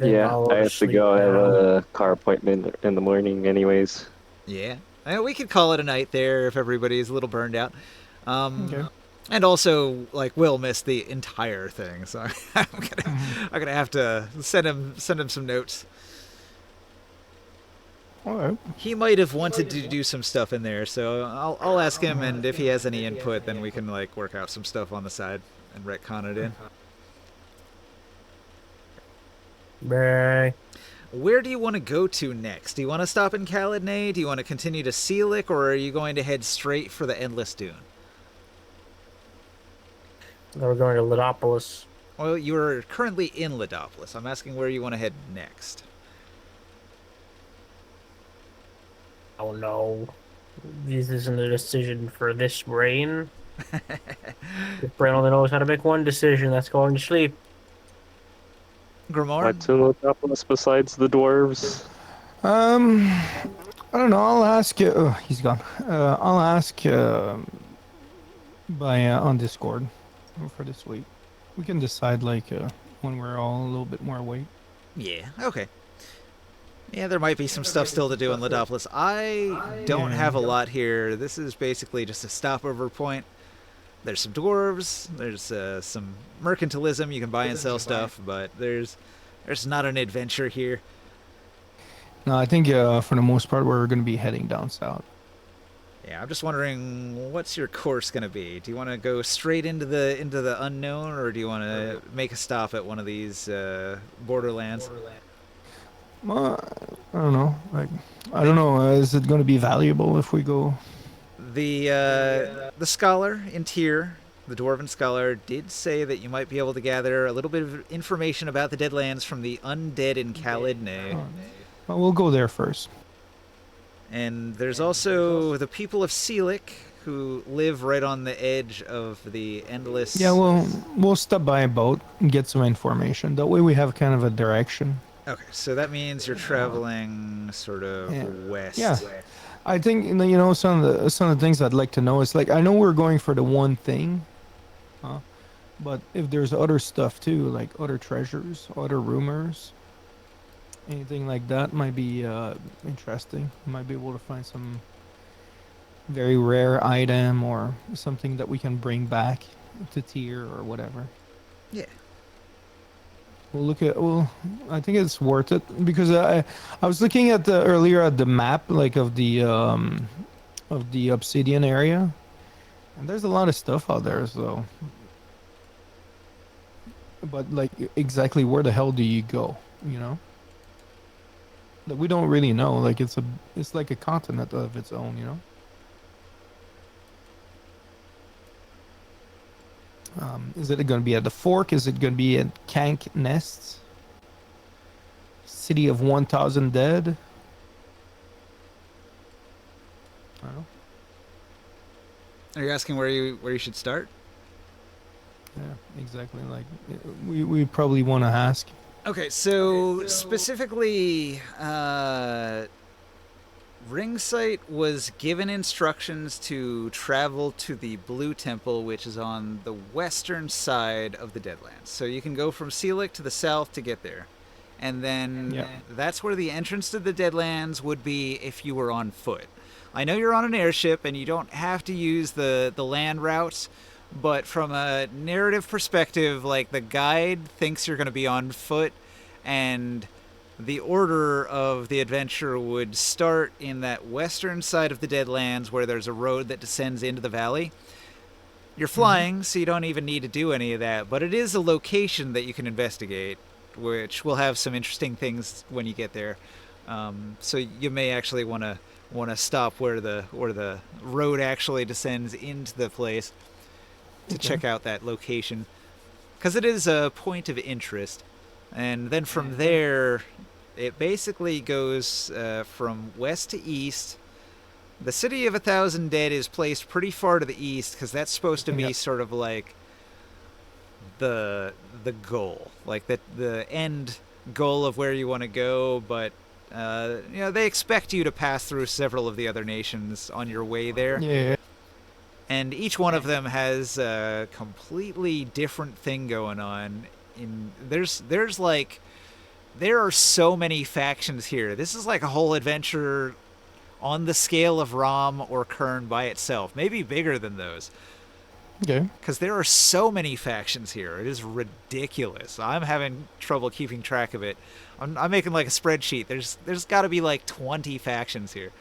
S3: Yeah, I have to go. I have a car appointment in the morning anyways.
S1: Yeah. We could call it a night there if everybody's a little burned out.
S2: Okay.
S1: And also, like, Will missed the entire thing, so I'm gonna have to send him some notes.
S2: All right.
S1: He might have wanted to do some stuff in there, so I'll ask him, and if he has any input, then we can like work out some stuff on the side and retcon it in.
S4: Bye.
S1: Where do you want to go to next? Do you want to stop in Caladnay? Do you want to continue to Selic, or are you going to head straight for the Endless Dune?
S4: We're going to Ladopolis.
S1: Well, you're currently in Ladopolis. I'm asking where you want to head next.
S4: Oh no. This isn't a decision for this brain. This brain only knows how to make one decision, that's going to sleep.
S1: Grimoire?
S3: What's in Ladopolis besides the dwarves?
S2: I don't know. I'll ask. Oh, he's gone. I'll ask by on Discord for this week. We can decide like when we're all a little bit more awake.
S1: Yeah, okay. Yeah, there might be some stuff still to do in Ladopolis. I don't have a lot here. This is basically just a stopover point. There's some dwarves, there's some mercantilism, you can buy and sell stuff, but there's not an adventure here.
S2: No, I think for the most part we're going to be heading down south.
S1: Yeah, I'm just wondering, what's your course going to be? Do you want to go straight into the unknown, or do you want to make a stop at one of these borderlands?
S2: I don't know. Like, I don't know. Is it going to be valuable if we go?
S1: The scholar in Tyr, the dwarven scholar, did say that you might be able to gather a little bit of information about the Deadlands from the undead in Caladnay.
S2: Oh, well, we'll go there first.
S1: And there's also the people of Selic, who live right on the edge of the endless.
S2: Yeah, we'll stop by a boat and get some information. That way we have kind of a direction.
S1: Okay, so that means you're traveling sort of
S2: Yeah. Yeah.
S1: west.
S2: I think some of the things I'd like to know is like I know we're going for the one thing, huh? But if there's other stuff too, like other treasures, other rumors, anything like that might be interesting. Might be able to find some very rare item or something that we can bring back to tier or whatever.
S1: Yeah.
S2: We'll look at. Well, I think it's worth it because I was looking at the earlier at the map like of the obsidian area, and there's a lot of stuff out there. So, but like exactly where the hell do you go? You know, that we don't really know. Like it's like a continent of its own. You know. Is it going to be at the fork? Is it going to be at Kank Nests? City of 1,000 Dead? I don't know.
S1: Are you asking where you should start?
S2: Yeah, exactly. Like we probably want to ask.
S1: Okay, so specifically, Ringsight was given instructions to travel to the Blue Temple, which is on the western side of the Deadlands. So you can go from Sealik to the south to get there. And then
S2: Yeah.
S1: that's where the entrance to the Deadlands would be if you were on foot. I know you're on an airship and you don't have to use the land routes, but from a narrative perspective, like the guide thinks you're going to be on foot, and the order of the adventure would start in that western side of the Deadlands where there's a road that descends into the valley. You're flying, so you don't even need to do any of that, but it is a location that you can investigate, which will have some interesting things when you get there. So you may actually want to stop where the road actually descends into the place to check out that location, because it is a point of interest. And then from there, it basically goes from west to east. The City of 1,000 Dead is placed pretty far to the east because that's supposed to be
S2: Yep.
S1: sort of like the goal, like the end goal of where you want to go. But they expect you to pass through several of the other nations on your way there.
S2: Yeah.
S1: And each one of them has a completely different thing going on. There are so many factions here. This is like a whole adventure on the scale of Rom or Kern by itself, maybe bigger than those.
S2: Okay.
S1: Because there are so many factions here. It is ridiculous. I'm having trouble keeping track of it. I'm making like a spreadsheet. There's got to be like 20 factions here.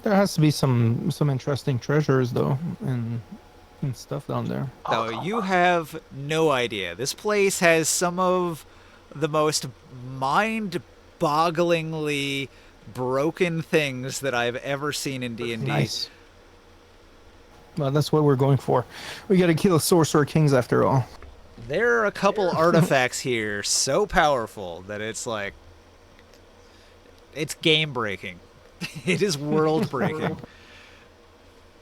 S2: There has to be some interesting treasures though, and stuff down there.
S1: So you have no idea. This place has some of the most mind-bogglingly broken things that I've ever seen in D&D.
S2: Nice. Well, that's what we're going for. We got to kill Sorcerer Kings after all.
S1: There are a couple artifacts here so powerful that it's like it's game-breaking. It is world-breaking.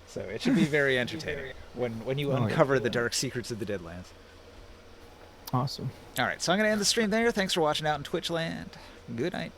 S1: So it should be very entertaining when you uncover the dark secrets of the Deadlands.
S2: Awesome.
S1: All right, so I'm going to end the stream there. Thanks for watching out in Twitch land. Good night.